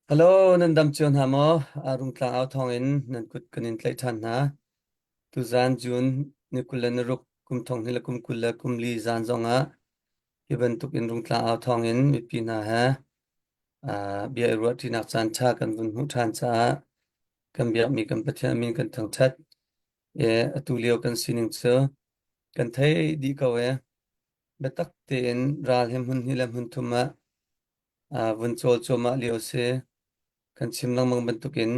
Hello, nan dam chion hamo arung tlang au thong in nan kut kanin tlai than na tu zan jun ni kulan ruk kum thong hila kum kula kum li zan zonga iban tuk in rung tlang au thong in mi pi na ha bia ruat ti nak chan cha kan bun hu than cha kan bia mi kan pathian min kan thang that atu leo kan sining cho kan thai di ka we betak te in ral hem hun hilam hun thuma vun chol choma leo se kan chimlang mang bantukin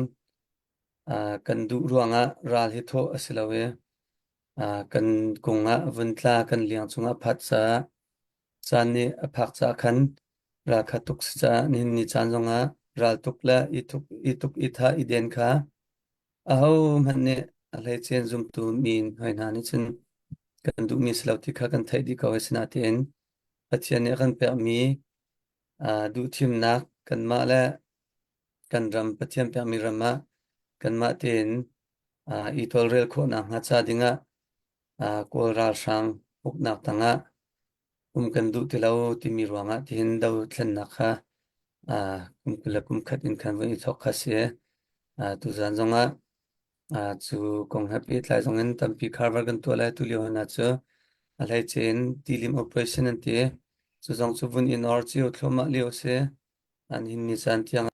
kan du ruanga ral hi tho asilawe kan kunga vuntla kan liang chunga phat cha chani aphak cha khan ra khatuk cha nin ni chan zonga ral tukla ituk itha iden kha aho manne alai chen zum tu min hoina ni chen kan du mi slauti kha kan thai di ka wesna ten pathian ne kan pe mi du thim nak kan ma la kan ram pathian pe mi rama kan ma ten i tol rel kho na nga cha dinga kol ral sang puk nak tanga kan du tilau ti mi ruanga ti hin dau thlen na kha kula khat in khan wi thok kha se tu zan zonga chu kong happy tlai zong in tam pi kharbar kan to lai tu li hona chu alai chen tilim operation an ti chu zong chu bun in or chi o thloma li o se an hin ni san tiang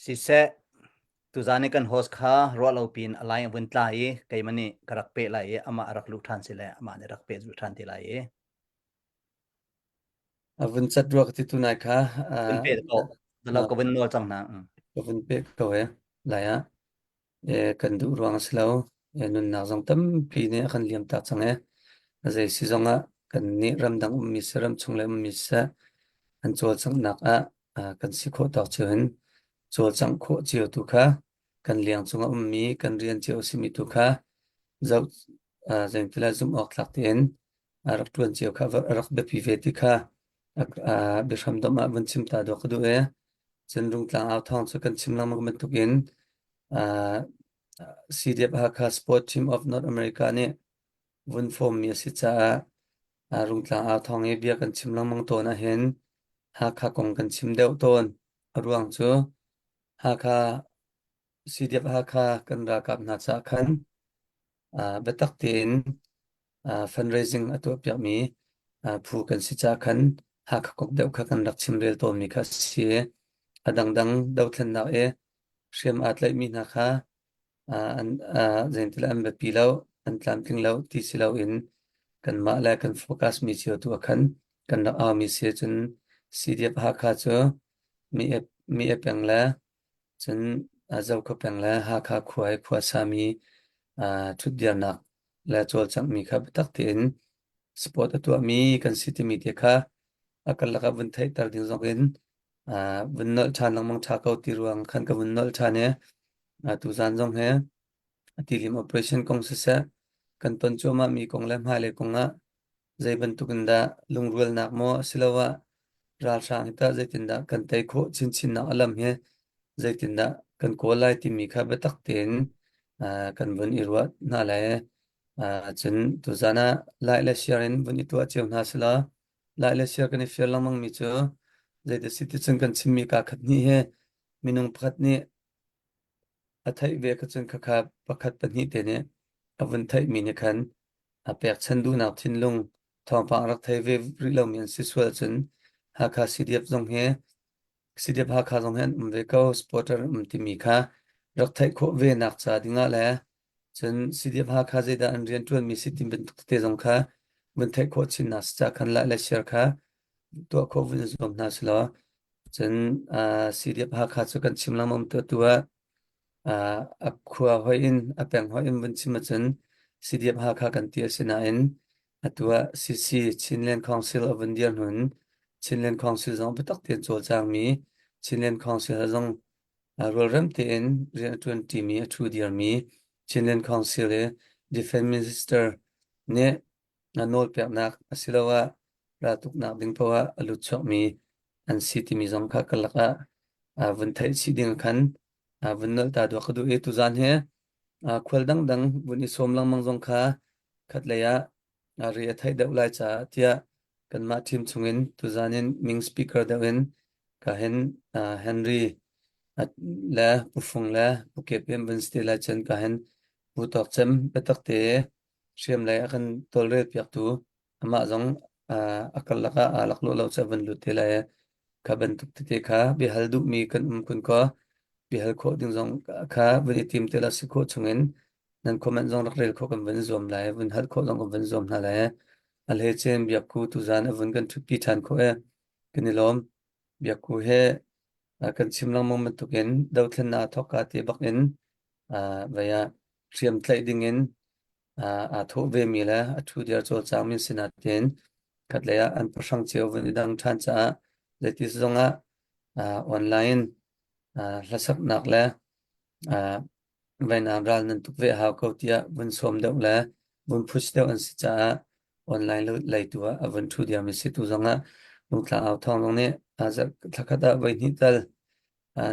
Sise tuzani kan host kha roll opin alai win tlai kai mani karak pe lai ama arak lu than sile ama ne rak pe zu than ti lai avun chat ruak ti tu nai kha win pe ko dalo ko win no chang na avun pe ko we la ya kan du ruang slow nun na zong tam pi ne kan liam ta change zai si zonga kan ni ram dang mi seram chungle mi sa an chol chang nak kan si kho ta chen chol chang kho chiu tu kha kan liang chunga mi kan rian chiu si mi tu kha zau zeng tila zum ok tlak ten rak tuan chiu kha rak be pi ve ti kha be sham dom a ban chim ta do khdu chen rung tlang au thong chu kan chim lang ma man tukin CDF Hakha Sport Team of North America ne vun form mi si cha rung tlang au thong e bia kan chim lang mang to na hen Hakha kong kan chim deuh ton ruang chu Hakha CDF Hakha kan ra kap na cha khan betak tin fundraising atu pyak mi phu kan si cha khan Hakha kok deuh kha kan rak chim rel to mi kha si adang dang deuh thlen na shem atlai mi na kha an zen tila an bepi lau an tlam ting lau ti si lau in kan ma la kan focus mi chiu tu khan kan na mi se chun CDF ha kha chu mi e peng la chun zau ko peng la ha kha khuai khwa sa mi thu dia nak la chol chang mi kha tak tin sport atu mi kan city mi te kha akal la ka bun thai tar ding zong in bun nol than lang mang tha ko ti ruang khan ka bun nol tha ne tu zan zong he tilim operation kong sa kan ton choma mi kong lam hale konga zai ban tukunda lungrul nak mo silawa ral sang ta zai tinda kan tai kho chin chin na alam he zai tinda kan ko lai ti mi kha betak ten kan bun irwa na la chen tu zana lai la sharin bun itwa chem na sila lai la shar kan shar lamang mi chu zai de city chen kan chimmi ka khat ni he minung phat ni athai ve ka chen kha kha pakhat pani te ne avun thai mi ne khan apek chan du na thin lung thong pa rak thai ve ri lo min si swal chen ha kha CDF zong he CDF ha kha zong hen ve ko supporter ti mi kha rak thai kho ve nak cha dinga la chen CDF ha kha zeda an rian tuan mi si tim ben te zong kha bun thai kho chin na cha khan la la share kha to kho vun zom na slo chen CDF ha kha chu kan chim lam mom to tua khua hoi in apeng hoi in bun chima chen CDF ha kha kan tia sina in atua CC Chinland Council of India hun Chinland Council zong betak ten chol chang mi Chinland Council zong rol ram te in rian 20 mi through dear mi Chinland Council e Defense Minister ne nol pek nak asilawa ratuk nak ding pawa alut chok mi an city mi zong kha kalaka vun thai chi ding khan vun nol ta do khadu e tu zan he khwal dang dang vuni som lang mang zong kha khat leya ri thai deuh lai cha tia kan ma thim chungin tu zanin ming speaker deuhin ka hen Henry le pufung le puket pem bun sti la chen ka hen pu tok chem betak te siam lai akan tolre piak tu ama zong akal laka alak lo lo cha van lu te la ka ban tuk te kha bi hal du mi kan kun ko bi hal kho ding zong kha vun itim te la si kho chungin nan comment zong rak rel kho kan van zom lai vun hal kho zong kan van zom na lai al he chen biak ku tu zan avun kan thu pi than kho kinilom biak ku he kan chim lang mong man tukin dau thlen na thok ka te bak in vaya riam tlai ding in tho ve mi la a thu dia chol chang min sina ten kat leya an prasang cheu ven dang than cha letis zonga online lasak nak la vai nam ral nan tuk ve ha ko tia bun som deuh la bun push deuh an si cha online lo lai tu a van thu dia mi si tu zonga lung tla aw thong long ne azak thakada vai ni tal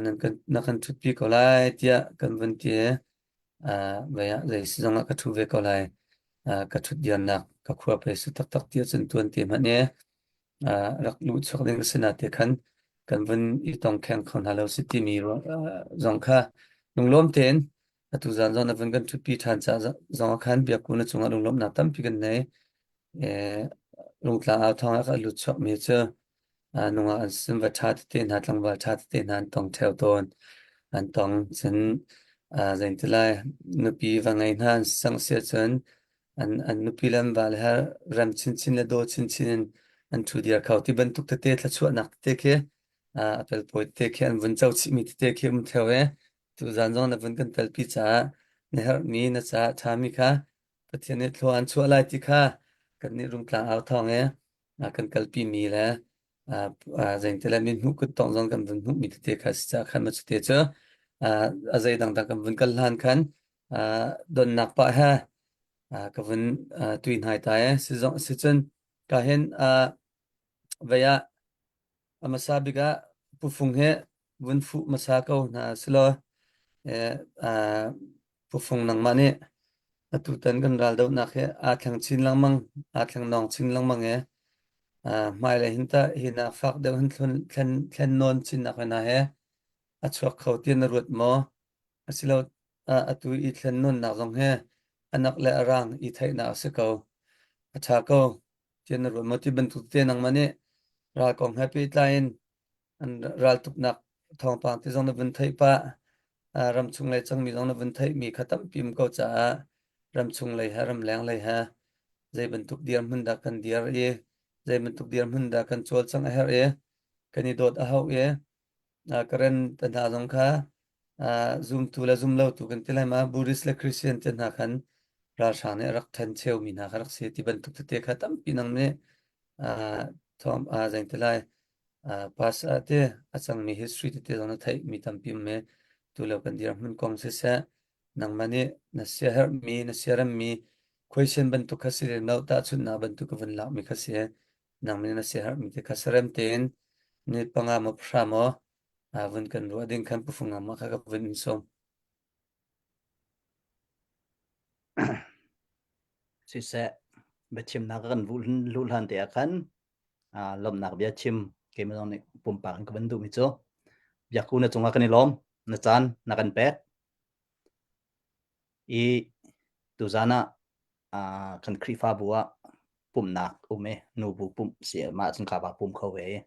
nan kan na kan thut pi ko lai tia kan van tia vaya zai si zonga ka thu ve ko lai ka thut dian nak ka khua pe su tak tak tia chen tuan ti ma ne rak lu chok ding sina te khan kan van I tong khen khon halo city mi ro zong kha lung lom ten tu zan zon na van kan thut pi than cha zong khan bia ku na chunga lung lom na tam pi kan nei e lung tla aw thong ka lu chok mi che nunga an sim va chat te na tlang va chat te nan tong theo ton an tong chen zain tilai nupi va ngai nan sang se chen an nupi lam val ha ram chin chin le do chin chin an thu dia khau ti ban tuk te thla chu nak te ke apel poi te ke an vun chau chi mi te ke um theo tu zan zong na vun kan tel pi cha ne har mi na cha tha mi kha pathian ne thlo an chu lai ti kha kan ni rum tla aw thong kan kal pi mi la zain tela min hu ku tong zong kan vun hu mi te kha cha khan ma chu te cha azai dang dang kan vun kal han khan don nak pa ha ka vun tuin hai ta si zong si chen ka hen veya amasa biga pufung he vun fu masa ko na silo pufung nang mane tu tan kan ral do na khe thlang chin lang mang thlang nong chin lang mang mai le hinta hina fak de hun thlen non chin na kana he chuak khau tin rut mo asilo atu I thlen non na zong he anak le arang I thai na se ko acha ko tin rut mo ti ban tu te nang mane ra kong happy line an ral tup nak thong pang ti zong na vun thai pa ram chung lai chang mi zong na vun thai mi khatam pim ko cha ram chung lai ha ram lang lai ha zai ban tuk diam hun da kan diar zai ban tuk diam hun da kan chol chang a her kani dot a hau karen tan ha zong kha zoom tu la zoom lo tu kan tilai ma buddhist la christian ten ha khan ra shane rak than cheu mi na rak se ti ban tuk te khatam pinang ne thom zain tilai pas ate achang mi history te zona thai mi tampim me tu lo kan dir mun kong se sa nang mani na sia her mi na sia ram mi question ban tu khasire no ta chun na ban tu ka van la mi khase nang mani na sia her mi te khasaram ten ni panga mo phramo van kan ro ding kan pu funga ma kha ka van som si se be chim na kan lu han te kan lom nak bia chim ke me ne pum pa kan ban du mi cho bia ku na chunga kan lom na chan na kan pek I tu zana kan khri fa bua pum nak ume nu bu pum se ma chung kha ba pum kho we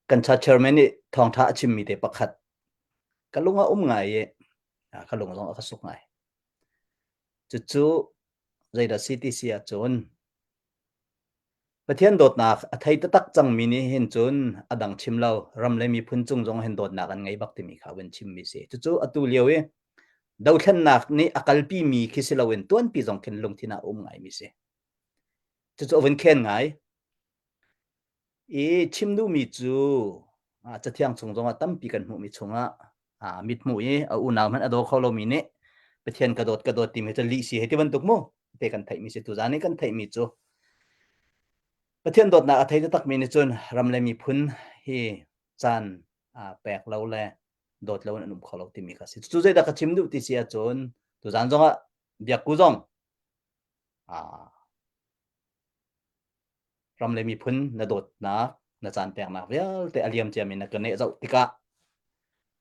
kan cha chairman ni thong tha chim mi te pakhat kalunga ngai kalunga zong ka suk ngai chu chu zai da city sia chon pathian dot nak athai ta tak chang mi ni hin chun adang chim lo ram le mi phun chung jong hen dot nak an ngai bak ti mi kha wen chim mi se chu chu atu lewe dau thlan nak ni akal pi mi khisilawen tuan pi jong khen lung thina ngai mi se chu chu wen khen ngai chim du mi chu cha thiang chung jong tam pi kan mu mi chunga mit mu u naw man ado kholo mi ne pathian ka dot ti me cha li si he ti ban tuk mo te kan thai mi se tu zani kan thai mi chu pathian dot na athai tak mi ni chun ramle mi phun hi chan pek lo le dot lo na num kholo ti mi ka si chu zai da ka chim du ti sia chon tu zan zonga biak ku zong ram le mi phun na dot na chan pek na vel te aliam chiamin na kane zau tika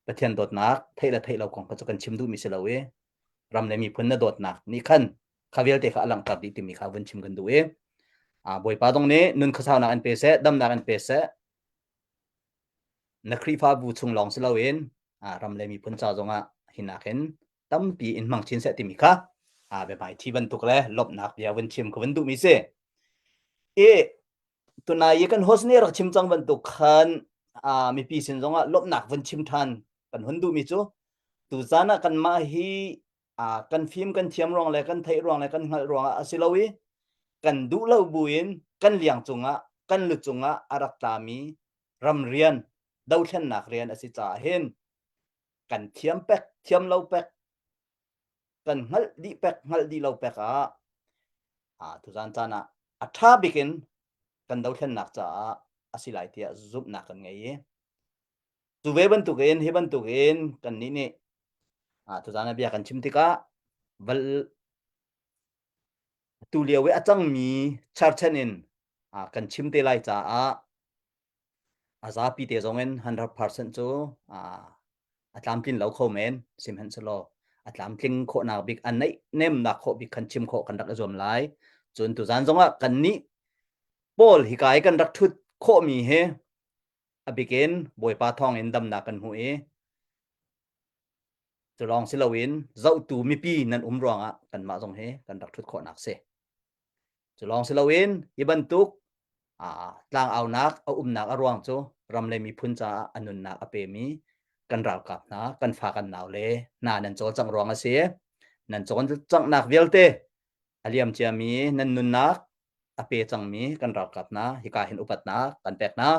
pathian dot nak theila theilo kong ka chakan chimdu mi selawe ram le mi phun na dot nak ni khan khavel te kha alang tar di timi kha wan chim kan duwe boi pa dong ne nun khasau na an pe se dam na an pe se na khri fa bu chung long selawin ram le mi phun cha zonga hinaken tam pi in mang chin se timi kha be bai thi ban tuk le lop nak bia wan chim ko wan du mi se e tuna ye kan hosne rak chim chang ban tuk khan mi pi sin zonga lop nak wan chim than kan hundu mi chu tu zana kan ma hi kan phim kan thiam rong le kan thei rong le kan ngal rong asilawi kan du lo buin kan liang chunga kan lu chunga arak tami ram rian dau thlen nak rian asi cha hen kan thiam pek thiam lo pek kan ngal di lo pek tu zan chana atha bikin kan dau thlen nak cha asilai tia zup nak kan ngai tu ve ban tu gen he ban tu gen kan ni ne tu zana bia kan chim tika val tu liaw we achang mi char chanin kan chim te lai cha aza pi te zongen 100% chu atlam tin lo kho men sim han selo atlam tling kho na big an nei nem na kho big kan chim kho kan dak zom lai chun tu zan zonga kan ni pol hi kai kan rak thut kho mi he abiken boi pa thong in dam na kan hu e tu long silawin zau tu mi pi nan ronga kan ma zong he kan rak thut kho nak se tu long silawin iban tuk tlang au nak au nak arwang chu ram le mi phun cha anun nak ape mi kan ral kap na kan fa kan naw le na nan chol chang rong ase nan chon chang nak velte aliam chia mi nan nun nak ape chang mi kan ral kap na hika hin upat na kan pek na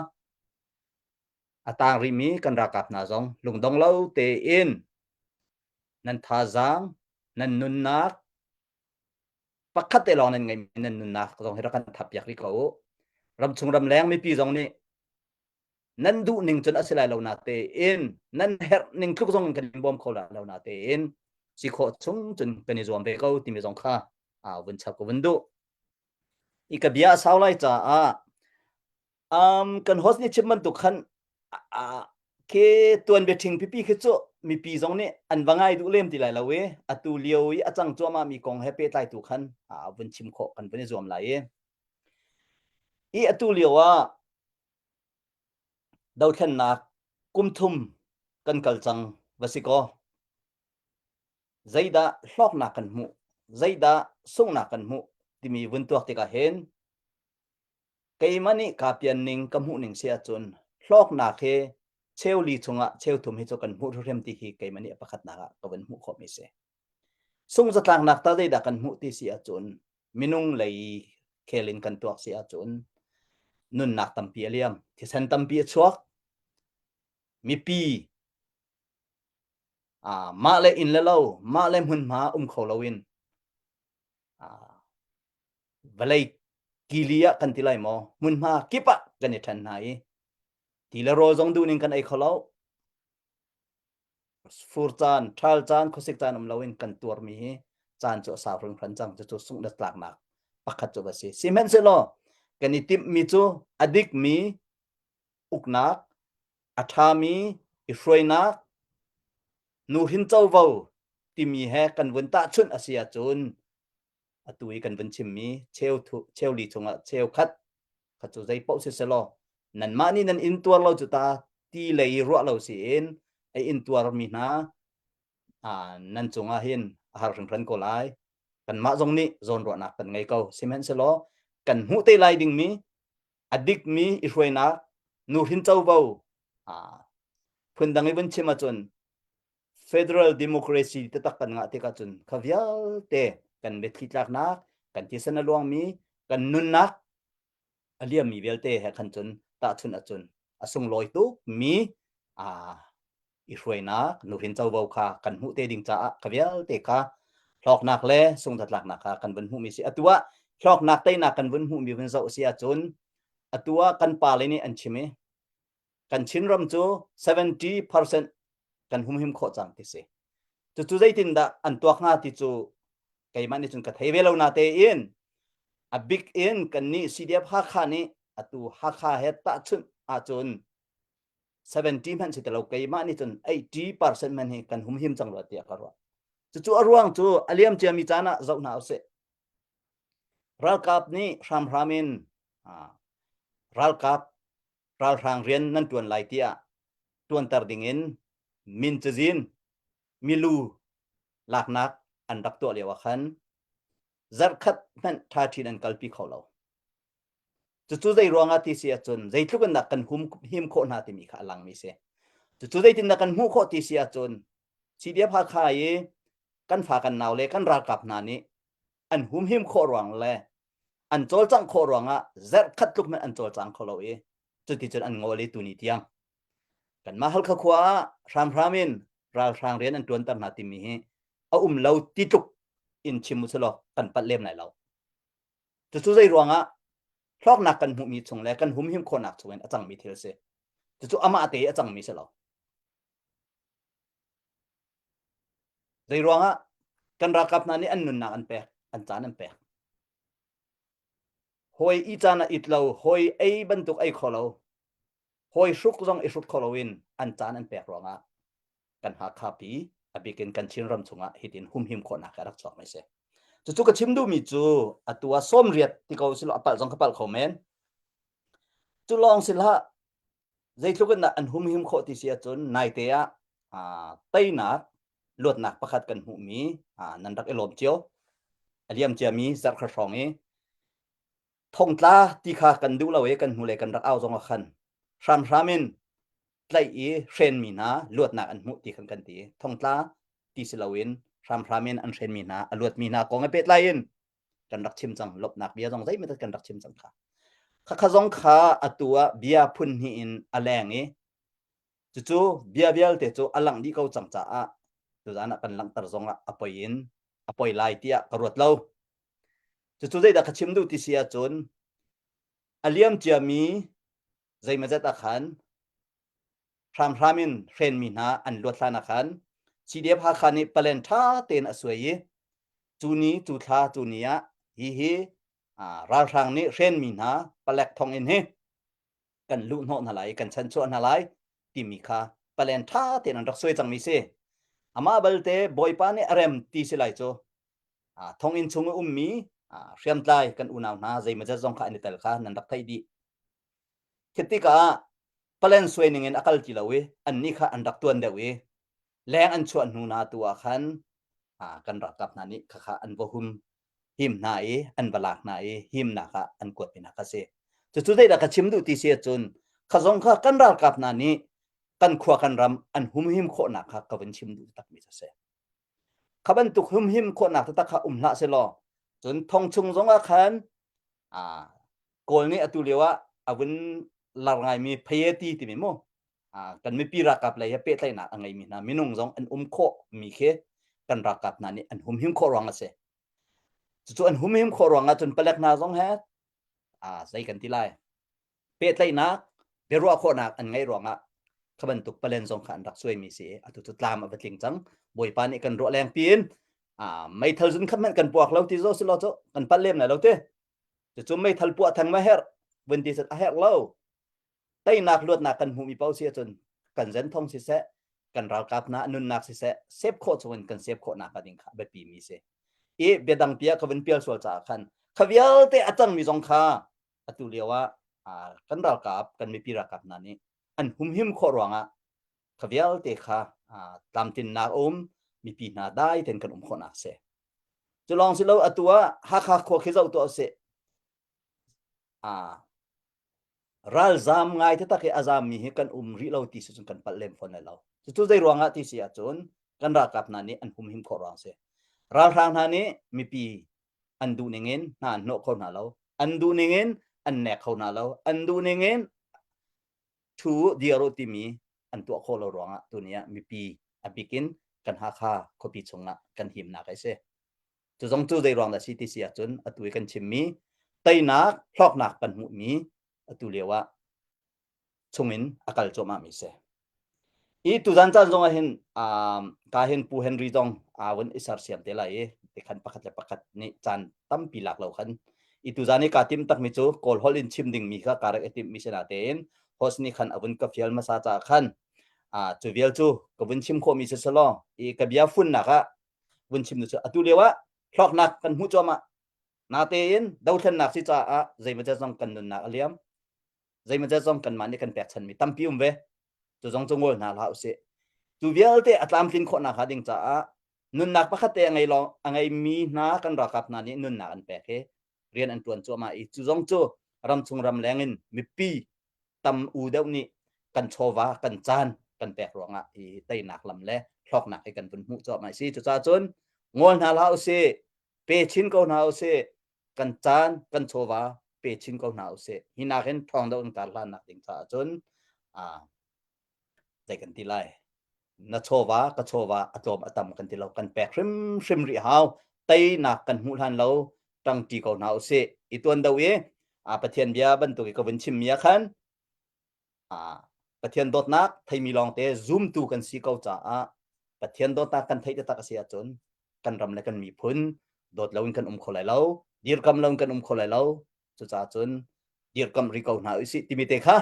atang ri mi kan ral kap na zong lungdong lo te in nan tha zang nan nun nak pakhat te long nan ngai nan nun nak zong hera kan thap yak ri ko ram chung ram leng mi pi zong ni nan du ning chon asilai lo na te in nan her ning thuk zong kan bom khola lo na te in si kho chung chun kan zom be ko ti mi zong kha vun cha ko vun du ikabia saulai cha kan hos ni chimman tu khan ke tuan be thing pi khi chu mi pi zong ni an wangai du lem ti lai lo we atu lioi achang choma mi kong happy tai tu khan vun chim kho kan bani zom lai e atu liwa dau thlen nak kum thum kan kal chang vasiko zaida hlok na kan mu zaida sung na kan mu timi vun tuak te ka hen keimani ka pian ning kam hu ning sia chun hlok na khe cheu li chunga cheu thum hi chu kan mu rem ti hi keimani pakhat na ka van mu kho mi se sung za tlang nak ta zaida kan mu ti sia chun minung lei khelin kan tuak sia chun nun nak tampi aliam thi san tampi chuak mi pi ma le in le lo ma le mun ma kholowin valai kilia kan tilai mo mun ma kipa kan ni than nai tila ro zong du ning kan ai kholo fur chan thal chan khosik chan lowin kan tur mi chan cho sa rung khan chang cho sung da tlak nak pakhat cho basi simen se lo kan ni tip mi chu adik mi uknak atha mi ifroinak nu hin chau vo ti mi he kan vun ta chun asia chun atui kan vun chim mi cheu li chunga cheu khat khat chu zai pau se lo nan ma ni nan in tuar lo chu ta ti lei ro lo si in ai in tuar mi na nan chunga hin har ring ran ko lai kan ma jong ni zon ro na kan ngai ko simen se lo kan hu te lai ding mi adik mi ifroina nu hin chau vo phun dang i vun chima chun federal democracy te tak kan nga te ka chun khavial te kan bet khitlak na kan ti sana luang mi kan nun nak aliam mi velte he khan chun ta chun a chun asung loi tu mi ifroina nu hin chau vo kha kan hu te ding cha khavial te kha hlok nak le sung that lak nak kha kan bun hu mi si atua hlok nak te na kan bun hu mi bun zo sia chun atua kan pa le ni an chime kan chin ram chu 70% kan hum him kho chang ti se chu zai tin da an tuak nga ti chu kai mani chun ka thei velo na te in a big in kan ni CDF ha kha ni atu ha kha het ta chun a chun 70 man chitalo kai mani chun 80% man he kan hum him chang lo ti ka ro chu arwang chu aliam chami chana zau na se ral kap ni ram ramin ral kap ral rang rian nan tuan lai tia tuan tar dingin min chizin milu laknak an dak to lewa khan zar khat man tha thin an kalpi kholo chu dei ronga ti sia chun zai thukan na kan hum him kho na ti mi kha lang mi se chu dei tin na kan hu kho ti sia chun CDF ha kha ye kan pha kan naw le kan ra kap na ni an hum him kho rong le an chol chang kho ronga zar khat luk man an chol chang kholo e chu ti chun an ngole tu ni tiang kan ma hal kha khwa ram ramin ral rang rian an tuan tar na ti mi he a lo ti tuk in chimuselo kan pat lem nai lo chu dei ronga lok nak kan hum mi chung le kan hum him kho nak chuan achang mi thil se chu ama ate achang mi se lo dei ronga kan ra kap na ni an nun na an pe an chan an pe hoi i chana itlo hoi ei bantuk ei kholo hoi suk jong i suk kholowin an chan an pe ronga kan ha khapi abikin kan chin ram chunga hitin hum him kho na ka rak chok mai se chu ka chimdu mi chu atua som riat ti ko silo apal jong kapal khomen chu long silha zai thukan na an hum him kho ti sia chun nai te a taina lot nak pakhat kan hu mi nan rak elom chio aliam chami zar kha rongi thong tla ti kha kan du lawe kan hu le kan rak au jong khan ram ramin tlai e hren mi na lot nak an hu ti khan kan ti thong tla ti silawin ram ramin an hren mi na alot mi na ko nga pet lain kan rak chim chang lop nak bia jong zai mi kan rak chim chang kha jong kha atua bia phun hi in aleng e chu bia bial te chu alang di ko chang cha a tu jana kan lang tar zonga apoi lai tia karot lo chu zai da khachim du ti sia chun aliam chiami zai ma zata khan ram ramin hren mi na an lot lana khan CDF ha khani palen tha ten aswai chu ni chu tha chu nia hi ra rang ni hren mi na palek thong in he kan lu no na lai kan chan chu na lai ti mi kha palen tha ten an rak swai chang mi se ama balte boipa ni arem ti silai cho thong in chung mi riam tlai kan unaw na zai ma ja jong kha ni tel kha nan rak thai di khitika palen swaining in akal kilawe an ni kha an rak tuan dewe leng an chuan nu na tua khan kan rak kap na ni kha an bohum him na e an balak na e him na kha an kot pina kha se chu dei da ka chim du ti se chun kha jong kha kan rak kap na ni kan khwa kan ram an hum him kho na kha ka ban chim du tak mi se khaban tu hum him kho na ta kha la se lo chun thong chung jong a khan kol ni atu lewa awin lar ngai mi phayeti ti mi mo kan mi pi rakap lai ya pe tlai na angai mi na minung jong an kho mi khe kan rakap na ni an hum him kho rong ase chu an hum him kho rong a chun palak na jong he sai kan ti lai pe tlai na be ro kho na an ngai rong a khaban tuk palen jong khan rak suai mi se atu tu tlam a batling chang boi pa ni kan ro leng pin mai thal jun khamen kan puak lo ti zo silo cho kan palem na lo te chu mai thal pu thang ma her wen ti sat a her lo tay nak luat nak kan humi pau sia chun kan zen thong si se kan ral kap na nun nak si se sep kho chun kan sep kho na ka ding kha be pi mi se e bedang pia ka wen pial sol cha khan khavial te atang mi jong kha atu lewa kan ral kap kan mi pi ra kap na ni an hum him kho ronga khavial te kha tam tin na mi pi na dai ten kan kho na se chulong silo atua ha kha kho khizau to se ral zam ngai ta ke azam mi he kan ri lo ti su kan palem phone la lo chu dei ronga ti sia chun kan ra kap na ni an hum him kho rang se ral rang na ni mi pi an du ningen na no kho na lo an du ningen an nek kho na lo an du ningen thu diaro ti mi an to kho lo ronga tu nia mi pi apikin kan ha kha ko pi chunga kan him na kai se chu jong chu dei rong da si ti sia chun atui kan chim mi tai nak hlok nak kan mu mi atu lewa chungin akal choma mi se i tu zan chan zonga hin ka hin pu henry dong wen isar siam te lai te khan pakhat le pakhat ni chan tam pi lak lo khan i tu zani ka tim tak mi chu kol hol in chim ding mi kha karak etim mi sena ten hosni khan avun ka fial ma sa cha khan chu vial chu ka vun chim kho mi se salo i ka bia fun na kha vun chim nu chu atu lewa thlok nak kan hu choma na te in dau thlen nak si cha zai ma cha zong kan nun na aliam zai ma cha zong kan mani kan pek chan mi tam pi ve chu zong chungol na la se tu vial te atlam tin kho na kha ding cha nun nak pakhat te ngai lo angai mi na kan ra kap na ni nun na an pe ke rian an tuan chu ma i chu zong chu ram chung ram lengin mi pi tam u deuh ni kan chowa kan chan kan pek ronga i tai nak lam le thlok nak ai kan pun mu chu ma si chu cha chun ngol na la se pe chin ko na se kan chan kan chowa pe chin ko na se hina gen thong deuh ta la nak ding cha chun dai kan ti lai na chowa ka chowa atom atam kan ti lo kan pek hrim hrim ri hau tai nak kan hu han lo tang ti ko na se i tuan deuh ye pathian bia ban tu ko vin chim mia khan pathian dot nak thai mi long te zoom tu kan si ko cha pathian dot ta kan thai ta ka sia chun kan ram le kan mi phun dot lawin kan kholai lo dir kam lawin kan kholai lo chu cha chun dir kam ri ko na si ti mi te kha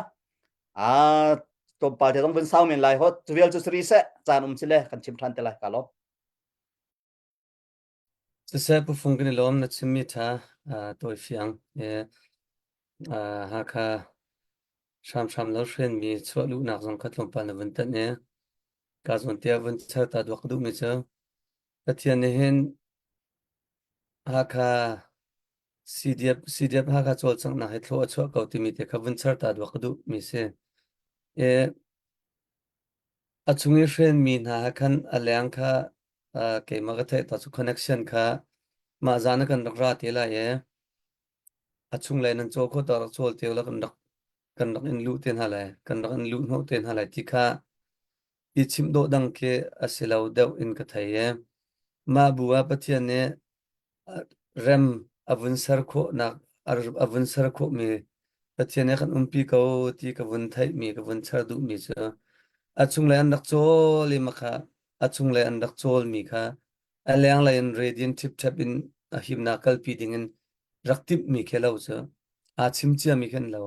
to pa te dong vin sau min lai hot tuel chu sri se chan chile kan chim than te lai ka lo se pu fung ni lom na chimi tha toi fiang ha kha sham lo shen mi chwa lu nak zong khat lom pa na vun ta ne ka zon te vun cha ta dwa du mi cha pathian ne hen ha kha CDF ha kha chol chang na he thlo chwa ko ti mi te kha vun char ta dwa du mi se e achungi shen mi na khan alyang kha ke ma ga the ta chu connection kha ma zana kan ra te la ye achung lai nan cho kho ta chol te la kan dak in lu ten halai kan dak in lu no ten halai ti kha i chim do dang ke asilau deuh in ka thai ye ma buwa pathian ne rem avun sar kho na avun sar kho mi pathian ne kan umpi ko ti ka vun thai mi ka vun char du mi cha achung lai an dak chol i makha achung lai an dak chol mi kha alyang lai in radiant tip tap in a himna kal pi ding in raktip mi khelo cha a chim chia mi khan lo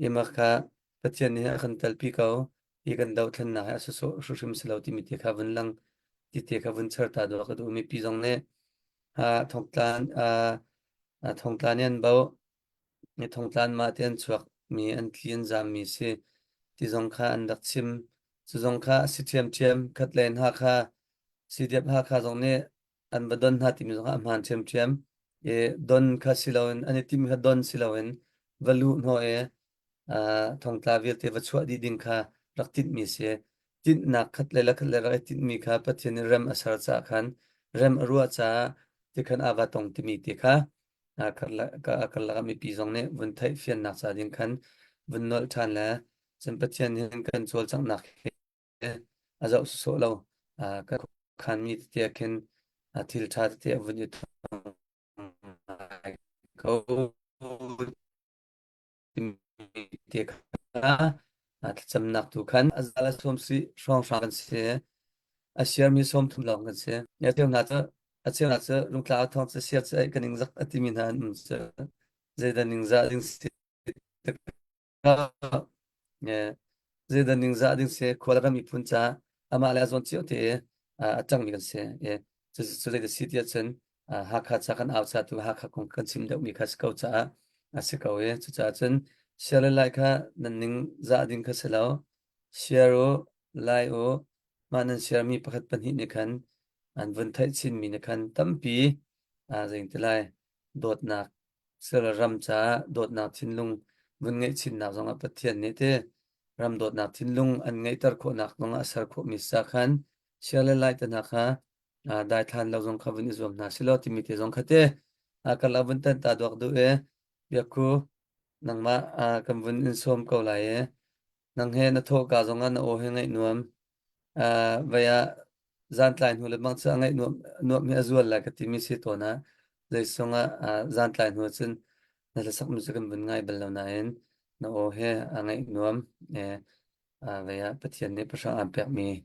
i makha pathian ne kan tal pi ko i kan dau thlan na ha so shim selo ti mi te kha vun lang ti te kha vun char ta do ka du mi pi jong ne thong tlan thong tlan yan bo ni thong tlan ma ten chuak mi an tlian zam mi se ti zong kha an dak chim chu zong kha si thiam thiam khat len ha kha si dep ha kha zong ne an badon ha ti mi zong ha man thiam thiam don kha silawen ani ti mi kha don silawen valu no thong tla vil te va chua di ding kha raktit mi se tin na khat le la tin mi kha pathian rem asar cha khan rem arua cha ti khan awa tong ti mi ti kha karla mi pi zong ne vun thai fian nak cha ding khan vun nol than la chen pathian hin kan chol chang nak azau so lo ka khan mi ti khen thil tha te vun yu ko ti kha cham nak tu khan azala som si shrong shrang se share mi som thum long kan se ya te na cha acheu na cha lung tla thong cha share cha kan ing zak ati min han cha zeda ning za ding se zeda ning za ding se khola mi phun cha ama la zon chiu te achang mi kan se chu zeda city chen ha kha cha kan aw cha tu ha kha kong kan sim deuh mi kha skau cha se kau chu cha chen share lai kha nan ning za ding kha se lo share o lai o manan share mi pakhat pan hi ne khan an vun thai chin mi ne khan tampi jeng te lai dot nak sel ram cha dot nak thin lung vun ngai chin na zong a pathian ne te ram dot nak thin lung an ngai tar kho nak nong asar kho mi sa khan share lai ta na kha dai than lo zong kha vun izom na silo ti mi te zong kha te kala vun tan ta dok du yaku nangma kam vun in som ko lai nang he na tho ka zong an o he ngai nuam vaya zan tlain hu le bang cha ngai nuam mi azwal la ka ti mi si to na le songa zan tlain hu chen na la sak mu cha kan bun ngai bal lo na en na o he ngai nuam về bắt hiện này bắt sang ăn bẹc mi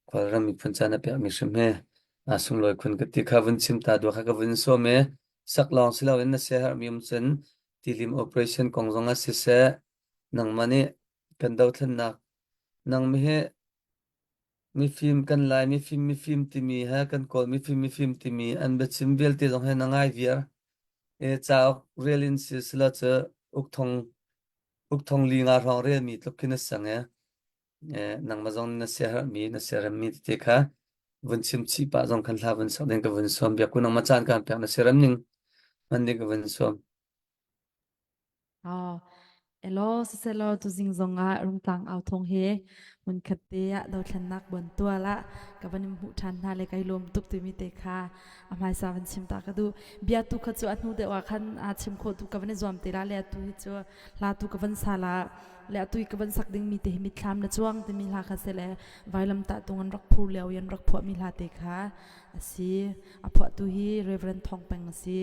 qua ra mi phun chana bẹc mi xem he sung loi khun cái tikha vun chim ta do kha ka vun so me sak long silo in na se har mi chen tilim operation kong zonga se se nang mani kan dau thlan nak nang mi he mi phim kan lai mi phim ti mi ha kan call mi phim ti mi an be chim vel ti dong he na ngai viar e chao relin se sila che uk thong li nga rong re mi tlok kin sang e nang ma zong na se har mi na se ram mi ti kha vun chim chi pa zong kan la vun sa den ka vun som bia ku nang ma chan kan pya na se ram ning man de ka vun som elo se lo tu zing zonga rung tang au thong he mun khatte ya do thlan nak bon tua la ka ban mu than na le kai lom tup tu mi te kha amai sa van chim ta ka du bia tu kha chu anu de wa khan a chim kho tu ka ban zom te la le tu hi chu la tu ka ban sala le tu ka ban sak ding mi te mi thlam na chuang te mi la kha se le vailam ta tungan rak phur leo yan rak phua mi la te kha asi a phua tu hi reverend thong peng asi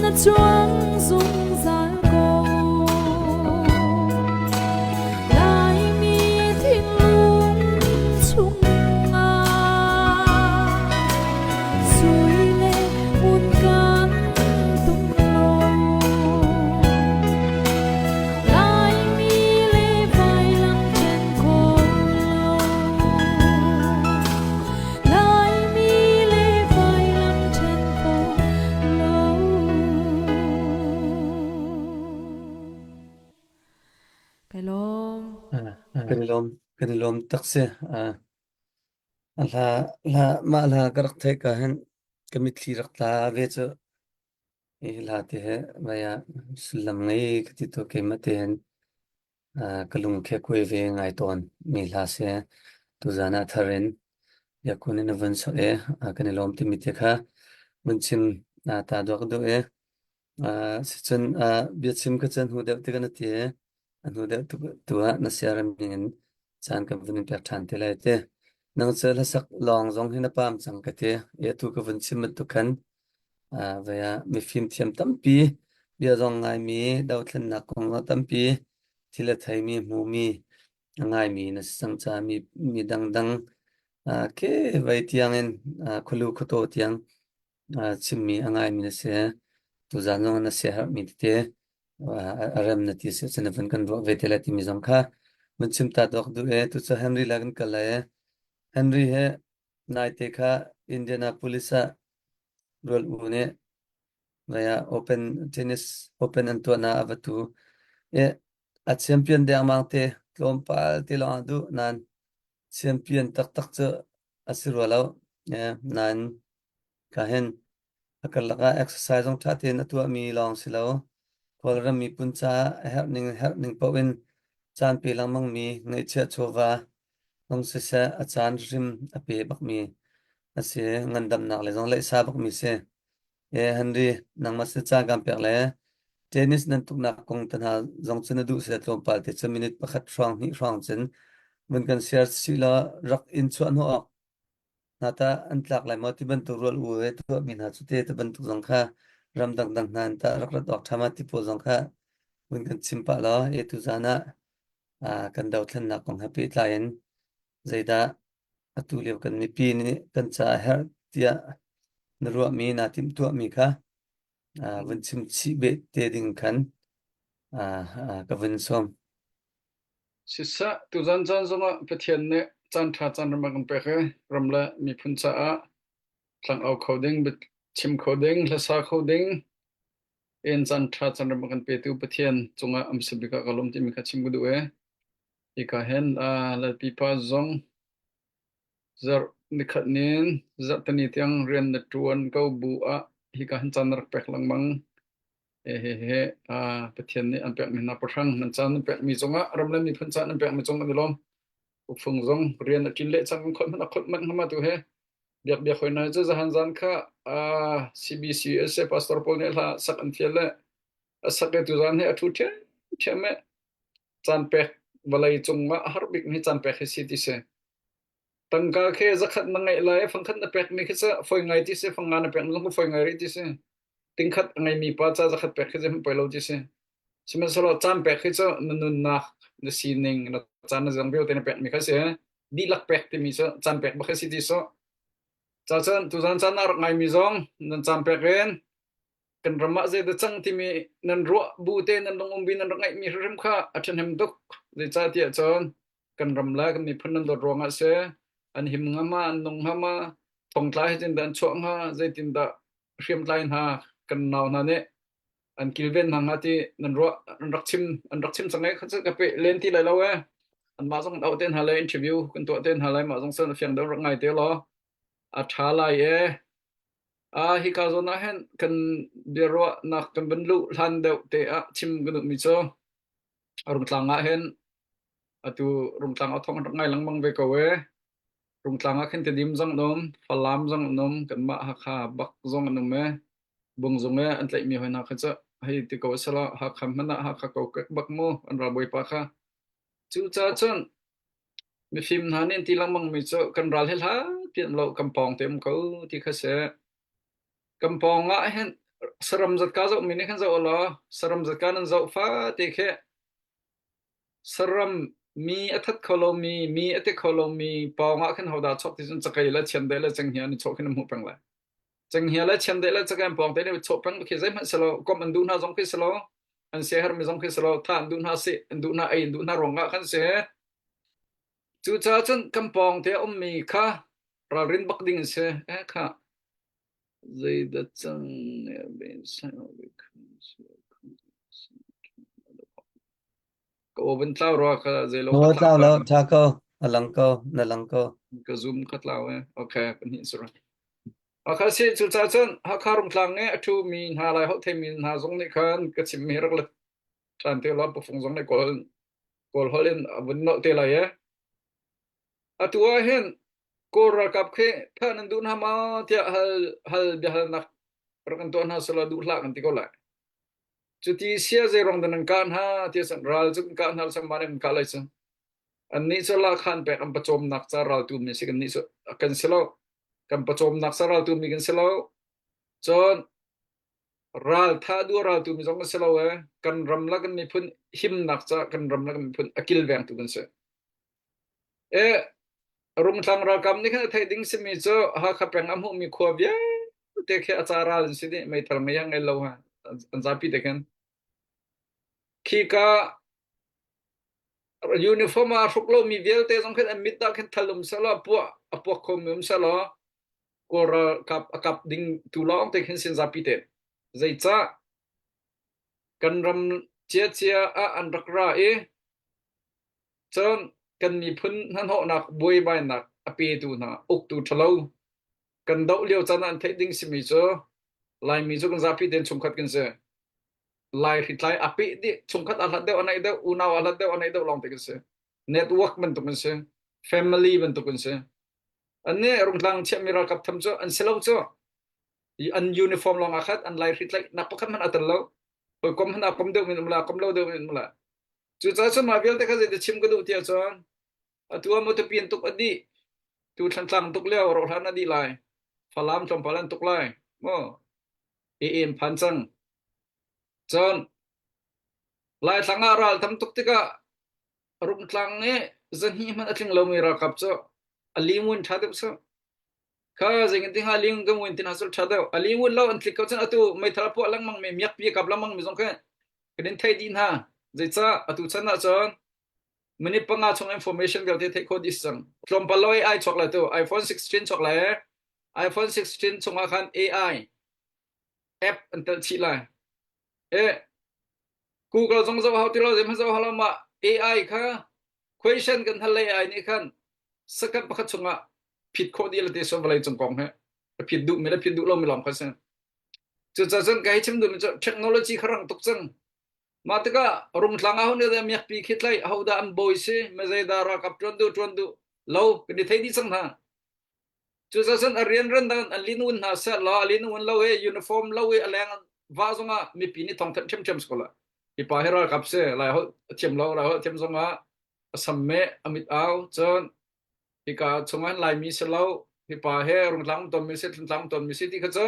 na chuang dung giá cầu lại mi thiên lung chung à suy lệ muôn can tung lâu lại mi lệ vai lăng trên cổ lâu lại mi lệ vai lăng trên cổ lâu cái lom kanilom taksi la ma la garak thai ka hen kamit thli rak ta ve chu la te he maya sulam ngai kati to ke mate hen kalung khe koi ve ngai ton mi la se tu zana tharen yakun in van so e kanilom ti mi te kha munchim ta dok do e sichen biachim ka chen hu de te kan ti e anu de tu na siaram ning chan ka vun per than te lai te nang chel sak long zong hina pam chang ka te e tu ka vun chim tu khan vaya mi phim thiam tampi bia zong ngai mi dau thlen na kong tampi thila thai mi mu mi ngai mi na sang cha mi dang dang ke vai tiang en khulu khuto tiang chim mi angai mi na se tu zan zong na se har mi te aram na ti se chen van kan ro ve te la ti mi zong kha mun chim ta dok du e tu cha Henry lagan kala e Henry he nai te kha Indianapolis a rol une vaya open antona avatu e a champion de amangte tlompal te lo adu nan champion tak cha asirwalo e nan ka hen akalaga exercise ong thate na tu mi long silo kolra mi puncha herning pawin chan pe lamang mi ngai che chova nong se sa achan rim ape bak mi ase ngandam nak le jong le sa bak mi se e Henry nang mas cha gam pek le tennis nan tuk nak kong tan ha jong chen du se tlom pal te 1 minute pakhat rang ni rang chen mun kan share sila rak in chuan ho nata an tlak lai moti ban tu rol u e tu min ha chute te ban tu jong kha ram dang dang nan ta rak rak dok thama ti po jong kha mun kan chimpa lo e tu zana kan dau thlan na kong happy tlain zaida atu lew kan mi pi ni kan cha her tia na ru mi na tim tu mi kha vun chim chi be te ding khan ka vun som sisa tu zan zonga pathian ne chan tha chan ram kan pe khe ramla mi phun cha a tlang au coding bit chim coding la sa coding en chan tha chan ram kan pe tu pathian chunga am sibika kalom ti mi kha chim gudu e ika hen la pi pa zong zar nikhat nin zat tani tiang rian na tuan ko bu a hi ka han chan rak pek lang mang he pathian ni an pek mi na pathang nan chan pek mi zonga ramla mi phun cha nan pek mi zonga dilom phung zong rian na kin le chang khot man ma tu he biak biak khoi na cha han zan kha CBC se pastor pol ne la sak an fiel le sak tu zan he athu the cheme chan pek balai chung ma har bik ni chan pek he si ti se tangka khe zakhat na ngai lai phangkhat na pek mi khe cha foi ngai ti se phanga na pek ngong foi ngai ri ti se tingkhat ngai mi pa cha zakhat pek khe jem pailo ti se sima solo chan pek khe cha nun na na si ning na chan na jang beu te na pek mi kha se di lak pek ti mi so chan pek ba khe si ti so cha chan tu zan chan ar ngai mi zong nan chan pek ren kan rama ze de chang ti mi nan ro bu te nan dong um bi nan ngai mi rim kha athan hem duk ze cha ti chon kan ram la kan mi phun nan do ronga se an him ngama an nong hama thong tlai jin dan chong ha ze tin da hriam line ha kan naw na ne an kilven hang ati nan ro an rak chim sangai kha ka pe len ti lai lawe an ma jong dau ten ha le interview kan to ten ha lai ma jong san fiang dau rak ngai te lo a tha lai e hi ka zo na hen kan biro na kan ben lu hlan deu te a chim gnu mi cho arung tlanga hen atu rum tlang athong rak ngai lang mang ve ko we rum tlang a khen te dim jang nom falam jang nom kan ma ha kha bak jong nom me bung jong e an tlai mi hoina kha cha hei ti ko sala ha kham mana ha kha ko kek bak mo an ra boi pa kha chu cha chon mi phim na nen ti lang mang mi cho kan ral hel ha pian lo kampong tem ko ti kha se kampong a hen saram zat ka zo mi ne khan zo lo saram zat ka nan zo fa te khe saram mi athat kholo mi ate kholo mi paw nga khan hoda chok ti jun chakai la chen de la chang hian ni chok khan mu pang la chang hian la chen de la chakam pong te ne chok pang khe zai man salo kom an du na jong khe salo an se har mi jong khe salo tha an du na se an du na ai an du na rong nga khan se chu cha chen kam pong te mi kha ra rin bak ding se kha zai da chang ne ben sa ko ben tlaw ro kha zai lo Ngô kha tao tlaw lo cha cô, alang cô, na lang cô. ka zoom kha tlaw okay kan hi sura akha se chu cha chen ha kharum tlang nge athu mi ha lai ho the mi ha zong ni khan ka chim mi rak la tran te la pu phung zong ne kol holin abun no te la ye atua hen ko ra kap khe than an dun ha ma tia hal bi hal nak rakan ton ha sala du la kan ti ko la chu ti sia ze rong dan kan ha tia san ral chu kan hal sam man ka lai san an ni so la khan pe am pachom nak cha ral tu mi se kan ni so kan selo kan pachom nak sa ral tu mi kan selo chon ral tha du ral tu mi jong selo kan ram la kan mi phun him nak cha kan ram la kan mi phun akil veng tu kan se e rum thang ra kam ni khan thai ding se mi cho ha kha peng am hu mi kho bia te khe achara si ni mai thar mai yang ai lo ha an za pi te kan khi ka uniform a thuk lo mi vel te jong khan mit ta khan thalum sala pu khom mum sala ko ra kap ding tu long te khan sin za pi te zai cha kan ram chia chia a an rak ra chon kan mi phun han ho nak boi bai nak ape tu na uk tu thalo kan dau leo chan an thai ding simi cho lai mi cho kan za pi den chung khat kan se lai hit lai ape di chung khat alat de anai de unaw alat de anai de long te kan se network man tu kan se family man tu kan se anne rung tlang che mi ra kap tham cho an selo cho an uniform long akhat an lai hit lai na pakhat man atal lo kom hana kom de min mala kom lo de min mala chu cha cha ma vel te kha je chim ka du tia chon atua mo te pin tuk adi tu thlan tlang tuk leo ro thana di lai phalam chom palan tuk lai mo em phan chang chon lai thanga ral tham tuk tika rum tlang nge zan hi man atling lo mi ra kap cho alimun tha de so kha jeng ti ha ling ga mun tin hasul tha de alimun lo an klik ko chan atu mai thara po lang mang me miak pi kap lamang mi jong kha kedin thai din ha zai cha atu chana chon mani panga chong information vel te thei ko dis sang klom paloi ai chok la to iPhone 16 chok la iPhone 16 chonga khan AI app antal chi la Google jong zo how ti lo jem zo hala ma AI kha question kan hal AI ni khan sakat pakhat chunga phit kho di la te so valai chung kong he phit du me la phit du lo mi lam kha sen chu cha chen kai chim du technology kharang tuk chang ma ta ka rum thlanga ho ne da miak pi khit lai ho da am boy se me zai da ra kap tron du lo ke di thai di sang ha chu cha chen arian ran dan alinun na sa la alinun lo he uniform lo he alang va zonga mi pi ni thong them chem skola pi pa hera kap se lai ho chem lo la ho chem zonga samme amit au chon pi ka chungan lai mi se lo pi pa he rum tlang ton mi se tlang ton mi se ti kha cho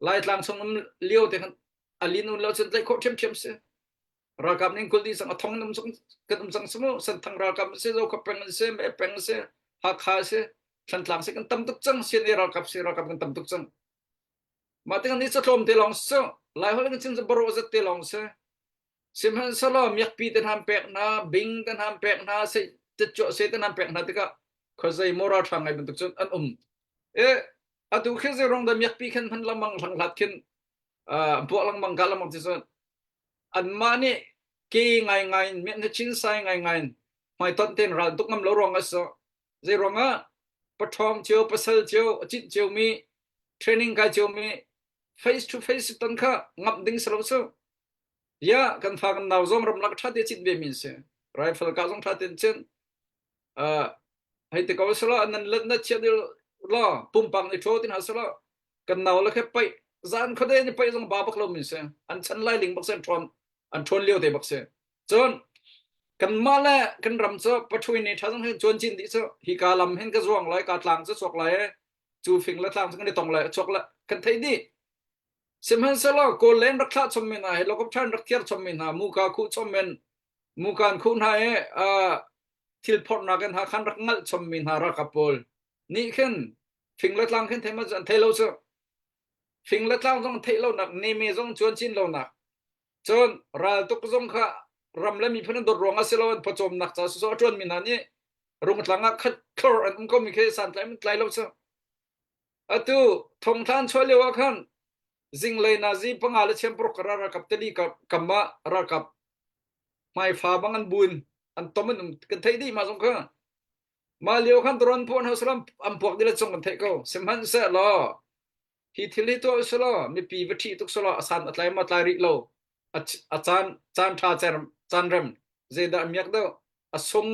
lai tlang chung liu te khan alinun lo chen lai kho chem se ra kap ning kul di sang thong nam sung kadum sang sumo san thang ra kap se zo ka peng se me peng se ha kha se than tlang se kan tam tuk chang se ne ra kap kan tam tuk chang ma te kan ni cha tlom te long so lai hol kan chin za baro za te long se sim han salo miak pi ten ham pek na bing ten ham pek na se te cho se ten ham pek na te ka kho zai mora thang ngai ben tuk chun an atu khe ze rong da miak pi khan han lamang thang lat khin bo lang mang galam ti so an mani ki ngai men na chin sai ngai mai ton ten ral tuk ngam lo rong aso ze ronga pathom chio pasal chio chit chio mi training ka chio mi face to face ton kha ngap ding salo so ya kan fa kan naw zom ram lak tha de chit be min se rifle ka zong tha ten chen hai te ka sala an lat na che de lo pum pang ni tho tin ha sala kan naw la khe pai zan khode ni pai zong ba bak lo min se an chan lai ling bak sen tron an thon liu te bak se chon kan mala kan ram cho pathui ni thazang he chon chin di cho hi ka lam hen ka zong lai ka tlang cho chok lai chu phing la tlang chung ni tong lai chok la kan thei di simhan selo ko len rakha chommena helicopter rakhir chommena muka khu chommen mukan khun ha e thil phor na kan ha khan rak ngal chommin ha ra kapol ni khen phingla tlang khen thema jan thailo so phingla tlang jong thailo nak ne me jong chuan chin lo nak chon ral tuk jong kha ramla mi phana dor ronga selo pachom nak cha so chon min ha ni rung tlanga khat khor an ko mi khe san tlai lo so atu thong than chole wa khan zing le na ji panga le chem pro kara ra kap teli ka kamma ra kap mai fa bangan bun an tomen kan thei di ma jong kha ma leo khan tron pon hoslam am pok dile chong kan thei ko simhan se lo hi thili to solo mi pi vathi tuk solo asan atlai ma tlai ri lo chan tha chan rem zeda myak do asung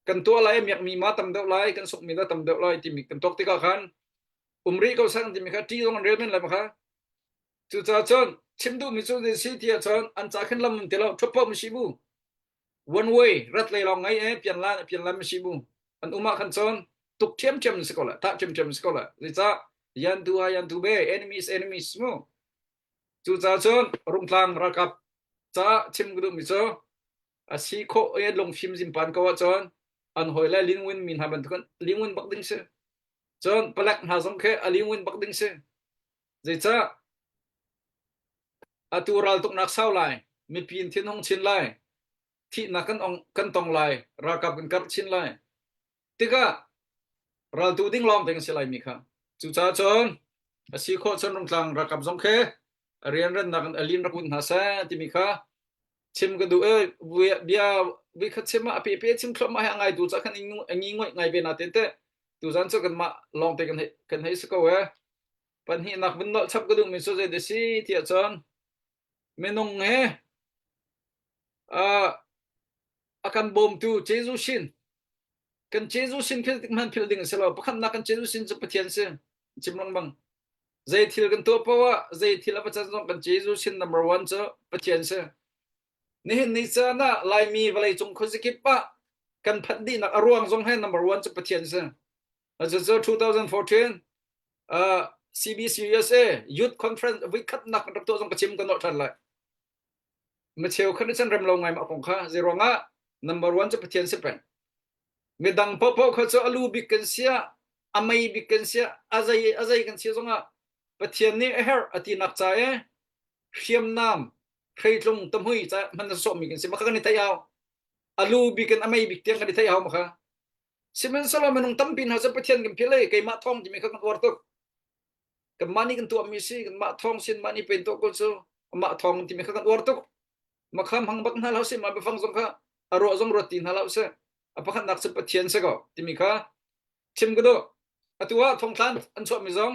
kan to lai myak mi ma tam do lai kan suk mi da tam do lai ti mi kan tok ti ka khan umri ko sang ti mi kha ti dong rel men la ma kha chu cha chon chimdu mi chu de si ti chon an cha khan lam ti lo thopo mi si bu one way rat lai long ngai pian lam si bu an uma khan chon tuk chem skola ta chem skola ri cha yan tu be enemies mo chu cha chon rung tlang ra kap cha chim gu mi cho a si kho e long phim jim pan ko wa chon an hoi la lingwin min ha ban kan lingwin bak ding se chon palak na jong khe a lingwin bak ding se zai cha atural tuk nak sau lai mi pin thin hong chin lai thi na kan tong lai ra kap kan kar chin lai tika ral tu ding lom teng se lai mi kha chu cha chon a si kho chon rung tlang ra kap jong khe rian ran na kan alin ra kun ha sa ti mi kha chim ka du bia vi kha chima api chim khlom ma ha ngai du cha khan ngi ngoi ngai be na te te tu zan cho kan ma long te kan hei se ko we pan hi nak bin no chap ka du mi so je de si ti chon menong he akan bom tu jesu shin kan jesu shin phil man phil ding se lo pakhan na kan jesu shin chu pathian se chimlong bang zai thil kan to pawa zai thil apa chan kan jesu shin number 1 cho pathian se ni cha na lai mi valai chung khozikip pa kan phat di nak aruang jong he number 1 cho pathian se ajo 2014 CBC USA youth conference we khat nak rak to jong kachim kan no than lai ma cheu khan chan ram lo ngai ma kong kha zero nga number 1 cho pathian se pen medang po kha cho alu bikan sia amai bikan sia azai kan sia zonga pathian ni her ati nak cha e khiam nam khaitlung tamhui cha man so mi kan sia ma kha ni thayao alu bikan amai bik tiang kan thayao ma kha simen solo menung tampin ha cha pathian kan phile kai ma thong ti mi kha kan war tok kan mani kan tu mi si kan ma thong sin mani pen to ko so ma thong ti mi kha kan war tok ma kham hang bak na lao si ma be fang zong kha aro zong rotin ha lao se apakhan nak se pathian se ko ti mi kha chim ga do atua thong than an chwa mi zong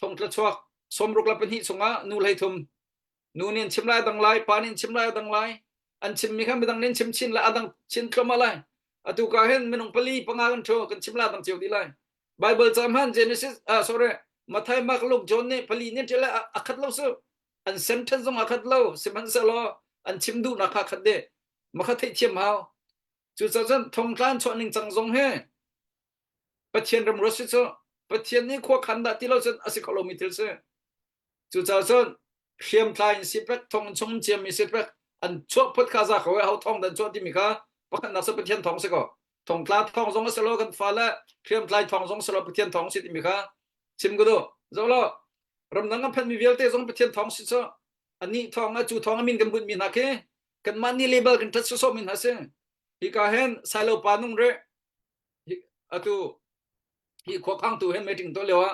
thong tla chwa som ruk la pen hi chunga nu lai thum nu nin chim lai dang lai pa nin chim lai dang lai an chim mi kham dang nin chim chin la adang chin kloma lai atu ka hen menong pali panga kan tho kan chim la dang chiu di lai bible cham han genesis sorry mathai mak luk jon ne pali ne tela akhat lo so an sentence zong akhat lo siman sa lo an chim du na kha khat de ma kha thei thiam hao chu cha chan thong tlan chho ning chang zong he pathian ram ro si cho pathian ni kho khan da ti lo chan asi kilometer se chu cha chan khiam tlain si pek thong chung chiam mi si pek an chho phot kha za kho hau thong dan chho ti mi kha pakhan na sa pathian thong se ko thong tla thong zong se lo kan fa la khiam tlai thong zong se lo pathian thong si ti mi kha chim go do zo lo ram nang phan mi velte zong pathian thong si cho ani thong a chu thong min kan bun mi na ke kan mani label kan tat so min ha se hi ka hen salo panung re atu hi kho khang tu hen meeting to lewa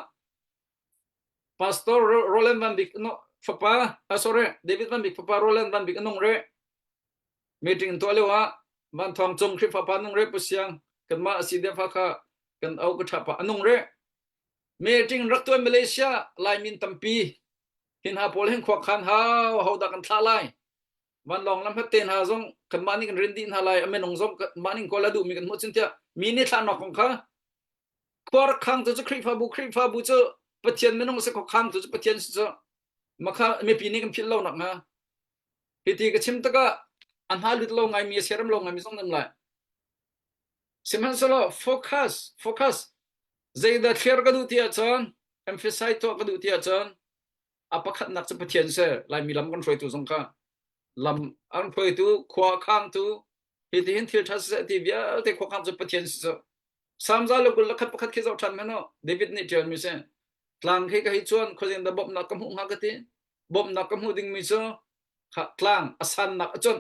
pastor Roland van Beek no papa sorry David van Beek papa Roland van Beek nong re meeting to lewa man thong chung khri papa nong re pusiang kan ma asi de pha kha kan au ka thapa anong re meeting rak to Malaysia lai min tampi hin ha pol hen kho khan how da kan thla lai van long lam ten ha zong kan mani kan rin din ha lai amenong zong mani ko la du mi kan mo chin tia mi ni thla nok kong kha khor khang tu khri fa bu chu pathian menong se ko khang tu pathian se ma kha me pi ni kan phil lo nak na piti ka chim ta ka an ha lut lo ngai mi seram lo ngai mi zong nam lai simhan solo focus zaida clear ka du tia chon emphasize to ka du tia chon apa khat nak sepathian se lai mi lam kan foi tu song kha lam an foi tu khwa khang tu hi ti hin thil thas se ti bia te khwa khang sepathian se samza lo kul khat pakhat ke zo than mano David ni tian mi se tlang khi ka hi chuan khojin da bob na kam hu nga ka ti bob na kam hu ding mi so kha tlang asan nak chon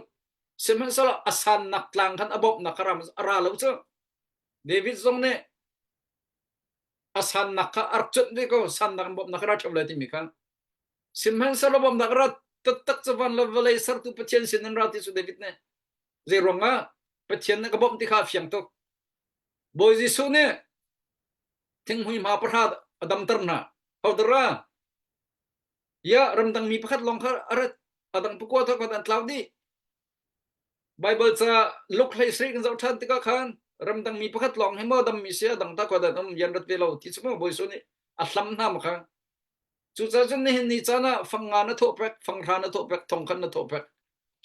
semen sala asan nak tlang khan abob na karam ara lo cho David zong ne asan nak ka archot de ko san nak bob na kara thobla ti mi khan semen sala bob na kara tak chawan lo vale sar tu pathian sin ra ti su David ne ze ronga pathian na ka bob ti kha fiang to boy ji su ne thing hui ma pra adam tarna hodra ya ramdang mi pakhat long kha arat adang pukwa tho ka dan tlaudi Bible cha luk lai sri kan zau than tika khan ramdang mi pakhat long hemo dam mi sia dang ta ko da yan rat velo ti chmo boy so ni aslam na ma kha chu cha chen ni chana fanga na tho pek fang tha na tho pek thong khan na tho pek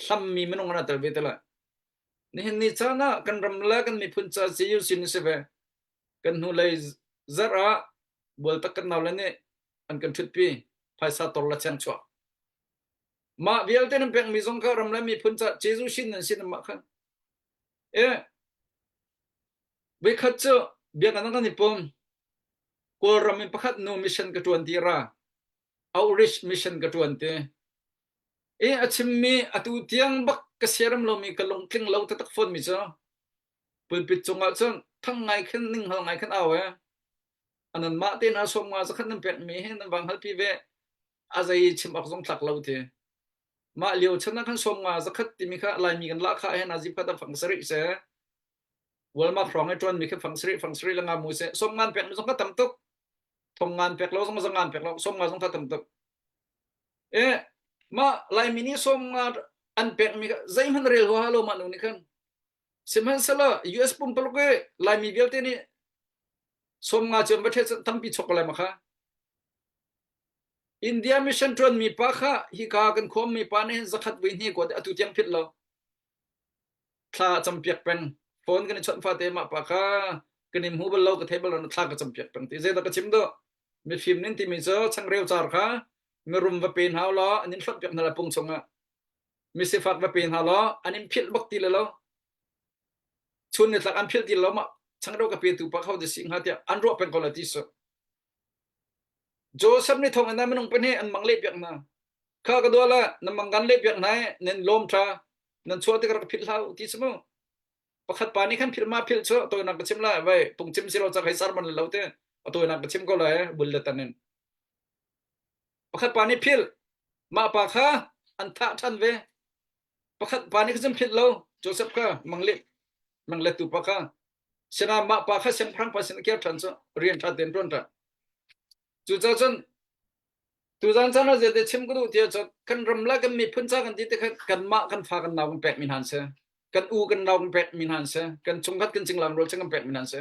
sam mi menung na tel vetela ni chana kan ramla kan mi phun cha si yu sin se ve kan hu lai zara bol tak kan naw la ne an kan thut pi phaisa tor la chang chwa ma vial ten pek mi zong ka ramla mi phun cha jesu sin nan sin ma khan we khat cho bia kan kan ni pom ko ram mi pakhat no mission ka 20 ra outreach mission ka 20 achim mi atu tiang bak ka seram lo mi ka long tling lo ta tak phone mi cho pulpit chunga chon thang ngai khan ning hal ngai khan awe anan ma te na som nga zakhan nam pek mi hen wang hal pi ve azai chim ak zong thak lo te ma liu chana khan som nga zakhat ti mi kha lai mi kan la kha hen azip kha ta phang sari se wal ma frong ai ton mi kha phang sari la nga mu se som ngan pek mi zong ka tam tok thong ngan pek lo zong ngan pek lo som nga zong ka tam tok ma lai mi ni som nga an pek mi zai man rel ho halo ma nu ni khan semen sala US pum pal ke lai mi vel te ni som nga chem ba the tam pi chok la ma kha India mission tron mi pa kha hi ka kan khom mi pa ne zakhat win hi ko atu tiang phit lo thla cham piak pen phone kan chon fa te ma pa kha kan im hu bal lo ka thebal no thla ka cham piak pen ti ze da ka chim do mi phim nin ti mi zo chang reu char kha mi rum va pen haw lo anin thot piak na la pung chonga mi se fak va pen haw lo anin phil bak ti lo chun ne tlak an phil ti lo ma chang reu ka pe tu pa khaw de sing ha tia an ro pen ko la ti so Joseph ni thong na menung pen he an mang le piak na kha ka do la na mangan le piak nai nen lom tra nan chua te ka phil haw ti smo pakhat pa ni khan phil ma phil cho to na ka chim la vai tung chim silo cha khai sar man lo te to na ka chim ko la bul la tanen pakhat pa ni phil ma pa kha an tha than ve pakhat pa ni ka chim phil lo Joseph ka mang le tu pa kha sena ma pa kha sem phrang pa sin kia than cho rian tha ten ron ta chu cha chen tu zan chan na je de chim ku ti cho kan ram la kan mi phun cha kan ti te kan ma kan fa kan naw kan pek min han se kan u kan naw kan pek min han se kan chung khat kan ching lang ro chang kan pek min han se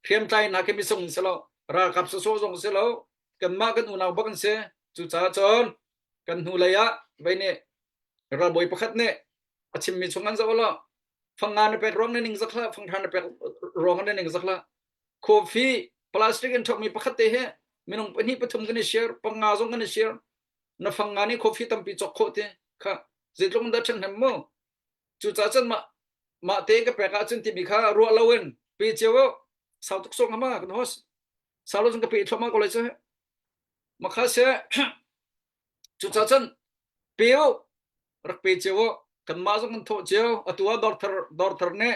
khiam tai na ke mi song se lo ra kap so jong se lo kan ma kan u naw ba kan se chu cha chon kan hu la ya vai ne ra boi pakhat ne achim mi chungan za lo fangan pek rong ne ning zakla fang than pek rong ne ning zakla coffee plastic en thok mi pakhat te he minung pani pathum kan share panga zong kan share na fangani coffee tam pi chok kho te kha zitlong da than mo chu cha chan ma te ka peka chen ti bi kha ro lawen pi chewo sau tuk song ma kan hos sau lo jong ka pi thoma ko le che ma kha se chu cha chan pio rak pi chewo kan ma zong kan tho cheo atua dorthar ne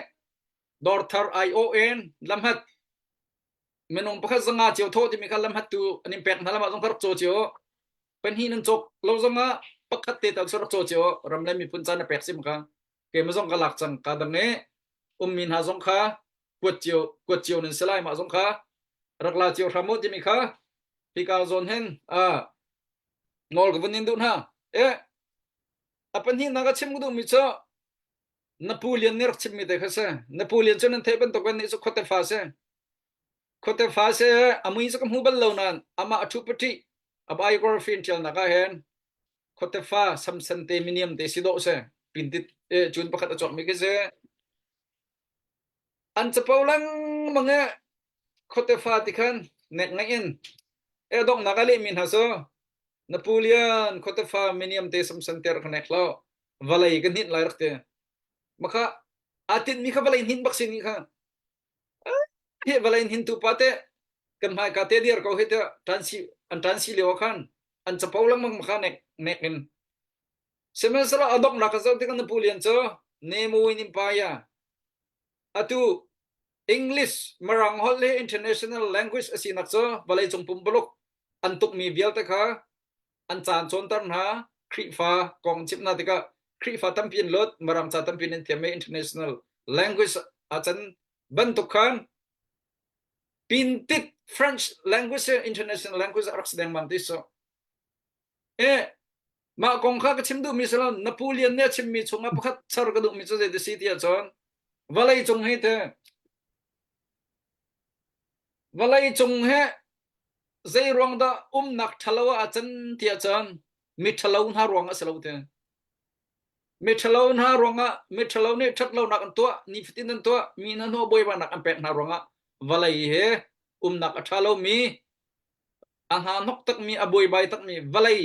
dorthar ION lamhat menung pakhat zanga cheo tho ti mi kha lamhat tu anim pek na lama zong thar cho cheo pen hi nan chok lo zanga pakhat te ta sor cho cheo ram le mi pun chan pek sim kha ke ma zong ka lak chang ka dang ne min ha zong kha kwat cheo nen selai ma zong kha rak la cheo ramo ti mi kha pi ka zon hen ngol ka bunin dun ha apan hi naga chim gudu mi cho Napoleon ni rak chim mi de khase Napoleon chon an theben to kan ni so khote fa se amui so kam hu bal lo nan ama athu pati biography tel na ka hen khote fa samsan te minium te sido se pindit chun pakhat achok mi ke se an chapaulang mange khote fa ti khan nek ngai in dok na ka le min ha so Napoleon kota fa miniam te sam santer connect lo valai kan hit lai rakte maka atin mi kha valai hin baksin ni kha he valai hin tu pate kan mai ka te dir ko hita tansi lewa khan an chapau lang mang makha nek in semesra adok na ka zau te kan Napoleon cho nemu in paya atu English marang holle international language asinak cho valai chungpum blok antuk mi bial ta kha an chan chon tar na khri fa kong chip na tika khri fa tampin lot maram cha tampin in theme international language achan ban to khan pintit French language international language araks deng mang tiso ma kong kha ka chimdu mi sala Napoleon ne chim mi chunga pakhat char ka du mi cho de city a chon valai chung he te valai chung he zai rong da nak thalawa achan tia chan mi thalaw na rong a salo te mi thalaw na ronga mi thalaw ne thatlaw nak an to ni fitin an to mi na no boy ba nak an pek na ronga valai he nak thalaw mi aha nok tak mi aboy bai tak mi valai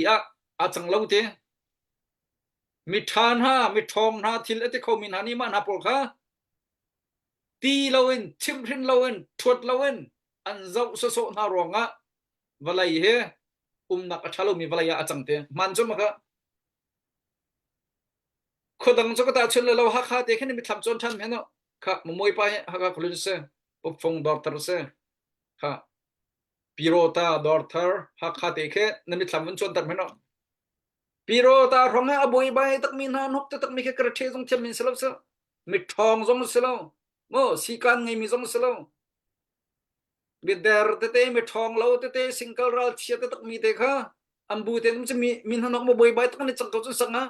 a chang lo te mi than ha mi thong na thil ate kho min hani ma na pol kha ti loin chim rin loin thot loin an zau so na ronga valai he nak thalaw mi valai a chang te man chom ka khodang cho ta chun lo ha kha te khen mi tham chon than me no kha moi pa ha ka khulun se pop phong dor tar se kha pirota dor thar ha kha te khe nami tham chon tar me no pirota ronga aboi bai tak min ha nok tak mi khe kra the jong chem min selo se mi thong jong selo mo sikan ngai mi jong selo bider te mi thong lo te single ral chia te tak mi te kha ambu te mi min ha nok mo boi bai tak ni chang to sang ha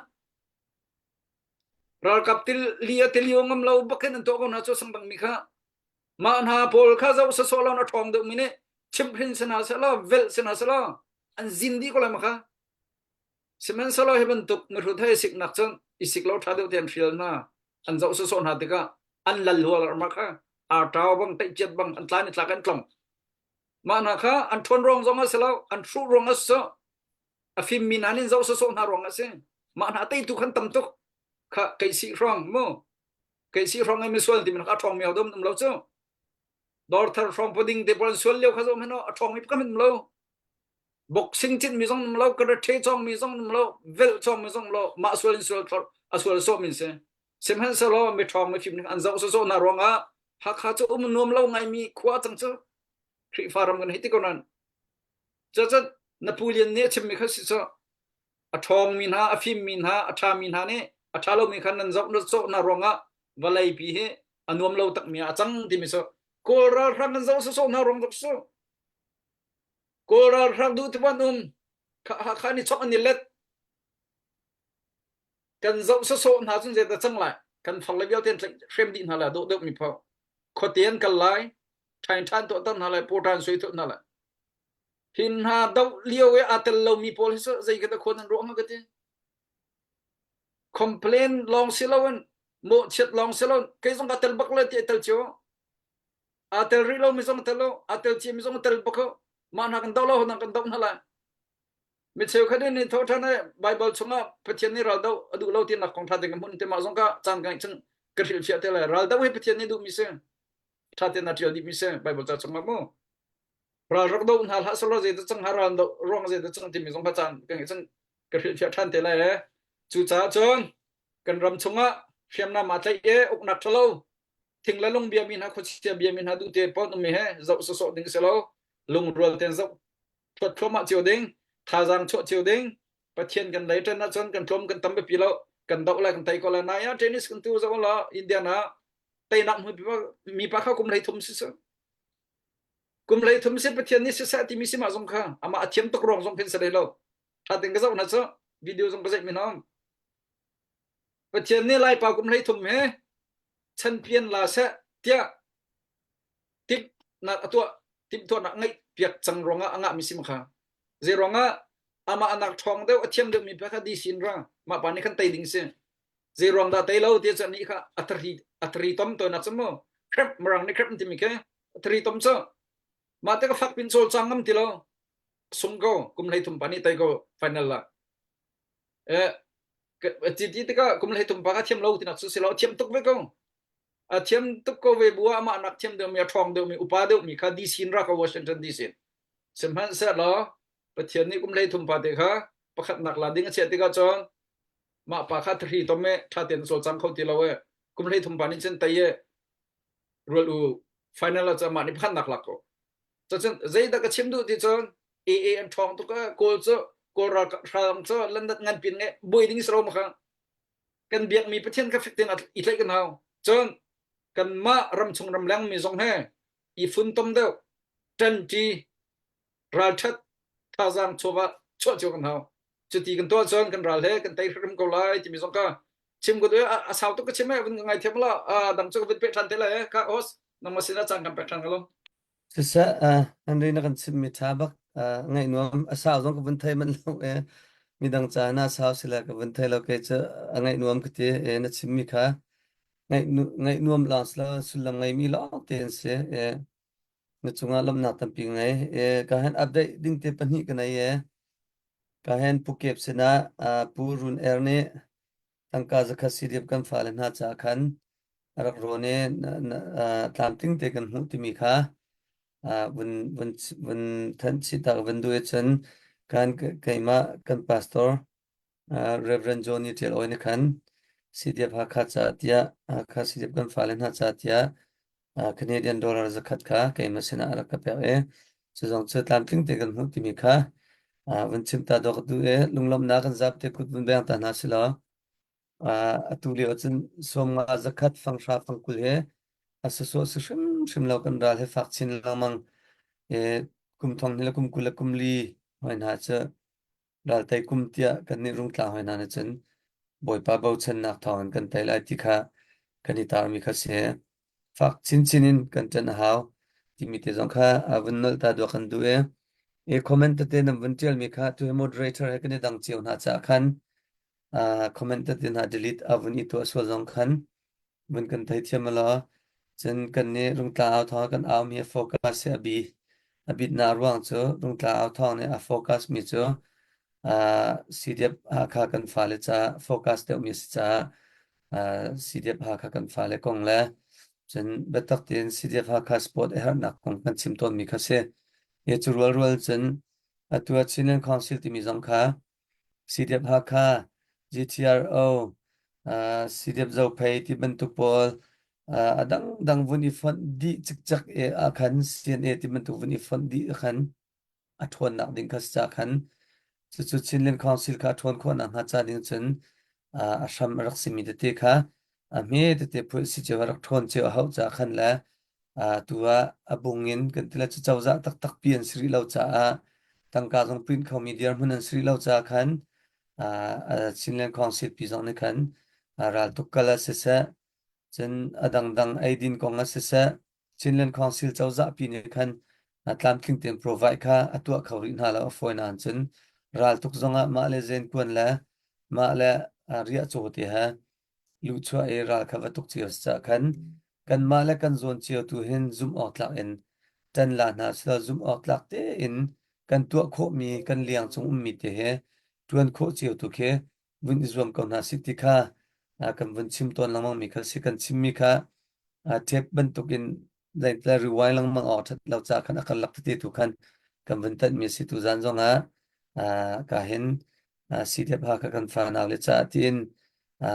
ral kaptil lia teliong am lo baken to ko na cho sang bang mi kha man ha pol kha zo so so lo na thong de mine chim prin sena sala vel sena sala an zindi ko la ma kha semen sala heben tuk ngru thai sik nak chon isik lo tha de ten fil na an zo so so na te ka an lal hual ma kha a taw bang tai chet bang an tlan tla kan klong man ha kha an thon rong zo ma sala an thru rong so a fim min anin zo so so na rong ase man ha tai tu khan tam tuk kha kai si rong mo kai si rong ai mi sual ti min ka thong mi dom lo cho dor thar from pudding de pon sual leo kha zo meno thong mi ka min lo boxing chin mi zong lo ka the chong mi zong lo vel chong mi zong lo ma sual thor a sual so min se sem han so lo mi thong mi fim an zo so na rong a ha kha cho nom lo ngai mi khwa chang cho khri faram gan hiti konan cha Napoleon ne chim mi kha si so a thong min ha a fim min ha a tha min ha ne a thalo mi khan nan zok no so na ronga valai pi he anuam lo tak mi a chang ti mi so kora rang nan zo so na rong dok so kora rang du ti ban kha ni chok ani let kan zo so na chung je ta chang lai kan phang lai biao ten frame din hala do mi phao khotian kal lai thain than to tan hala potan soi to na la hin ha dau liao e atel lo mi pol so zai ka ta khon an ro ma ka ti complain long silon mo chet long silon kai song atel bakla ti tel cho atel rilo mi song telo atel chi mi song tel bako man ha kan dolo na kan dom hala mi cheu khade ni tho thana bible chunga pathian ni ral do adu lo ti na kong tha de mun te ma song ka chan ka chung kril chia te la ral do he pathian ni du mi se tha te na trial di mi se bible cha chunga mo ral rok do hal ha solo je chung haran do rong je chung ti mi song ka chan ka chung kril chia than te la chu cha chon kan ram chunga fiam na ma tlai e uk nak thalo thing la long bia min ha khochia bia min ha du te pot mi he zo so so ding selo lung rol ten zo thot thoma chiu ding tha jang cho chiu ding pathian kan lai tan na chon kan thom kan tam be pilo kan dau la kan tai ko la na ya tennis kan tu zo la india na tai nak mi pa kha kum lai thum si so kum lai thum se pathian ni se sa ti mi si ma zong kha ama athiam tok rong zong phen sa dei lo tha ting ka zo na cho video zong ka zai mi nom pathian ni lai pa kum lai thum he chan pian la sa tia tip na atua tip to na ngai piak chang ronga anga mi sim kha je ronga ama anak thong de athiam de mi pa kha di sin ra ma pa ni khan tai ding se je rong da tai lo ti chan ni kha atri tom to na chamo krep marang ni krep ti mi ke atri tom cho ma te ka fak pin sol changam ti lo sum go kum lai thum pani tai go final la ti ti ka kum lai thum pa ka thiam lo tin su se lo thiam tuk ve go a thiam tuk ko ve bua ma nak thiam de mi thong de mi upa de mi kha di sin ra ka Washington DC sem han sa lo pathian ni kum lai thum pa de kha pakhat nak la ding che ti ka chon ma pa kha thri to me tha ten so chang khau ti lo we kum lai thum pa ni chen tai ye rul u final cha ma ni phan nak la ko cho chen zai da ka chim du ti chon e an thong to ka ko cho ko ra rang cho lan dat ngan pin nge boi ding sro ma kha kan biak mi pathian ka fitin at i tlai kan hau chon kan ma ram chung ram lang mi zong he i fun tom de chân chi ra that tha giang chowa cho cho kan hau chu ti kan to chon kan ral he kan tai ram ko lai ti mi zong ka chim ko de a sao to ka chim he ngai them la dang cho vit pe than te la ka os namasina chang kan pe than ka lo Sisa an rin na kan sim mi tabak ngay nuam asaw zong ka bantay man lo midang cha na asaw sila ka bantay lo kay cha ngay nuam kati na sim mi ka ngay nuam lang sila sulang ngay mi lo ten se na chunga lam na tampi ngay kahan update ding te panhi ka na kahan pukep sina purun erne tangka zakha sidip kan falen ha cha khan arak rone tlam ting te kan hu ti mi kha bun thân chỉ tạo vấn đề chân kan cái mà kan pastor Reverend John như thế oi khan si điệp ha khát cha tia khát si điệp kan phalen ha cha tia Canadian dollar zakat kha cái mà sena ara ka pe so jong che tam ting te kan hu ti mi kha bun chim ta dok du lunglom na kan zap te kut bun bang ta na sila atuli ochun som ma zakat fang sha fang kul he asaso shim lo kan dal he fak chin lamang kum thong nila kum kula kum li hoi na cha dal tai kum tia kan ni rung tla hoi na chen boi pa bau chen nak thong kan tai lai ti kha kan ni tar mi kha se fak chin chinin kan chen hau ti mi te jong kha avun nal ta do kan du comment te nam vun tel mi kha tu moderator he kan ni dang chiu na cha khan comment te na delete avun I to so jong khan bun kan thai thiam la chen kan ni rung tla au tho kan au mi focus se abi a bit na ruang chu rung tla au thong ne a focus mi chu CDF ha kha kan fale cha focus te mi cha CDF ha kha kan fale kong le chen betak tin CDF ha kha sport e har nak kong kan chim ton mi kha se ye chu rual chen atua chinen council ti mi jong kha CDF ha kha GTRO CDF zo pay ti bentuk pol adang dang vuni fon di chik chak akhan CNA ti bentuk vuni fon di akhan athon nak ding khas cha khan chu chinlen council ka thon khon ang ha cha ding chen asham rak simi de te kha me de te phu si che rak thon che hau cha khan la tua abungin kan tila chu chawza tak tak pian sri lo cha tangka jong print kho media hunan sri lo cha khan chinlen council pi jong ne khan ral tukala se sa chen adang dang aidin konga se sa chinlen council chawza pi ne khan atlam king ten provide kha atua khawri na la foinan chen ral tuk zonga ma le zen kun la ma le ria cho te ha lu chwa ral khawa tuk chi cha khan kan ma le kan zon chi tu hin zoom out la en tan la na sa zoom out la te in kan tua kho mi kan liang chung mi te he tuan kho chi tu ke vun izom ko na siti kha kan vun chim ton lamang mi kha si kan chim mi kha tep ban tukin dai la riwai lang mang out lau cha khan akal lak te tu khan kan vun tan mi si tu zan zonga ka hin si te ba ka kan fa na le cha tin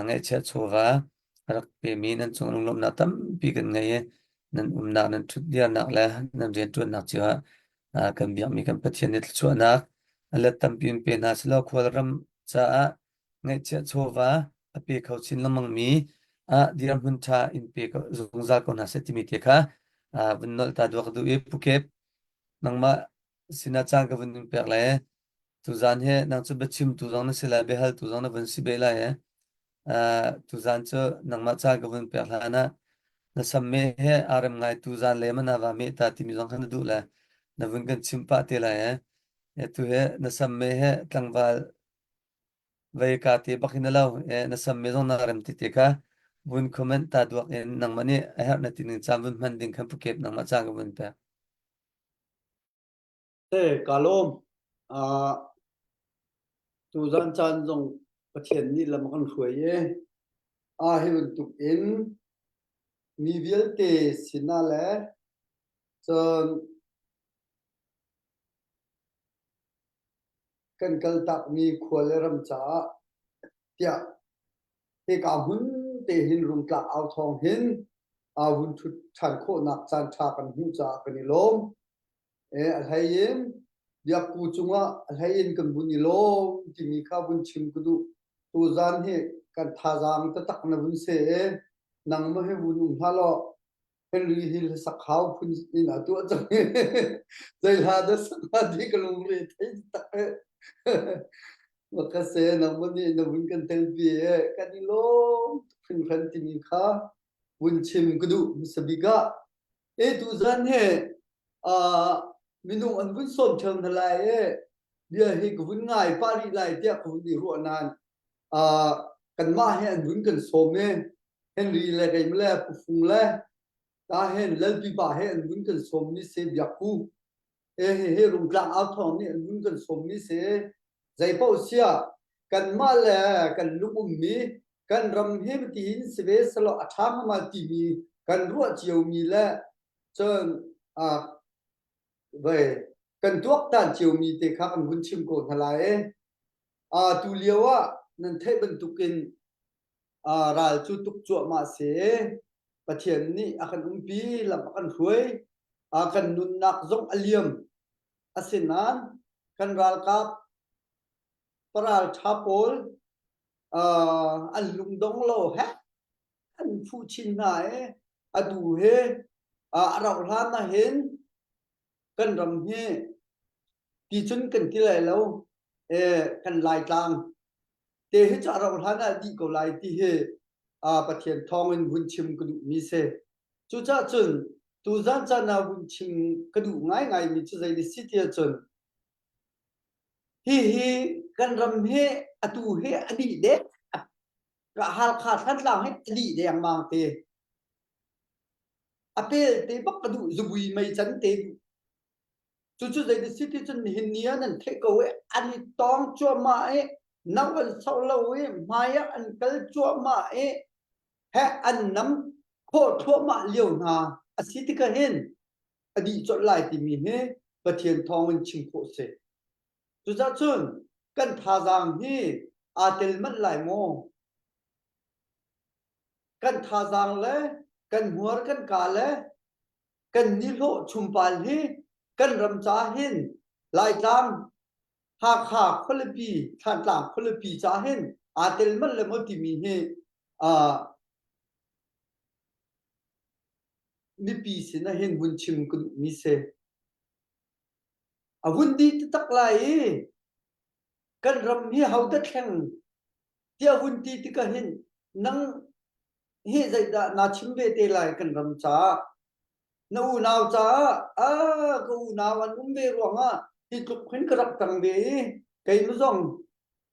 ngai che chowa rak pe mi nan chung lom na tam pi kan ngai nan na nan thut dia nak la nan rian tu nak cha kan biak mi kan pathian ni chu nak ala tam pin pe na slo khwal ram cha ngai che chowa ape khau chin lamang mi diram hun tha in pe ko zungza ko na setimi te kha vunol ta dok du e pukep nangma sina chang ka vun pek la tu zan he nang chu bachim tu zang na sila be hal tu zang na vun si be la tu zan chu nangma chang ka vun pek la na samme he aram ngai tu zan le mana wa me ta ti mi zang khan du la na vun kan chim pa te la tu he na samme he tlangwal vậy cả thì bác hình lâu na sam mezon na ram ti te ka bun comment ta duak en nang mani a har na tin cham bun man ding kham phuket nang ma chang bun pa te kalom tu zan chan zong pathian ni lam kan khuai e hi un tuk in mi vial te sina le chon kan kal tak mi khwal ram cha tia te ka hun te hin rum tla au thong hin hun thu than kho nak chan tha kan hu cha kan ni lom alhayin yak ku chunga alhayin kan buni lom ti mi kha bun chim kudu tu zan he kan tha jang ta tak na bun se nang ma he bun ha lo Henry Hill sakhaw phun in atu chang zai la da sakha di kalung re thai tak maka se nang ma ni na bun kan tel bi kan ni lom phun khan ti mi kha bun chim kudu sabiga tu zan he minung an bun som thang thalai bia hi ku bun ngai pari lai tia ku ni ru nan kan ma he an bun kan som me Henry le kai mle pu fung le ta hen lel pi ba he an bun kan som ni se bia ku he rung tlang out thong ni an bun kan som ni se zai pau sia kan ma le kan lung mi kan ram he ti hin se ve salo atham ma ti mi kan ru chiu mi le chon vậy cần thuốc tàn chiều mi te khác ăn vun chim cổ thalai tu liêu nên thấy bên tu kinh ral chu tuk chu ma se pathian ni akan pi lam akan huai akan nun nak zong aliam asinan kan ral kap paral chapol an lung dong lo ha an phu chin na adu he arau hlan na hen kan ram he ti chun kan ti lai lo kan lai tlang te he cha ro hana di ko lai ti he pathian thong in bun chim ku mi se chu cha chun tu zan cha na bun chim ka du ngai ngai mi chu zai di si ti chun hi kan ram he atu he adi de ka hal kha than lang he adi de yang mang te apel te bak ka du zubui mai chan te chú dạy được city chân hình nia nên thế cầu ấy anh tong cho mà ấy nấu ăn sau lâu ấy mai á anh cái cho mà ấy hè anh nắm khô thua mà liều na à city cái hen à đi chọn lại thì mình hè và thiền thong mình chim khổ sẽ chú ra chun cần thà rằng hi à tel mất lại mò cần thà rằng lẽ cần mua cần cả lẽ cần đi lộ chum pal hi kan ram cha hin lai tang ha kha kholipi than tang kholipi cha hin atel man le mo ti mi he mi pi se na hin bun chim ku mi se bun di tak lai kan ram hi hau da thang tia bun ti ti ka hin nang hi zai da na chim ve te lai kan ram cha nau nào cha ko nào an be ruanga ti tuk khin krak tang be kai mu zong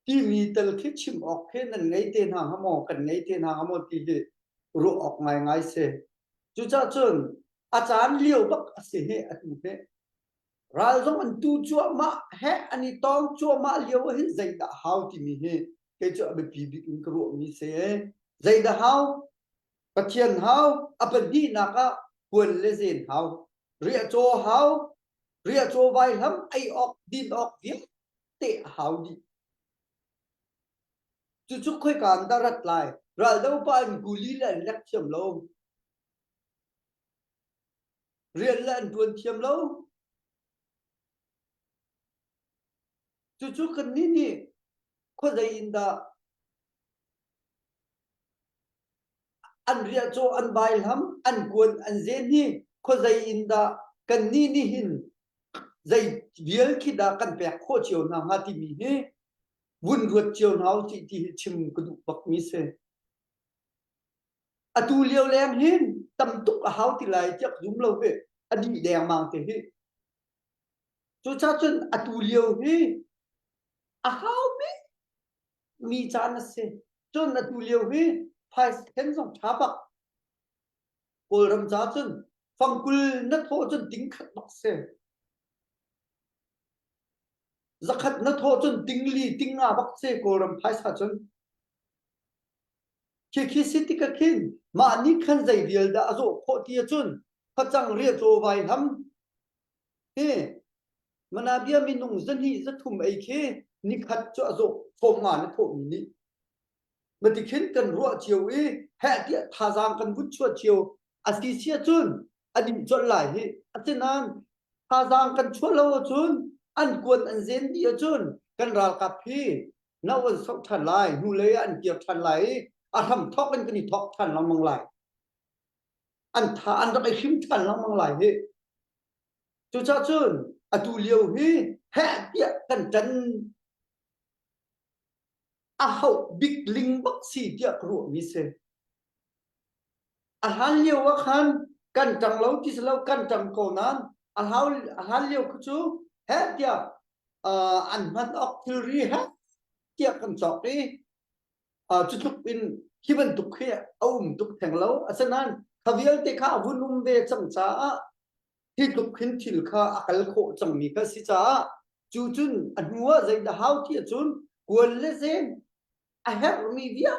ti mi tel khi chim ok khe nan ngai te na hamo kan ngai te na hamo ti he ru ok ngai ngai se chu cha chun a chan liu bak se he atu he ral zong an tu chu ma he ani tong chu ma liu he zai da how ti mi he ke chu be pi bi in kru mi se zai da how pathian how apan di na ka quân lê zin hao ria cho vai lắm ai ok din ok viết tệ hao đi chú chú khơi cản ta rật lại rồi đâu pa anh guli là lắc chầm lâu riêng là anh tuần chầm lâu chú cần ní có dây in da anh ria cho anh bài lắm anh quân anh zen hi có dây in da cần ní hin dây viếng khi đã cần bẹt khô chiều nào ngã thì mi he vun ruột chiều nào thì chim cái đủ bạc mi se tu liều lem hin tâm túc hao thì lại chắc dũng lâu về đi đèn mang thế he cho cha chân tu liều he hao mi cha na se chân tu liều he phải xem xong chả bạc cô làm cha chân phong kul nát thô chân tính khát bạc se zakat na tho chun tingli tinga bak se ko ram phai sa chun khi city ka khin ma ni khan zai dial da azo pho ti chun phachang ria cho vai ham he manabia minung zan hi za thum ai khe ni khat cho azo phom nga na pho mi ni mà thì khiến cần ruộng chiều ý hệ tiện thà giang cần vút chua chiều asi chia chun anh định chọn lại hi anh nan thà giang cần chua lâu chun anh quân anh diễn đi chun cần ra cà phê nấu ăn sống thành lại nu lấy anh kiệt thành lại thầm thóc anh cái gì thóc thành lòng mong lại anh thà anh đã cái khím thành lòng mong lại hi chú cha chun tu liều hi hệ tiện cần chân hậu big linh bác sĩ tiệc ruộng mi se han liều wa khan kan tang lâu ti lâu kan tang ko nan han liều ku chu he tiệc an man ok theory ha tiệc kan chok đi chu chuk in hiban tuk khia tuk thang lâu asanan khavial te kha vunum ve chang cha hi tuk khin thil kha akal kho chang mi ka si cha chu chun anua zai da how ti chun quân le zen I have me via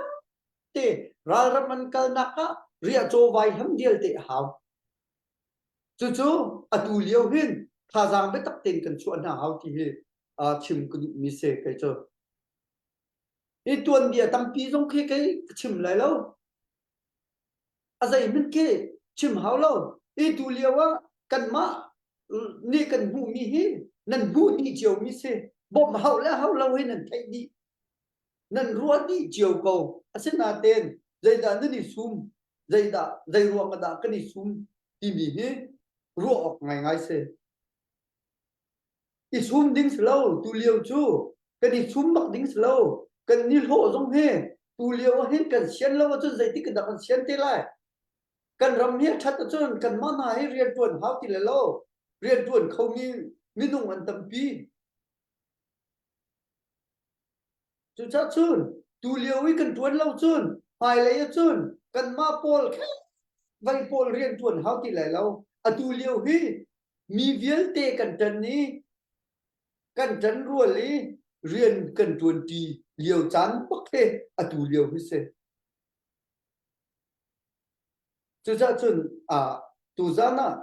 te ralraman kal naka ria cho vai ham dial te how chu atu liu hin tha jang be tak ten kan chuan na how ti he chim ku mi se kai cho e tuan dia tam pi jong khe kai chim lai lo azai min ke chim how lo e tu liu wa kan ma ni kan bu mi hi nan bu ni chiều mi se bom how la how lo hin nan thai đi nan ruột đi chiều cầu xin là tên dây đã nó đi sum dây đã dây ruộng mà đã cái đi sum thì bị hết ruộng ngày ngày xe đi sum đinh slow tu liều chú cái đi sum mặc đinh slow cần đi hộ giống he tu liều hết cần xiên lâu cho dây tí cần đặt cần xiên thế lại cần rầm hết chặt cho cần mang hai riêng tuần hao thì là lâu riêng tuần không mi nung ăn tầm pi chú cha chun tu liều ý cần tuần lâu chun hai lấy chun cần ma pol vay pol riêng tuần hao thì lại lâu tu liều hi mi viếng tê cần trần ní cần trần rùa lý riêng cần tuần tì liều chán bắc thế tu liều hi se chú cha chun tu ra na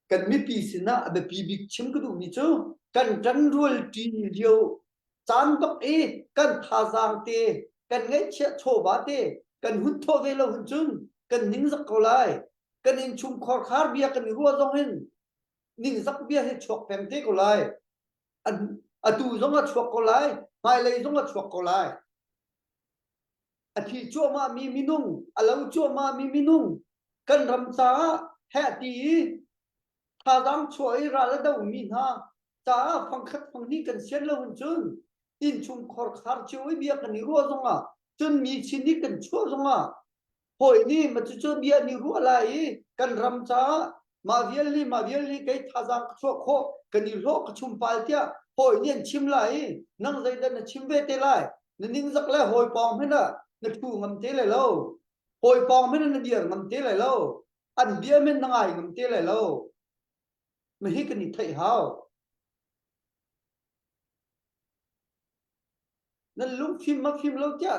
cần mi pi sin na abe pi big chim cái đủ mi chu cần trần rùa tì liều chán bắc e cần tha giang tê cần ngay chết thổ bá tê cần hút thô về lâu hút chun cần nín giặc cầu lại cần in chung khó khát bia cần rùa dòng hin nín giặc bia hết chuộc phèm thế cầu lại tu dòng là chuộc cầu lại hai lấy dòng là chuộc cầu lại thì chua ma mi minung lâu chua ma mi minung cần rầm sa hệ tí tha giang chuỗi ra là đâu min ha cha phăng khát phăng ni cần xiên lâu hút chun in chung khó khát chiếu ấy bia cần rùa dòng chun mi xin đi cần chua dòng hồi ni mà chú bia ni rùa lại cần rầm cha mà viết li cái thà giang chua khô cần ni rô cái chum pal tia hồi ni chim lại nang dây đan chim về tê lại nên ninh giặc lại hồi pom hết à nó thu ngầm tê lại lâu hồi pom hết nó điền ngầm tê lại lâu ăn bia men nang ai ngầm tê lại lâu mà hết cái ni thấy hao nên lúc phim lâu tia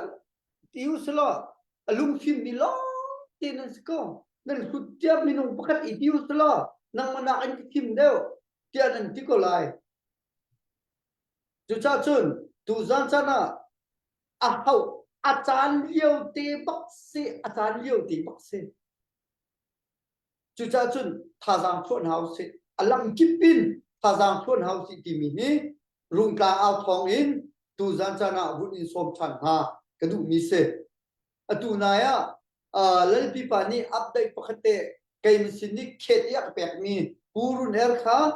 yêu slo lung phim đi lo tiền nó có nên hụt tiếp mình không bắt ít yêu lo nang mà anh cái phim đâu tiền anh chỉ có lại chú cha chun tu gian cha na hậu chan liêu tê bác sĩ chú cha chun thà giang thuận hậu sĩ làm kíp pin thà giang thuận hậu sĩ tìm mình rung cả ao thong in tu gian cha na vun in som chan ha cái đủ mi se tu này lần pi pa ni update pakhate kai mi sin ni khet ya pek mi purun er kha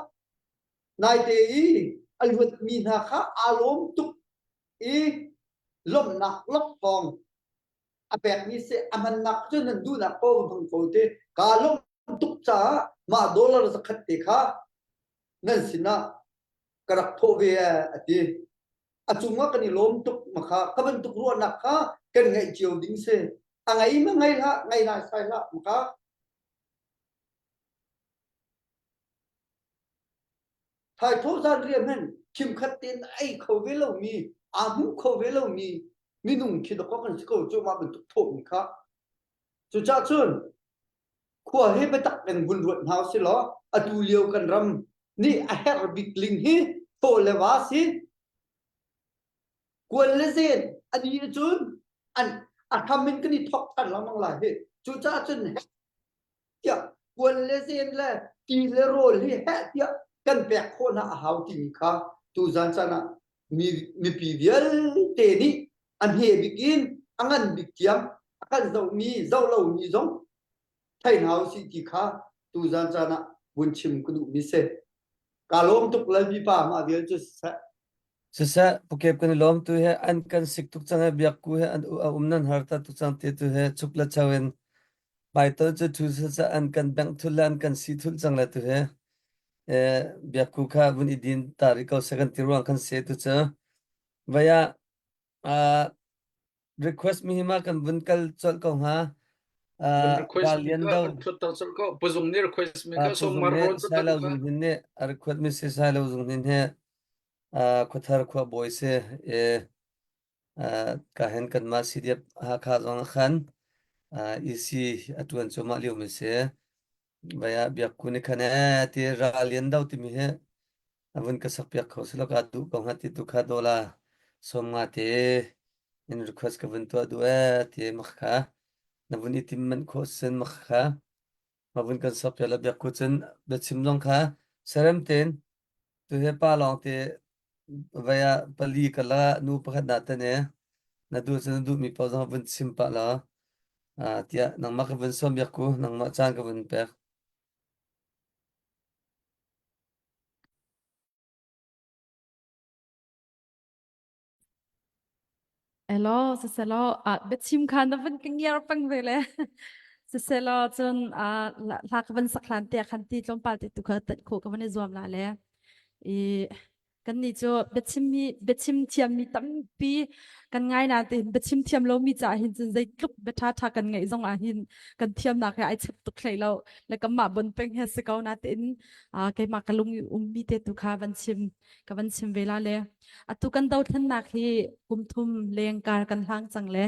nai te i alwat mi na kha alom tuk i lom nak lok phong apek mi se aman nak chu nan du na ko thong ko te ka lom tuk cha ma dollar sa khat te kha nan sina karak tho ve ati achunga kani lom tuk ma kha kaban tuk ru nak kha kan ngai chiều ding se ngày mà ngày là sai là một cái thay thuốc gian riêng mình ชิมขัดเตียนไอ้เขาเวลามีอาหุเขาเวลามีนุ่งคิดก็กันสก็จะมาเป็นตุกถมครับจุจ้าจุนขัวให้ไปตักเป็นบุญรวดเฮาสิล้ออดูเลียวกันรำนี่ไอ้เฮร์บิกลิงฮีโตเลวาสิกวนเลเซนอันนี้จุนอันทำมันก็นี่ทอกทันแล้วมั้งล่ะเฮ้จุจ้าจุนเจ้ากวนเลเซนเลยตีเลโรลที่แฮเจ้ากันแบกคนหาหาวติงค่ะตูจันจันมีปีเดียลเตนี่อันเฮบิกินอันบิกเทียมอันเจ้ามีเจ้าเรามีจงไทยหาวสิติค่ะตูจันจันบุญชิมกุดุมิเซกาลงตุกเลบีปามาเดียวจุดเส Sisa pukep kan lom tu he an kan sik tuk changa biak ku he an umnan harta tu chang te tu he chukla chawen bai to chu thu sa an kan bang thul an kan si thul chang la tu he biak ku kha bun idin tarik ko second tiruang kan se tu cha vaya a request mi hima kan bun kal chol ko ha bun request mi galian ka daw an thut tar chal ko puzung ni request mi ka song puzung mar ne ron ta sai la ka zung hin ne request mi se sai la zung hin he kothar khwa boy se kahen kan ma sidiap ha kha zong khan isi atuan choma liu mi se baya biak kuni khane ti ralian daw ti mi he avun ka sak piak khos lo ka du ko hati tu kha dola somma te in request ka vun to du ti makha na vun itim man kho sen makha ma vun kan sak pela biak ku chen be chim long kha serem ten tu he pa long te vaya pali kala nu pakhat na ta ne na du chen du mi pa zong vun sim pa la tia nang ma ka vun som biak ku nang ma chan ka vun pek Elo, seselo, betim kan na van kengyar pang vele. Seselo chun la ka van saklan te kan ti tlom pal ti tu ka tat ko ka van zuam la le. I kan ni cho betim tiam mi tam pi kan ngai na te betim tiam lo mi cha hin chun zai klup betha tha kan ngai zong a hin kan tiam na ka ai chep tu khlai lo le ka ma bon peng he se ka na te in ke ma ka lung mi te tu kha van chim ka van chim vela le atu kan dau than nak hi kum thum leng kar kan hlang chang le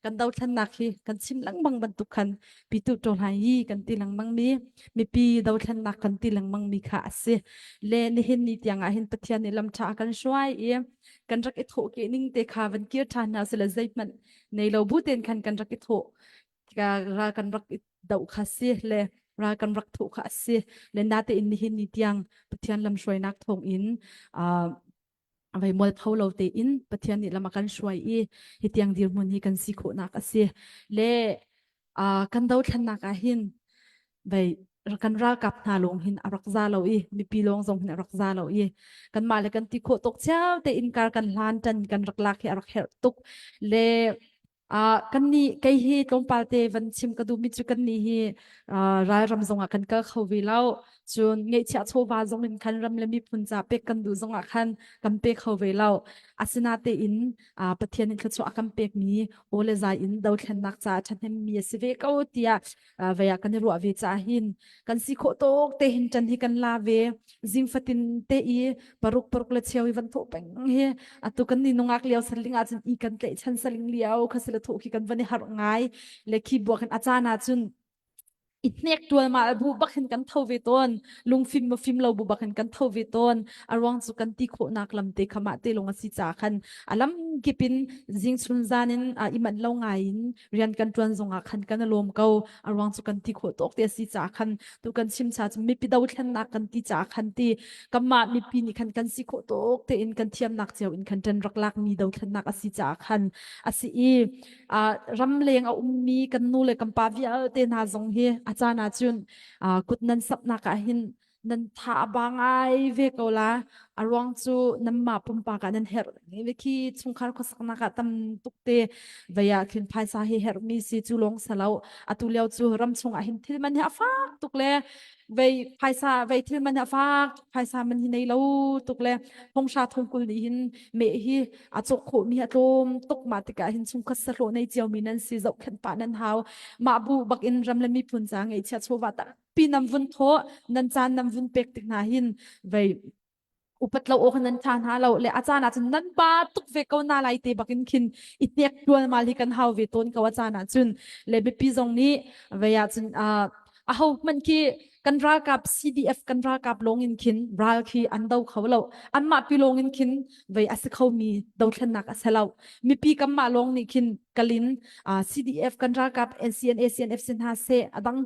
kan dau than nak hi kan chim lang bang ban tu khan pi tu to hai hi kan ti lang mang mi pi dau than nak kan ti lang mang mi kha se le ni hin ni tiang a hin pathian ni lam tha kan shwai e kan rak i tho ke ning te kha van kir tha na se la zait man nei lo bu ten khan kan rak i tho ka ra kan rak i dau kha se le ra kan rak tho kha se le na te in ni hin ni tiang pathian lam shwai nak thong in a vai mol thau lo te in pathian ni lama kan shwai e hitiang dir mun hi kan si kho nak ase le kan dau than nak a hin vai kan ra kap na long hin arak za lo i mi pi long zong hin arak za lo i kan ma le kan ti kho tok chau te in kar kan hlan tan kan rak lak hi arak her tuk le kan ni kai hi tlom pal te van chim ka du mi chu kan ni hi rai ram zonga kan ka khowi lau chun ngei cha cho wa zong in khan ram le mi phun cha pe kan du zonga khan kan pe khowi lau asina te in pathian in khachu akam pek ni ole za in dau thlan nak cha thanem mi se ve ko tia veya kan ru ave cha hin kan si kho tok te hin chan hi kan la ve zing fatin te i paruk le chewi van tho peng he atu kan ni nongak liao saling a chen i kan te chan saling liao khasela tho ki kan vani har ngai le khi bo kan achana chun itnek tual ma bu bakhin kan tho ve ton lung film lo bu bakhin kan tho ve ton arwang chu kan ti kho nak lam te khama te longa si cha khan alam gipin jing chun zanin iman lo ngai in rian kan tuan zonga khan kan lom ko arwang chu kan ti kho tok te si cha khan tu kan chim cha mi pi dau thlan nak kan ti cha khan ti kama mi pi ni khan kan si kho tok te in kan thiam nak cheu in khan tan rak lak mi dau thlan nak asi cha khan asi i ram leng a ummi kan nu le kan pa via te na zong hi achana chun kut nan sap na ka hin nan tha bangai ve kola arwang chu namma pumpa ka nan her ve ki chungkhar kho sakna ka tam tukte veya khin phaisa hi her mi si chu long salau atu leo chu ram chung a hin thil man ha fa tukle vei phaisa vei thil man ha fa phaisa man hi nei lo tukle hongsha thongkul ni hin me hi achok kho mi atlom tok ma tika hin chung kha sa lo nei chiao mi nan si zau khan pa nan haw ma bu bak in ram le mi phun cha ngei cha chowa ta pi nam vun tho nan chan nam vun pek tik na hin vei อุปตเราโอคันนันชานหาเราเลยอาจารย์อาจจะนั้นบ้าตุกเวกเอานาไลเตบักินคินอิเนียกดวนมาลิกันฮาวเวตนกับอาจารย์จุนเลยไปปีจงนี้เวียจุนเฮามันคีกันรากับ CDF กันรากับลงอินคินบราคีอันเดาเขาเราอันมาปีลงอินคินเวียสิเขามีดาวเทนักอาศัยเรามีปีกัมมาลงนี่คินกลินCDF กันรากับ NCN ACNF สินหาเซอดัง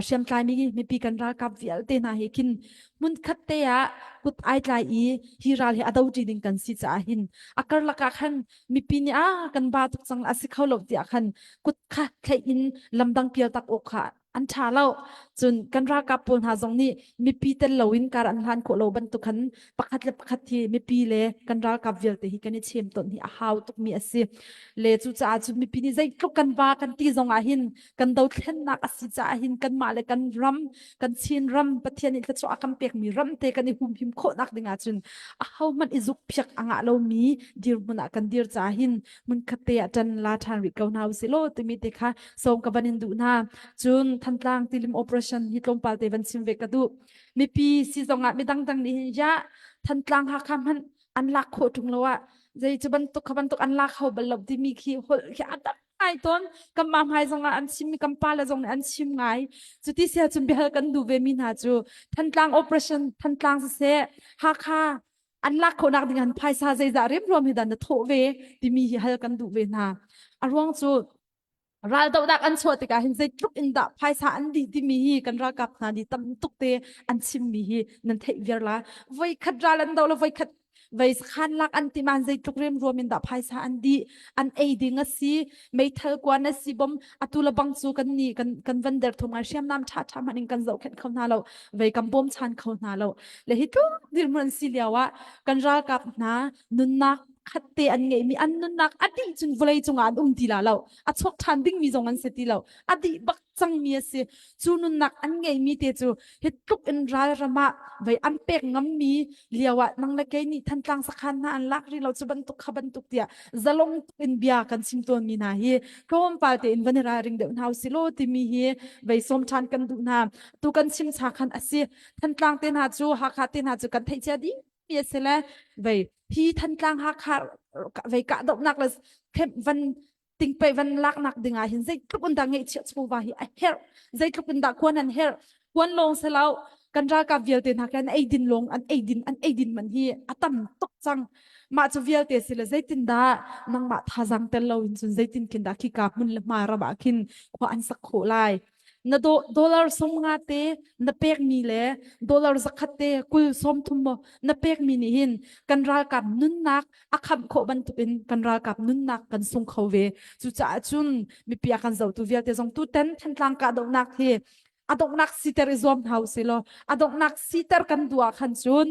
เชียมไกลมีปีกันรากับเวียเตนาเฮคินมุนคัตเตะกุดไอไลอีฮิราลเฮอดาวจีดิงกันสิจ้าหินอักลักขันมีปีนี้กันบาตุกสังอาศัยเขาหลบเดียขันกุดค่ะแค่อินลำดังเปียวตักอกค่ะอันชาเราจนกันรากับปนหาจงนี้มีปีเตลลวินการอันหันโคโลบันตุขันปักขัดเลปักขัดที่มีปีเลกันรากับเวลเตฮิกันนี่เชื่อมต้นที่อาหาวตุกมีอาศัยเลจูจ้าจุมีปีนี้ใจทุกกันบากันตีจงอาหินกันดาวเทนนักอาศัยจ้าหินกันมาเลกันรำกันชินรำปะเทียนิกระจอกกันเปียกมีรำเตกันในหุ่มพิมโคนักดึงอาจุนอาหาวมันอิจุกเพียกอ่างเรามีดีร์มันกันดีร์จ้าหินมันคัตเตะจันลาทานริกเอาหนาวสิโลตุมีเตค่ะส่งกับบันินดูนาจุนทันตางติลิมโอเปอเรชั่นฮิตลงปาเตวันซิมเวกดูมีปีซีจงอาไม่ดังนี่ยะทันตางหาคำมันอันลักโคทุงแล้วอะใจจะบันตุกบันตุกอันลักเขาบลบที่มีขี้หดขี้อัดไอต้นกำมาหายจงอาอันชิมมีกำปาละจงอันชิมไงจุดที่เสียจุนเบลกันดูเวมินาจูทันตางโอเปอเรชั่นทันตางเสียหาค่าอันลักเขานักดิ่งอันภายซาใจจะเรียบรวมให้ดันโถเวที่มีให้กันดูเวนาอารวงจูรัลดาวดักอันชวติกาหินใจทุกอินดาภายสารดีที่มีกันรักับนาดีตั้มตุกเตอันชิมมีนันเทวิร์ลาไว้ขัดรัลันดาวละไว้ขัดไว้ขันลักอันติมันใจทุกเรื่องรวมอินดาภายสารดีอันเอดีงสีไม่เท่ากว่านัสีบอมอตุลบังซูกันนี่กันวันเดอร์ทงอาเชียมน้ำชาชามันกันเจ้าแค่เขาหน้าเราไว้กันบอมชันเขาหน้าเราเลยฮิตุดิมันสิเลียวะกันรักับนานุนนักขัดเตอันไงมีอันนุนนักอดีตจนเวลาจงอันดีละเราอัดชกทันดิ้งมีจงอันเสตีเราอดีบักจังมีเสียจูนุนนักอันไงมีเตจูเฮ็ดทุกอินราระมาไว้อันเป็กงำมีเลียวะนังละเกนี่ทันกลางสักขันนะอันลักรีเราจะบรรทุกขบันทุกเดียจะลงอินเบียกันซิมตัวมีนาเฮพร้อมปาเตอินวันราริงเดินเฮาสิโลติมีเฮไว้สมชันกันดูนาตุกันซิมชาคันอสิทันกลางเตนหาจูหาคาเตนหาจูกันเทเจดีมีเสละไว้ที่ทันกลางหาคาไว้กะดอกนักเลยเข้มวันติงไปวันลักนักดึงอาหินใจทุกคนดังไงเชื่อชูวาฮีไอเฮร์ใจทุกคนดักควรนันเฮร์ควรลงเสลากันรากับเวียลเตนหักกันไอดินลงอันไอดินมันฮีอัตมตกจังมาจะเวียลเตสิละใจตินดานังมาทาจังเตลเราอินสุนใจตินกินดาคิกาบมุนละมาระบาคินขวาอันสักโขไลna dollar som nga te na pek mi le dollar zakat te kul som thum mo na pek mi ni hin kan ral kap nun nak akham kho ban tu in kan ral kap nun nak kan sung kho ve chu cha chun mi pia kan zau tu vial te jong tu ten than tlang ka do nak he adok nak siter izom house lo adok nak siter kan dua khan chun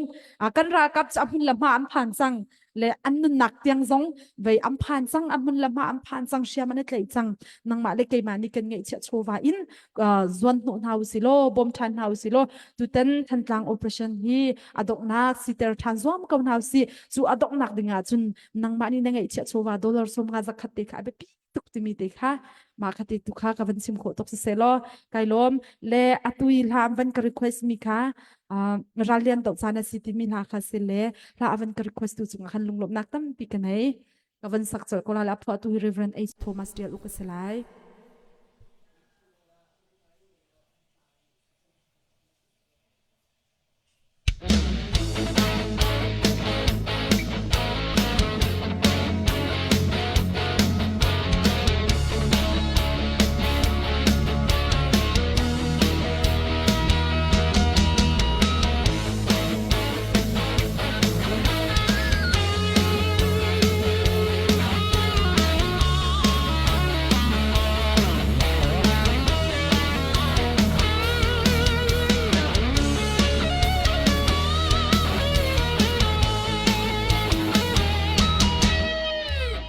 kan ral kap cha hun lama am phan sang le an nun nak tiang zong ve am phan sang am mun lama am phan sang shia man tlei chang nang ma le ke ma ni kan ngai cha chowa in zon no hau silo bom than hau silo tu ten than tlang operation hi adok nak siter than zom kaun hau si chu adok nak dinga chun nang ma ni ngai cha chowa dollar som ga zakat te kha be pi tuk ti mi te kha ma kha te tu kha ka van sim kho tok se lo kai lom le atui lam van ka request mi kha ralian tok sana city mi na kha se le la avan ka request tu chung khan lunglom nak tam pi ka nei ka van sak chal ko la pho tu reverend H Thomas dia lu ka selai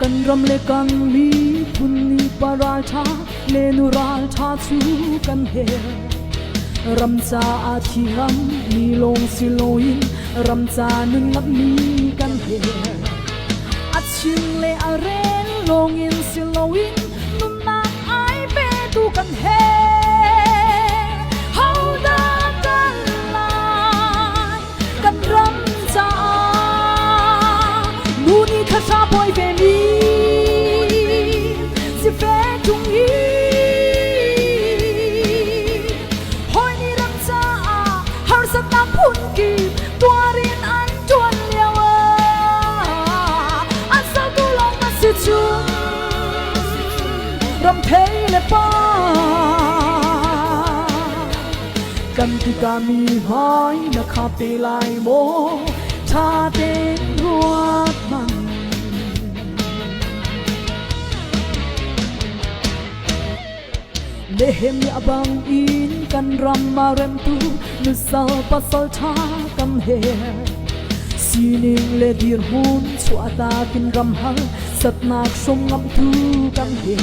กันรำเลกันลีพุนลีปาราชาเลนุราชาชูกันเฮรำจาอาทิรำมีลงสิโลยินรำจานุนับมีกันเฮอาชิงเลอาเรนลงยินสิโลยินนุนักไอเปดูกันเฮเฮาดากันลายกันรำจา กันที่กามีหายนะคาเปลายโมชาเตนรวดมันNehemia abang in kan ram marem tu nusal pasal cha kam he sining le dir hun chuata kin ram hal satnak som ngam tu kam he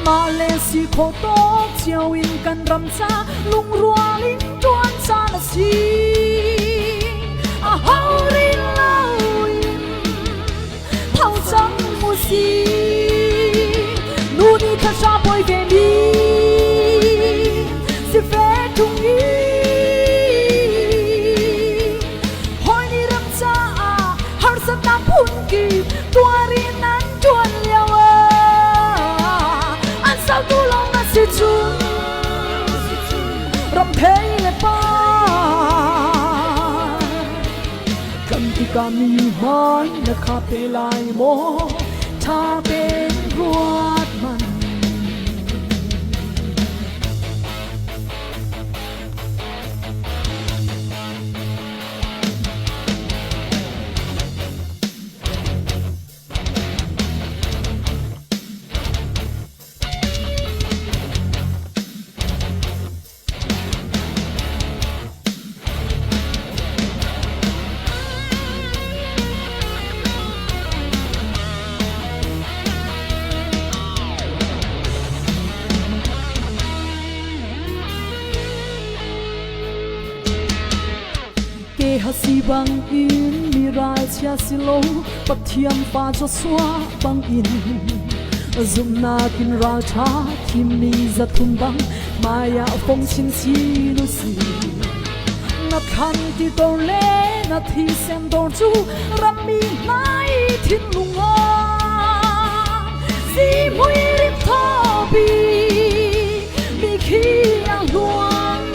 ma le si kho to chiao in kan ram cha lung rualing tuan sa na si a hauri lawin thau chang mu si nu ni kha sa boy ve mi si fe tung yi hoi ni ram cha har sa ta phun ki tua ri nan chuan liawa an sao tu long na si chu ram thei le pa kan ti ka mi mai na kha pe lai mo tha ben ruat man hasi bang in mirai chia silo pathiam pa cho swa bang in zum na kin ra tha thim ni za thum bang maya phong chin si nu si na khan ti to le na thi sem don chu ram mi nai thin lunga si mui rim tho bi mi khi ang luang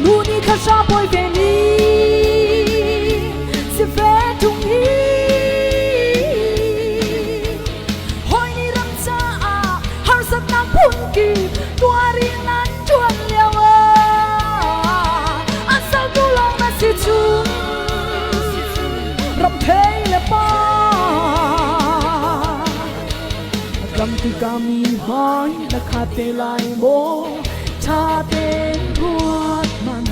nu ni kha sa boy ve ni si fe tung yi hoi ni ram cha har sa na phun ki tua ri nan chuan liawa an sao tu long na si chu ram thei le pa ram ti ka mi hai na kha te lai mo cha ten ruat man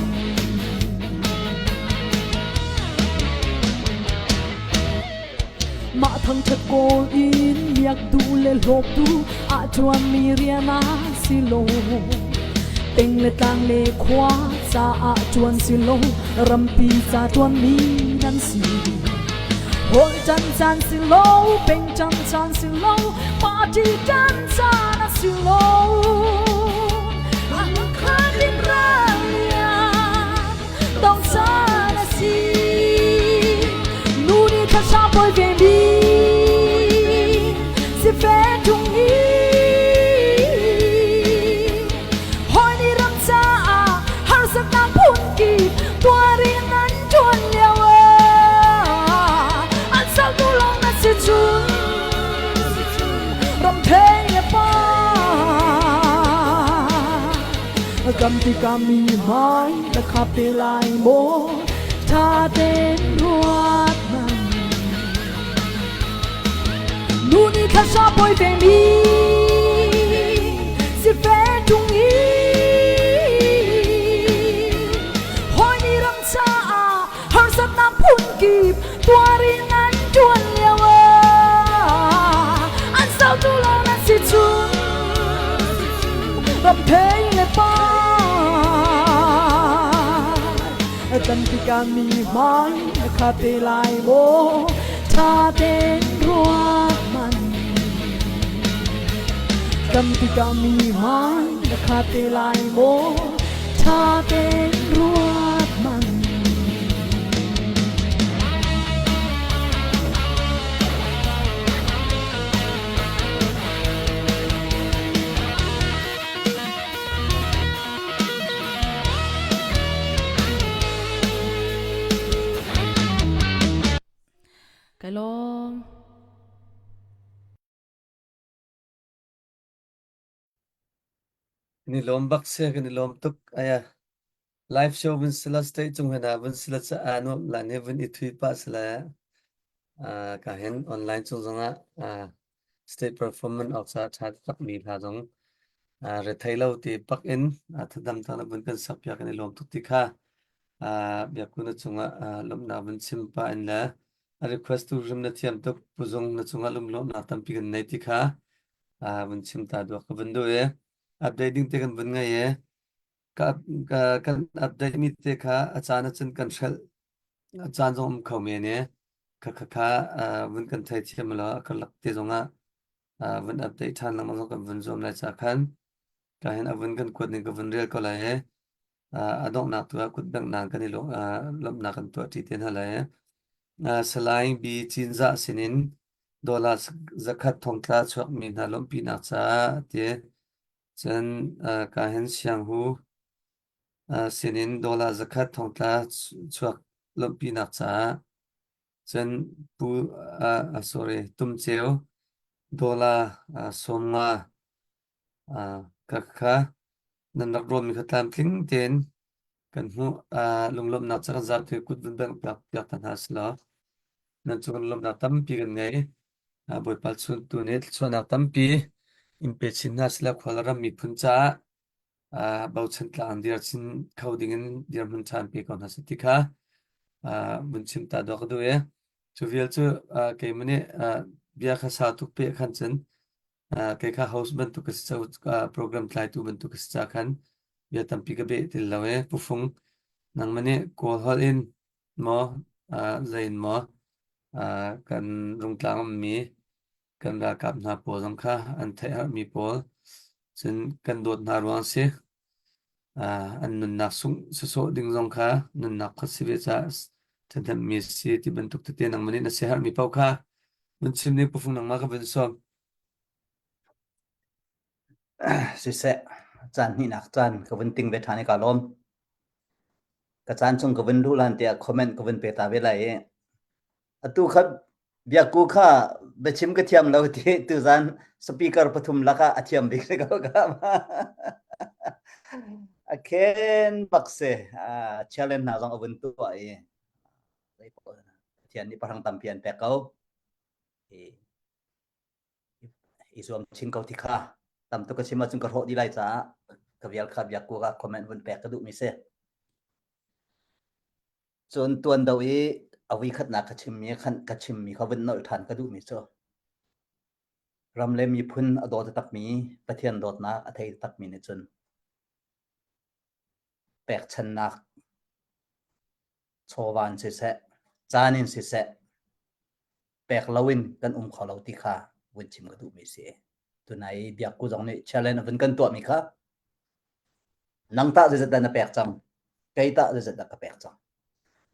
ma thang chat ko in miak du le lok tu a chuan mi riana silo teng le tang le khwa sa a chuan silo ram pi sa chuan mi nan si hol chan chan silo peng chan chan silo pa ti chan chan silo ang kharin ra dong sa na si nu ni kha sa boy ve mi si fe tung yi hoi ni ram cha har sa na phun ki tua ri nan chuan liawa an sao tu long na si chu ram thei le pa kam ti ka mi mai na kha pe lai mo tha ten ruat man nu ni kha sa boy ve mi si fe tung yi hoi ni ram cha har sa na phun ki tua ri nan chuan liawa an sao tu long na si chu ram thei le pa kan ti ka mi mai na kha te lai mo tha ten ruat man kan ti ka mi mai na kha te lai mo tha ten ruat man cái lom ni lom bak se ni lom tuk aya live show vun sila stay chung hena vun sila cha anu la ne vun I thui pa sila ka hen online chung zonga state performance of sa cha tak mi tha jong re thailo ti pak in thadam ta na vun kan sap ya kan lom tuk ti kha bia ku na chunga lom na vun sim pa in la request tu rim na thiam tuk puzong na chunga lum lom na tam pi kan nei ti kha vun sim ta do ka vun do ye updating te kan vun nga ye kan update mi te kha achana chen kan shal achan jong khau me ne kha vun kan thai thiam la kan lak te zonga vun update than lam kan vun zom la cha khan ka hen avun kan kod ni ka vun rel ko la he adok na tu kut bang na kan ni lo lom na kan to ti ten hala he salai bi chinza sinin dola zakat thong tla chok min ha lom pi na cha te chen ka hen siang hu sinin dola zakat thong tla chok lom pi na cha chen pu sorry tum cheo dola somma ka kha nan rak rom mi khatlam tling ten kan hu lunglom na chaka zat the kut bang pyak pyak tan hasla nan chu lom na tam pi kan ngai boi pal chun tu ne chon na tam pi impe chin hasla kholaram mi phun cha bau chen tla an dir chin coding in dir mun chan pi kon hasati kha mun chim ta dok do e chu vial chu ke mane bia kha sa tu pe khan chen ke kha house ban tu ka chau program tlai tu ban tu ka cha khan bia tam pi ka be til lawe pufung nang mane call hol in mo zain mo kan rung tlang mi kan ra kap na po jong kha an the mi pol chen kan dot na ruang se an nun nak sung so ding jong kha nun nak kha sibe cha then mi si ti ban tuk te nang mane na se har mi pau kha mun chim ni pufung nang ma ka ben som si se chan ni nak chan ka vun ting ve thani ka lom ka chan chung ka vun du lan te comment ka vun pe ta ve lai atu khat bia ku kha be chim ka thiam lo ti tu zan speaker pathum laka athiam bik se ka ken bakse challenge na jong avun tu ai thian ni parang tampian pe kau isom chin kau ti kha tam to ka chima chung ka ho di lai cha ka vial kha bia ku ka comment vun pe ka du mi se chon tuan dau e awi khat na ka chim mi khan ka chim mi kha vun nol than ka du mi cho ram le mi phun ado tak mi pathian dot na athei tak mi ne chun pek chan nak chowan se se chanin se se pek lawin kan kholo ti kha vun chim ka du mi se tunai bia ku jong ne challenge vun kan to mi kha nang ta je da na pek chang kai ta je da ka pek chang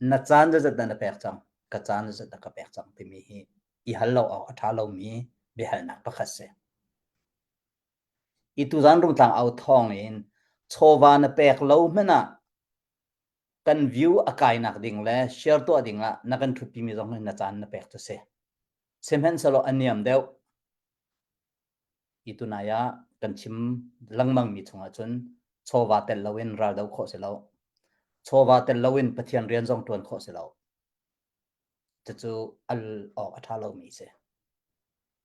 na chan je da na pek chang ka chan je da ka pek chang ti mi hi I hal lo au atha lo mi be hal na pa khase I tu zan rum tang au thong in chowa na pek lo mena kan view akai nak ding le share to ding la na kan thupi mi jong na chan na pek to se semhen salo aniam deu I tu na ya kan chim langmang mi chunga chun chowa tel lawin ra dau kho se lo chowa tel lawin pathian rian jong ton kho se lo chu al ok atha lo mi se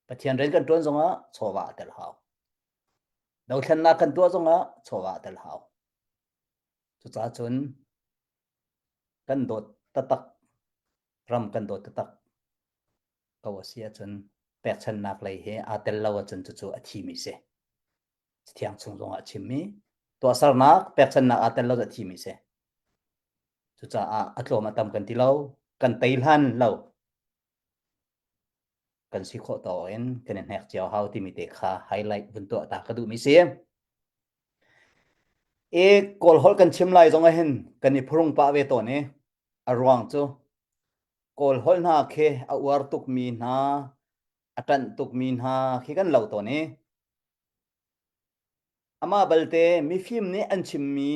pathian rian kan ton zonga chowa tel hau dau thlan na kan to zonga chowa tel hau chu cha chun kan dot tatak ram kan dot tatak kawasia chun pek chan nak lai he atel lawa chun chu athi mi se thiang chung zonga chimmi to asar nak pek chan nak atel lawa athi mi se chu cha atlo ma tam kan ti lo kan teilhan lo kan si kho to en kan hek chiao hau ti mi te kha highlight bun to ta ka du mi se e kol hol kan chim lai zonga hen kan ni phurung pa ve to ne arwang chu kol hol na khe awar tuk mi na atan tuk mi na khi kan lo to ne ama balte mi phim ne an chim mi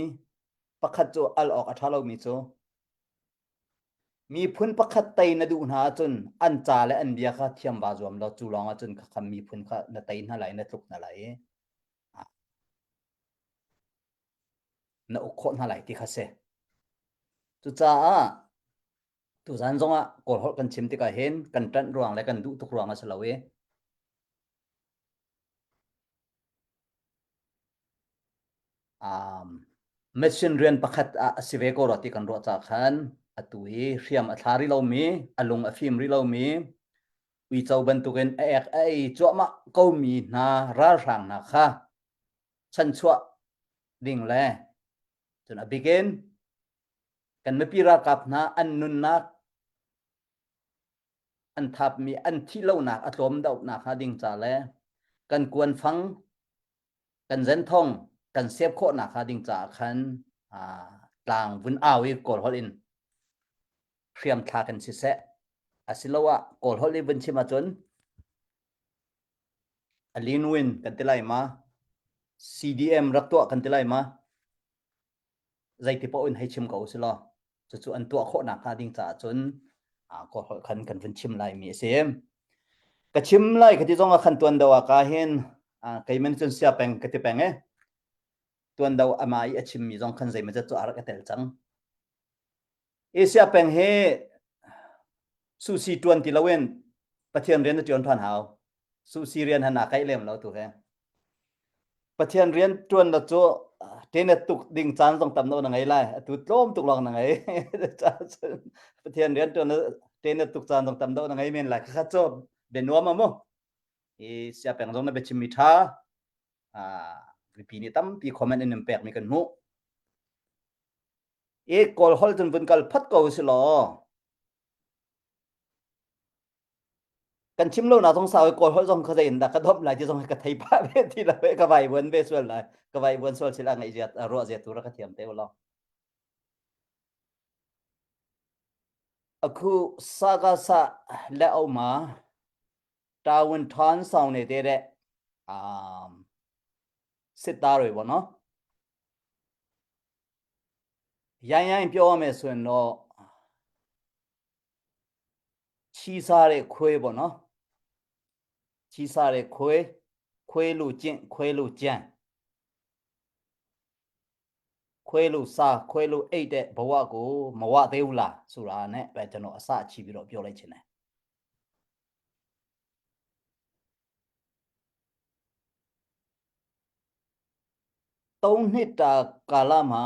pakhat chu al ok athalo mi chu mi phun pakhat tai na du na chun an cha le an bia kha thiam ba zom lo chu longa chun kha mi phun kha na tai na lai na tuk na lai na ukhot na lai ti khase chu cha tu zan zonga kol hol kan chim ti ka hen kan tan ruang le kan du tuk ruang a salawe machine rian pakhat a sive ko roti kan ro cha khan atui riam a thari lo mi alung a phim ri lo mi ui chau ban tu gen ek ai chwa ma ko mi na ra rang na kha chan chwa ding le chuna begin kan me pi ra kap na an nun na an thap mi an thi lo na atlom dau na kha ding cha le kan kuan phang kan zen thong kan sep kho na kha ding cha khan tlang vun awi kol holin riam tha kan si se asilowa kol holi vun chima chon alin win kan tilai ma CDM rakto kan tilai ma zai ti po in hai chim ko silo chu an to kho na kha ding cha chon kol hol khan kan vun chim lai mi sem ka chim lai khati zonga khan tuan dawa ka hen kai men chon sia peng ka ti peng e tuan daw amai a chim mi zong khan zai ma cha chu ar ka tel chang asia peng he susi tuan ti lawen pathian rian tion than hau susi rian hana kai lem lo tu he pathian rian tuan la cho tena tuk ding chan jong tam no na ngai lai tu tlom tuk long na ngai pathian rian tuan tena tuk chan jong tam no na ngai men lai kha cho be no ma mo e sia peng jong na be chim mi tha pi ni tam pi comment in pek mi kan mu e kol hol jun vun kal phat ko si lo kan chim lo na thong sao kol hol jong kha in da ka dop lai ji jong ka thai pa be ti la be ka vai wen be swal lai ka vai wen swal sila ngai jat ro je tu ra ka thiam te lo aku saga sa la au ma tawun thon sao ne de de sit da rồi bo no yan ပြောရမယ်ဆိုရင်တော့ချီစားတဲ့ခွေးပေါ့နော်ချီစားတဲ့ခွေးလို့ကျင့်ခွေးလို့ကြံခွေးလို့စားခွေးလို့အိတ်တဲ့ဘဝကိုမဝသေးဘူးလားဆိုတာနဲ့ပဲကျွန်တော်အစချီပြီးတော့ပြောလိုက်ချင်တယ်3 နှစ်တာကာလမှာ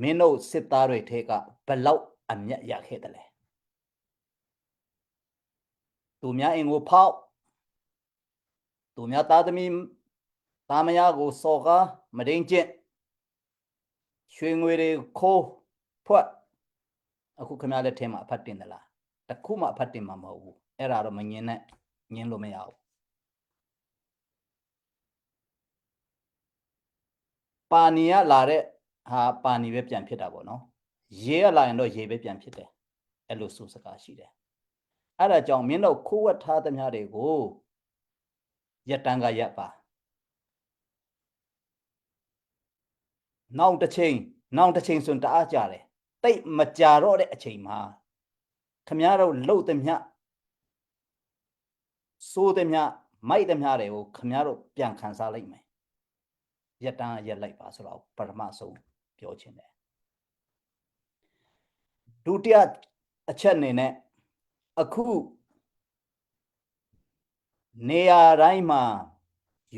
မင်းတို့စစ်သားတွေထဲကဘလောက်အမျက်ရခဲ့တယ်လဲသူများအင်ကိုဖောက်သူများသားသမီးသားမယားကိုစော်ကားမဒိန်ကျင့်ရွှေငွေတွေခိုးဖွက်အခုခင်ဗျားလက်ထဲမှာအဖတ်တင်သလားတခုမှအဖတ်တင်မှာမဟုတ်ဘူးအဲ့ဒါတော့မငင်းနဲ့ငင်းလို့မရဘူးပါနီကလာတဲ့ဟာပါနီပဲပြန်ဖြစ်တာပေါ့နော်ရေကလာရင်တော့ရေပဲပြန်ဖြစ်တယ်အဲ့လိုဆိုစကားရှိတယ်အဲ့ဒါကြောင့်မင်းတို့ခိုးဝတ်ထားသမျှတွေကိုရက်တန်းကရက်ပါနောက်တစ်ချိန်ဆိုတအားကြတယ်တိတ်မကြတော့တဲ့အချိန်မှာခမည်းတော်လှုပ်သမျှစိုးသမျှမိုက်သမျှတွေကိုခမည်းတော်ပြန်ခံစားလိုက်မယ်ရက်တန်းရက်လိုက်ပါဆိုတော့ပထမဆုံးပြောချင်တယ်ဒုတိယအချက်အနေနဲ့အခုနေရာတိုင်းမှာ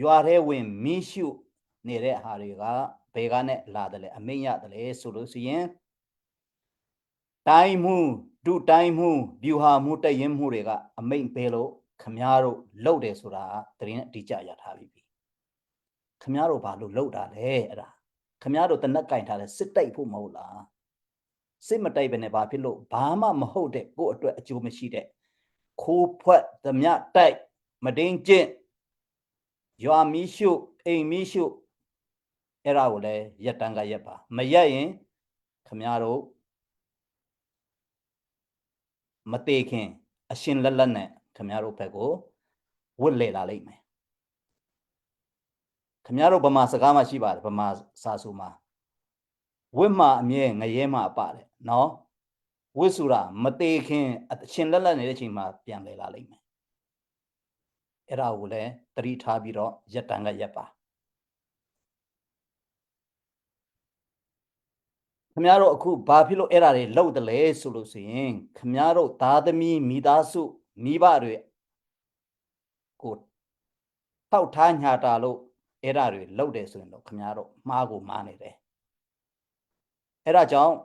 ရွာထဲဝင်မီးရှုနေတဲ့ဟာတွေကဘယ်ကနဲ့လာတယ်လဲအမိန့်ရတယ်လဲဆိုလို့ဆိုရင်တိုင်းမှုဒုတိုင်းမှုဗျူဟာမှုတရင်မှုတွေကအမိန့်ပေးလို့ခမည်းတော်လှုပ်တယ်ဆိုတာတရင်အတိအကျရထားပြီခမည်းတော်ဘာလို့လှုပ်တာလဲအဲ့ဒါခမည်းတော်တနက်ကင်ထားလဲစစ်တိုက်ဖို့မဟုတ်လားစစ်မတိုက်ပဲနဲ့ဘာဖြစ်လို့ဘာမှမဟုတ်တဲ့ကိုယ့်အတွက်အကျိုးမရှိတဲ့ခိုးဖွက်သမျှတိုက်မဒိန်ကျင့်ရွာမီးရှုအိမ်မီးရှုအဲ့ဒါကိုလည်းရက်တန်းကရက်ပါမရက်ရင်ခမည်းတော်မသေးခင်အရှင်လက်လက်နဲ့ခမည်းတော်ဘက်ကိုဝတ်လေလာလိမ့်မယ်ခမည်းတော်ဗမာစကားမှရှိပါတယ်ဗမာစာဆိုမှာဝတ်မှအမြဲငရဲမှအပတယ်နော်ဝတ်ဆိုတာမသေးခင်အရှင်လက်လက်နေတဲ့အချိန်မှာပြန်လေလာလိမ့်မယ်အဲ့ဒါကိုလည်းသတိထားပြီးတော့ရက်တန်းကရက်ပါ ခမရတို့အခုဘာဖြစ်လို့အဲ့ဒါတွေလောက်တယ်လဲဆိုလို့ဆိုရင်ခမရတို့သားသမီးမိသားစုမိဘတွေကိုထောက်ထားညာတာလို့အဲ့ဒါတွေလောက်တယ်ဆိုရင်တော့ခမရတို့မှားကိုမှားနေတယ်အဲ့ဒါကြောင့်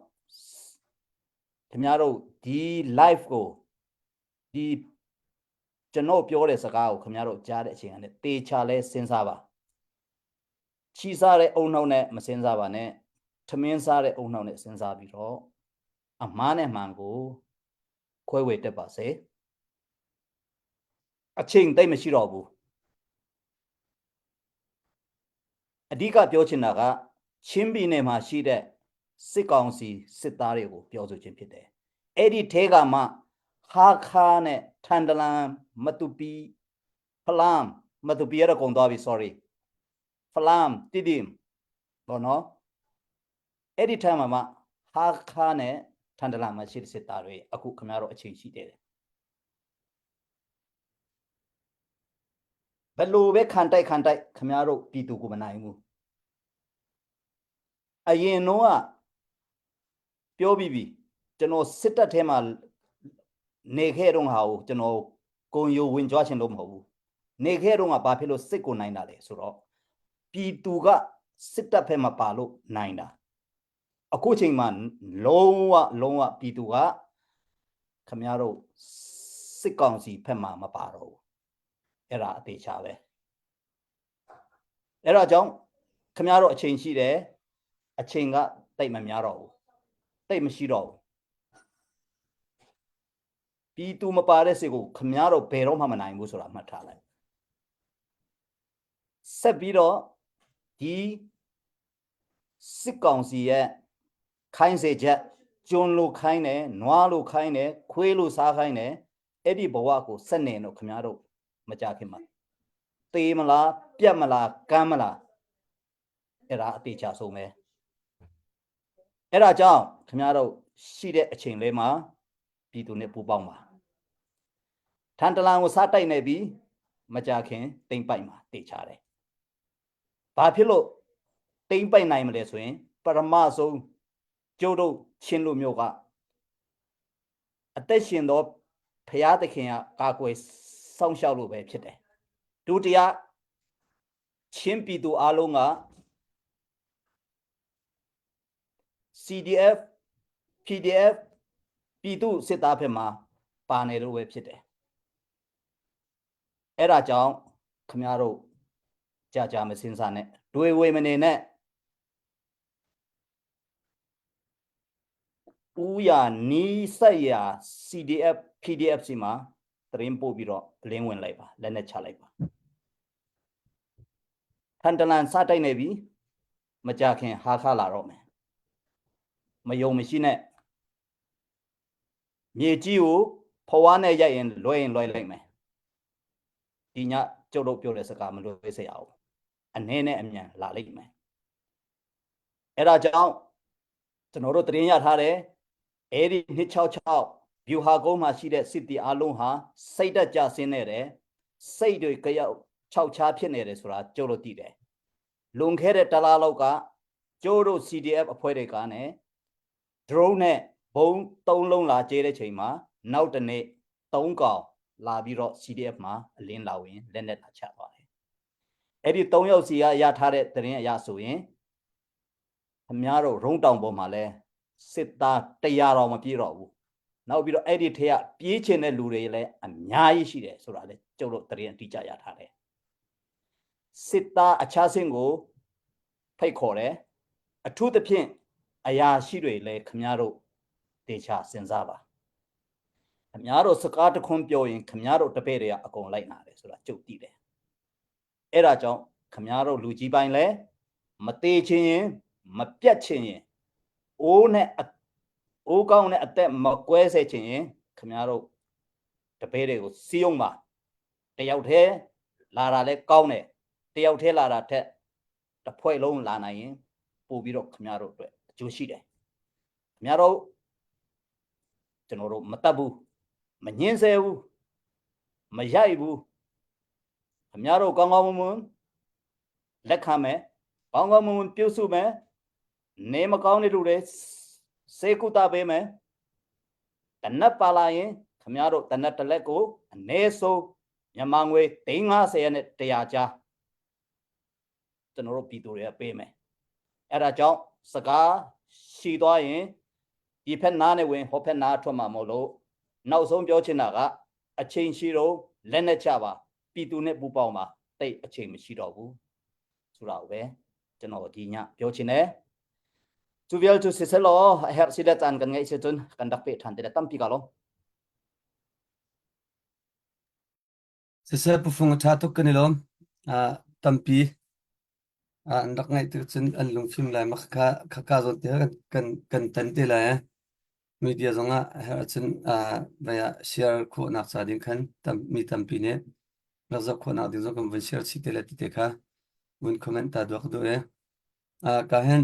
ခမရတို့ဒီ live ကိုဒီကျွန်တော်ပြောတဲ့စကားကိုခမရတို့ကြားတဲ့အချိန်ကနေတေချာလဲစဉ်းစားပါချီစားတဲ့အုံနှောင်းနဲ့မစဉ်းစားပါနဲ့ထမင်းစားတဲ့အုံနှောင်းနဲ့စဉ်းစားပြီးတော့အမားနဲ့မှန်ကိုခွဲဝေတက်ပါစေအချိန်တိတ်မရှိတော့ဘူးအဓိကပြောချင်တာကချင်းပြည်နယ်မှာရှိတဲ့စစ်ကောင်စီစစ်သားတွေကိုပြောဆိုခြင်းဖြစ်တယ်အဲ့ဒီထဲကမှဟာခါနဲ့ထန်တလန်မတူပီဖလမ်မတူပီရကုန်သွားပြီ sorry ဖလမ်တီဒီမ်ဘောနော်အဲ့ဒီထမ်းမှာမှဟာခါနဲ့ထန်တလန်မှာရှိတဲ့စစ်သားတွေအခုခင်ဗျားတို့အချိန်ရှိတယ်ဘယ်လိုပဲခံတိုက်ခင်ဗျားတို့ပြည်သူကိုမနိုင်ဘူးအရင်တော့ပြောပြီးပြီကျွန်တော်စစ်တပ်ထဲမှာနေခဲ့တော့ဟာကိုကျွန်တော်ကိုယိုဝင်ကြွားချင်လို့မဟုတ်ဘူးနေခဲ့တော့ကဘာဖြစ်လို့စစ်ကိုနိုင်တာလဲဆိုတော့ပြည်သူကစစ်တပ်ဖက်မှာပါလို့နိုင်တာအခုချိန်မှာလုံးဝပြည်သူကခမရတို့စစ်ကောင်စီဖက်မှာမပါတော့ဘူးအဲ့ဒါအသေးချာပဲအဲ့တော့ကြောင့်ခမရတို့အချိန်ရှိတယ်အချိန်ကတိတ်မများတော့ဘူးတိတ်မရှိတော့ဘူးပြည်သူမပါတဲ့စစ်ကိုခမရတို့ဘယ်တော့မှမနိုင်ဘူးဆိုတာမှတ်ထားလိုက်ဆက်ပြီးတော့ဒီစစ်ကောင်စီရဲ့ခိုင်းစေချက်ကျွန်းလိုခိုင်းတယ်နွားလိုခိုင်းတယ်ခွေးလိုစားခိုင်းတယ်အဲ့ဒီဘဝကိုဆက်နေတော့ခင်ဗျားတို့မကြခင်မှာသေမလားပြတ်မလားကမ်းမလားအဲ့ဒါအသေးချဆုံးပဲအဲ့ဒါကြောင့်ခင်ဗျားတို့ရှိတဲ့အချိန်လေးမှာပြည်သူနဲ့ပူးပေါင်းပါထန်တလန်ကိုစားတိုက်နေပြီးမကြခင်တိမ့်ပိုက်မှာတေချတယ်ဘာဖြစ်လို့တိမ့်ပိုက်နိုင်မလဲဆိုရင်ပရမဆုံးကျုပ်တို့ချင်းလူမျိုးကအသက်ရှင်သောဖရာသခင်ကကာကွယ်စောင့်ရှောက်လို့ပဲဖြစ်တယ်ဒုတိယချင်းပြည်သူအလုံးက CDF PDF ပြည်သူစစ်သားဖက်မှာပါနေလို့ပဲဖြစ်တယ်အဲ့ဒါကြောင့်ခမရတို့ကြာမစင်စားနဲ့တွေဝေမနေနဲ့ဦးရနီးဆက်ရ CDF PDF စီမှာသတင်းပို့ပြီးတော့လင်းဝင်လိုက်ပါလက်နဲ့ချလိုက်ပါထန်တလန်စတိုက်နေပြီမကြခင်ဟာခလာတော့မယ်မယုံမရှိနဲ့မြေကြီးကိုဖွားနဲ့ရိုက်ရင်လွှဲလိုက်မယ်ဒီညကျုပ်တို့ပြောတဲ့စကားမလွှဲစေရအောင်အနည်းနဲ့အမြန်လာလိုက်မယ်အဲ့ဒါကြောင့်ကျွန်တော်တို့သတင်းရထားတယ်အဲ့ဒီ266ဗျူဟာကုန်းမှာရှိတဲ့စစ်တီအလုံးဟာစိတ်တက်ကြဆင်းနေတယ်စိတ်တွေကြောက်6ချားဖြစ်နေတယ်ဆိုတာကျုပ်တို့သိတယ်လွန်ခဲ့တဲ့တလားလောက်ကကျိုးတို့ CDF အဖွဲ့တွေကနဲ့ drone နဲ့ဘုံ3လုံးလာကျဲတဲ့ချိန်မှာနောက်တနေ့3ကောင်လာပြီးတော့ CDF မှာအလင်းလာဝင်လက်နဲ့လာချသွားတယ်အဲ့ဒီ3ယောက်စီကရထားတဲ့သတင်းအရဆိုရင်အများတို့ရုံးတောင်ပေါ်မှာလဲစစ်သား100တော်မပြည့်တော့ဘူးနောက်ပြီးတော့အဲ့ဒီထက်ကပြေးချင်တဲ့လူတွေလည်းအများကြီးရှိတယ်ဆိုတာလေကျုပ်တို့သတင်းအတိအကျရထားတယ်စစ်သားအခြားဆင့်ကိုဖိတ်ခေါ်တယ်အထူးသဖြင့်အရာရှိတွေလည်းခမည်းတော်တေချာစဉ်းစားပါခမည်းတော်စကားတခွန်းပြောရင်ခမည်းတော်တပည့်တွေကအကုန်လိုက်နာတယ်ဆိုတာကျုပ်သိတယ်အဲ့ဒါကြောင့်ခမည်းတော်လူကြီးပိုင်းလည်းမသေးချင်းရင်မပြတ်ချင်းရင်အိုးကောင်းနဲ့အသက်မကွဲစေချင်းရင်ခမည်းတော်တပည့်တွေကိုစီးအောင်ပါတယောက်တည်းလာတာလည်းကောင်းတယ်တယောက်တည်းလာတာထက်တစ်ဖွဲ့လုံးလာနိုင်ရင်ပို့ပြီးတော့ခမည်းတော်အတွက်အကျိုးရှိတယ်ခမည်းတော်ကျွန်တော်တို့မတတ်ဘူးမငင်းဆဲဘူးမရိုက်ဘူးခမည်းတော်ကောင်းကောင်းမွန်လက်ခံမယ်ကောင်းကောင်းမွန်ပြုစုမယ်နေမကောင်းတဲ့လူတွေ sekuta be me tanna pala yin khamya ro tanna talet ko ane so nyama ngwe 350နဲ့100ကြားကျွန်တော်တို့ပြည်သူတွေပေးမယ်အဲ့ဒါကြောင့်စကားရှိသွားရင်ဒီဖက်နားနဲ့ဝင်ဟောဖက်နားထွက်မှာမဟုတ်လို့နောက်ဆုံးပြောချင်တာကအချိန်ရှိတော့လက်နဲ့ချပါပြည်သူနဲ့ပူပေါင်းပါတိတ်အချိန်မရှိတော့ဘူးဆိုတာကိုပဲကျွန်တော်ဒီညပြောချင်တယ်သူပြောသူစစ်စလောဟက်စီဒတ်န်ကန်ငယ်စစ်တွန်ကန်đặc biệt thành để tâm pi cả lo Sisa pufung chatuk kanilom tampi andak ngai tu chen an lung film lai makha zot te kan tan te la media zonga ha chen via share ko nak cha ding khan mi tampi ne razak ko na ding zo kan vin share chi te la te kha vin comment ta dok do ka hen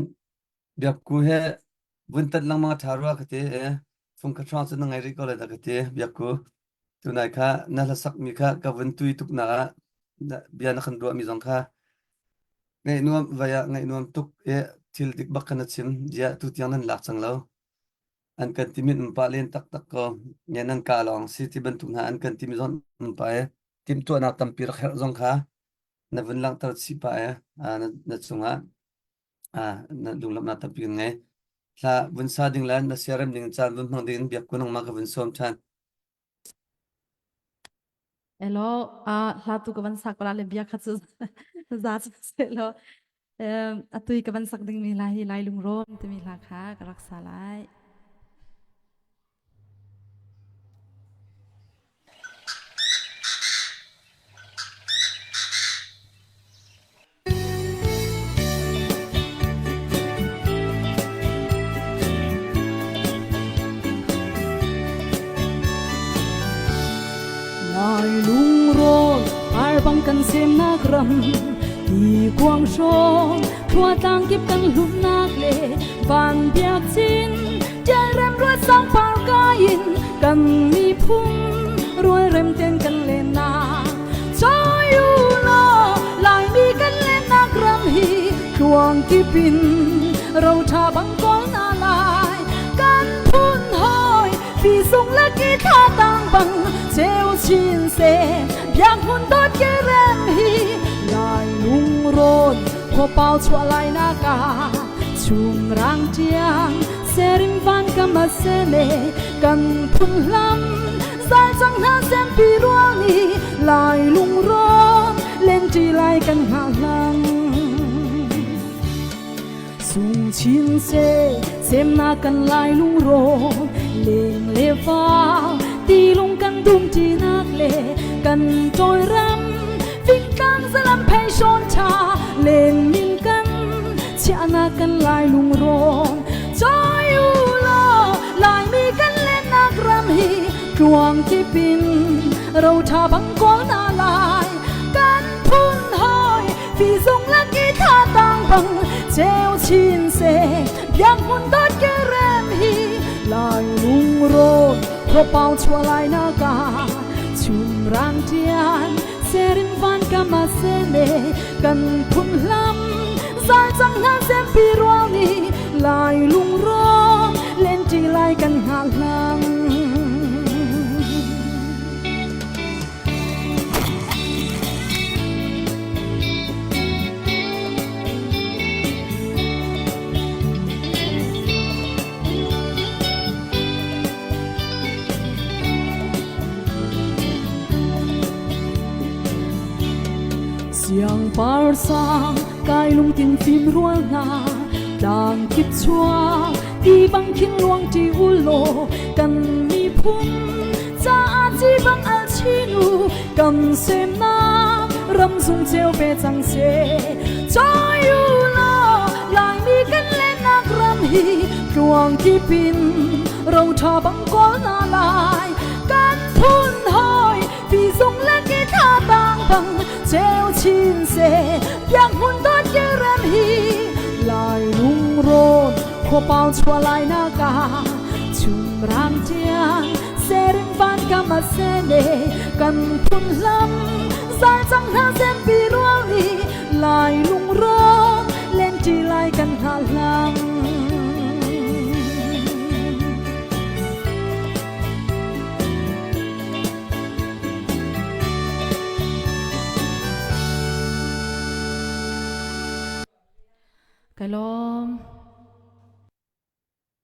biak ku he vin tat lang ma tharwa khate fung kha tra chen ngai ri ko la da khate biak ku tu nai kha na la sak mi kha ka vin tui tuk na bia na khan do mi zong kha ngai nuam vaya ngai nuam tuk thil dik bak kana chim dia tu tiang nan lak chang lo an kan timin pa len tak tak ko nge nan ka long si ti ban tung na an kan tim zon pa tim tu na tam pir kher zong kha na vin lang tar si pa na chunga na dung lam na tam pir ngai la vin sa ding lan na seram ding chan vin mang ding biak ko nang ma ka vin som chan Hello, latu kaban sak pala le biak khatsu zat selo. Atui kaban sak ding mi lai lung rom te mi la kha ka raksa lai. Lai lung ron ar bang kan sem nak ram ti quang shong thua tang kip kan lup nak le van biak chin jai rem roi sang par ka in kan mi phum roi rem ten kan le na cho you lo lai mi kan le nak ram hi quang kipin rau tha bang kol na lai kan phun hoi vì sung la ki tha tang bang treo chin se biak hun dot ke rem hi lai lung ron kho pao chua lai na ka chung rang chiang serim van ka ma se le kan phun lam sai chang na sem pi ruang ni lai lung ron len ti lai kan ha lang sung chin se sem na kan lai lung ron leng le va ti lung kan dum ti nak le kan trôi ram vinh tang za lam phai son cha leng min kan cha na kan lai lung ron choi u lo lai mi kan le nak ram hi chuang ti pin rau tha bang ko na lai kan phun hoi vì sung la ki tha tang bang treo chin se biak hun dot ke rem hi lai lung ron kho pao chua lai na ka chum rang tian serin van ka ma se le kan phun lam zal chang na sem pi ruang ni lai lung ron len ti lai kan ha lang siang par sang kai lung tin phim rual na dang kip chua ti bang kin luang ti ulo kan mi phum cha chi bang al chinu kan sem na ram sung cheu pe chang se cho you lo lai mi kan le nak ram hi luang ki pin rau tha bang ko na lai kan phun hoi vì sung la ki tha bang bang treo chin se biak hun dot ke rem hi lai lung ron kho pao chua lai na ka chum rang tiang serim van ka ma se le kan phun lam zal chang na sem pi ruang ni lai lung ron len ti lai kan ha lang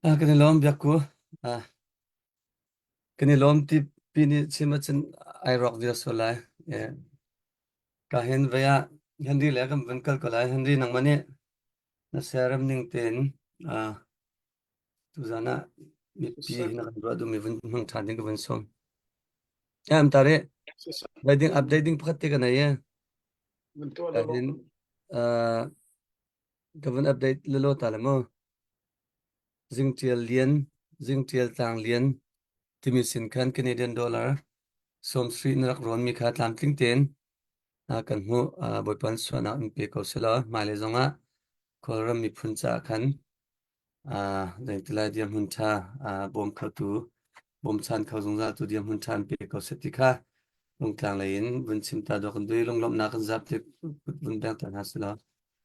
cái này lom biak ku cái này lom ti pini chima chen ai rock dia so lai ka hen veya Henry le kam van kal ko lai Henry nang mani na seram ning ten tu zana mi pi Sisa na kan ro du mi vun mang than ding kan som am tare sisa wedding updating pakhat ka na ye bentuk ka lalu hen ka van update le lo ta le mo jing tiel tang lian timi sin khan Canadian dollar som street nak ron mi kha tlam tling ten kan mu boy pan swana in pe ko sela mai le zonga kolram mi phun cha khan dai tla diam hun tha bom khatu bom chan khau zong za tu diam hun than pe ko setika long tlang la in bun sim ta do kan dui long lom na kan zap te bun dang tan hasla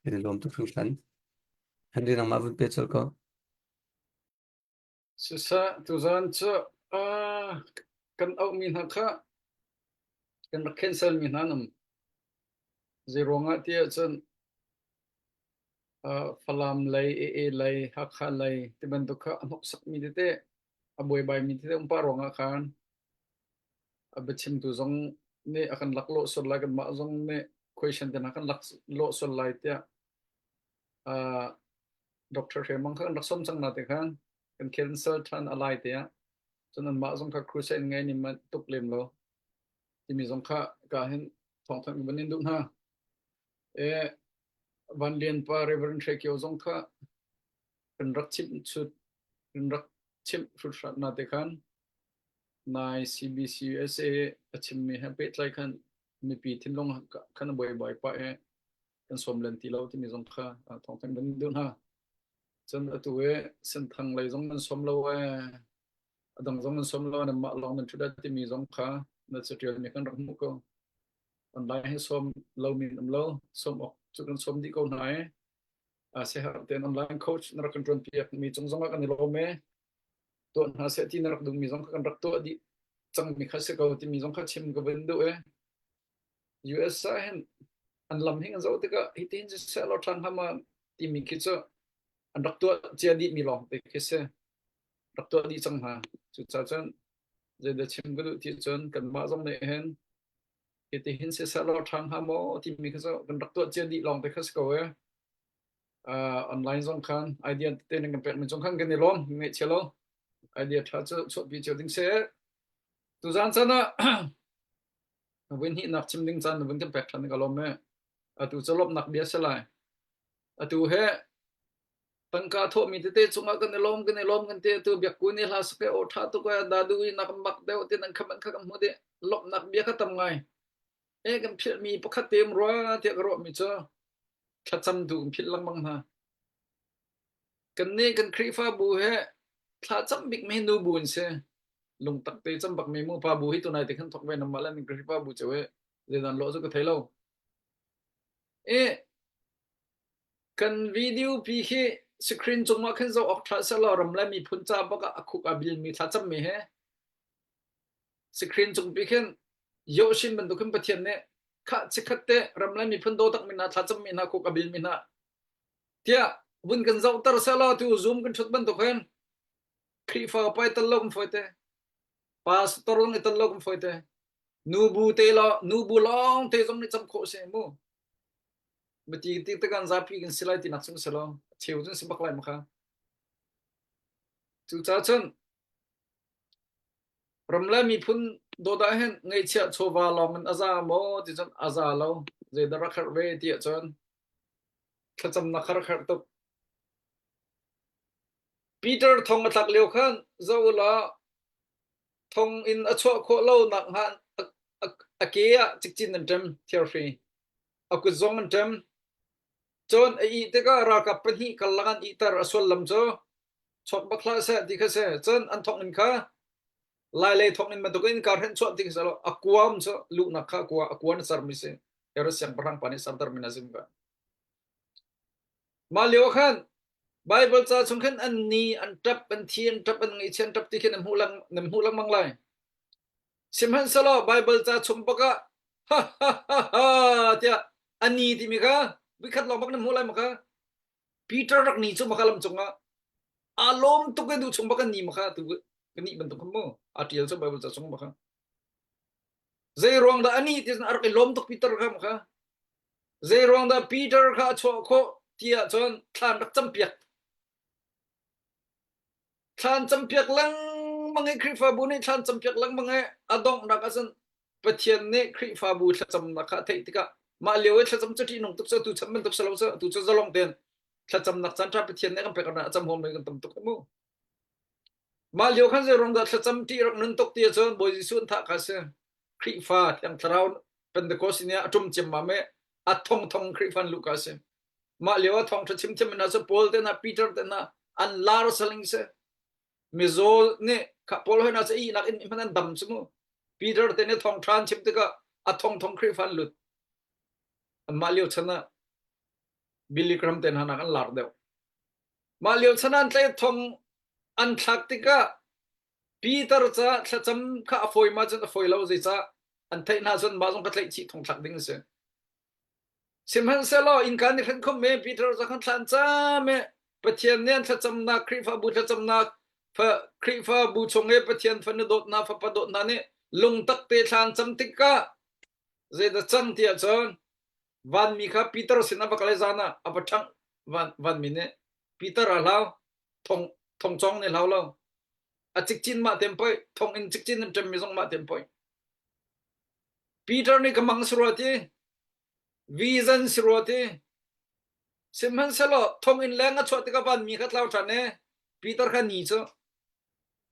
ni lom tu phung san handi nang ma bun pe chol ko sisa tu zan chu kan au min ha kha kan cancel min hanam zero nga tia chen falam lay lay hakha lay tiban to kha anok sak mi te aboy bai mi te umpa ronga khan abachim tu zong ne akan laklo sol la kan ma zong ne question ten akan laklo sol lai tia doctor he mang khan raksom chang na te khan kan cancel than alai tia chunan ma zong kha crusade ngai ni ma tuk lem lo timi zong kha ka hen thong thang banin dun ha van lian pa reverend shekyo zong kha kan rak chim shut shat na te khan nai CBC USA achim mi ha pet lai khan mi pi thin long khan boy boy pa kan som len ti lo ti mi zong kha thong thang banin dun ha chen atu sen thang lai zong man som lo adang zong man som lo na ma long man thuda ti mi zong kha na chutrial mi kan rak mu ko online he som lo min lo som ok chu kan som di ko nai se har ten online coach na rak kan tron piak mi chung zong kan lo me to na se ti na rak dung mi zong kan rak to di chang mi kha se ko ti mi zong kha chim ko ben do US sa hen an lam hing an zo te ka hitin se lo thang hama ti mi ki cho an rak to chia di mi long te ke se rak to di chang ha chu cha chan je de chim ko ti chon kan ma zong ne hen iti hin se sa lo thang ha mo ti mi ka so kan rak to chia di long te khas ko online zong khan idea te ne kan pet mi zong khan kan ni lom me chelo idea tha cho bi cho ding se tu zan chana when hi nak chim ding chan when kan pet than ka lom me tu cholop nak bia se lai tu he tangka tho mi te chunga kan ni lom kan te tu byak ku ni la se o tha tu ko da du nak mak de o te nan khaman kha kam mu de lop nak bia ka tam ngai kan phil mi pakhat tem ro te ro mi cho thacham du phil lang mang ha kan ne kan khri fa bu he thacham big me nu bun se lung tak te cham bak me mu pa bu hi tu nai te khan thok ve nam mala ni khri fa bu chewe je dan lo zo ko thailo kan video pi he screen chung ma khan zo ok tha sa lo ram la mi phun cha baka akhuk abil mi thacham me he screen chung pi khan yo shin ban du kham pathian ne kha chikhatte ramla mi phun do tak mina thacham mina ko kabil mina tia bun kan zau tar sala tu zoom kan thut ban to khan khri fa pai tal lom foite pas torong ital lom foite nu bu long te jong ni cham kho se mu bati ti ta kan zapi kan silai ti nak sung selo cheu jun sibak lai makha tu cha chen ramla mi phun do da hen ngai chia chowa lo man aza mo ti chan aza lo je da rakhar ve ti chan khacham na khar khar to Peter thong thak leo khan zo la thong in a cho kho lo nak han akia chikchin an tem therapy aku zong an tem chon ai te ka ra ka pani kalangan itar asol lam cho chok bakla se dikha se chon an thong in kha lai lai thong in ma to in kar hen chot ding salo akuam cho lu na kha kwa akuan sar mi se ero siang parang pani sar dar minazim ka ma leo khan Bible cha chung khan an ni an tap an thien tap an ngai chen tap ti khan nam hulang mang lai simhan salo Bible cha chung baka ha tia ani ti mi ka wi khat long bak nam hulai ma ka Peter rak ni chu ma khalam chunga อารมณ์ตุกดูชงบักนี่มาค่ะตุกนี่มันตุกขโมอาทิตย์จะไปบริจาคชงบักค่ะเจรวงดาอันนี้ที่อาร์กิลมตุกปีเตอร์ค่ะมาค่ะเจรวงดาปีเตอร์ค่ะชัวโคที่อาจารย์ทานรักจำเปียกทานจำเปียกลังมังไงคริฟาบูนี่ทานจำเปียกลังมังไงอดองนักสันปะเทียนนี่คริฟาบูจำนักเทติกะมาเลี้ยวจำจุดที่นงตุกเสตุจำมันตุกสลาวเสตุจะลงเดินจำนักจันทราปะเทียนนี่กันไปกันนะจำหอมเลยกันตุกขโมมาเลี้ยวขันเจรวงดาจำที่รักนันตุกที่อาจารย์บริสุทธิ์ทักษะคริฟาที่อังทราวเป็นเด็กคนนี้จุ่มจิมมาเมอัดทองคริฟันลูกาเซมาเลี้ยวทองชิมมันน่าจะพอลเตนะปีเตอร์เตนะอันลาร์สลิงเซมิโซเนี่ยข้าพอลให้น่าจะอีนักอินมันนั่นดำสมุปีเตอร์เตเนี่ยทองทรานชิมติกะอัดทองคริฟันลุดมาเลี้ยวชนะบิลลี่กรัมเตนหานักอันลาร์เดียวมาเลี้ยวชนะเตะทองอันทักติกะปีเตอร์จะจำข้าฟอยมาจนฟอยเราจะอันเทน่าจนมาจงกัดเลยชีทองทักดิ้งเซสิมันเซลล์อินการนี่ขันคมเมปีเตอร์จะขันทันจ้าเมปะเทียนเนี่ยจะจำนักคริฟาบูจะจำนักพะคริฟาบูชงเอปะเทียนฟันโดดนาฟะปะโดดนานี่ลุงตักเตชันจำติกะเจดจังที่อาจารย์วันมีข้าปีเตอร์สินะบักเลจานะอัปชังวันมีเนี่ยปีเตอร์อะไรทองจงเนี่ยเราอาจิกจินมาเต็มไปทองอินจิกจินนั่นจะมีสองมาเต็มไปปีเตอร์นี่กำลังสุรที่วิจันสุรที่สิมันเสลอทองอินแรงก็ชดที่กับวันมีข้าเราจันเนี่ยปีเตอร์ขันนี่จ้ะ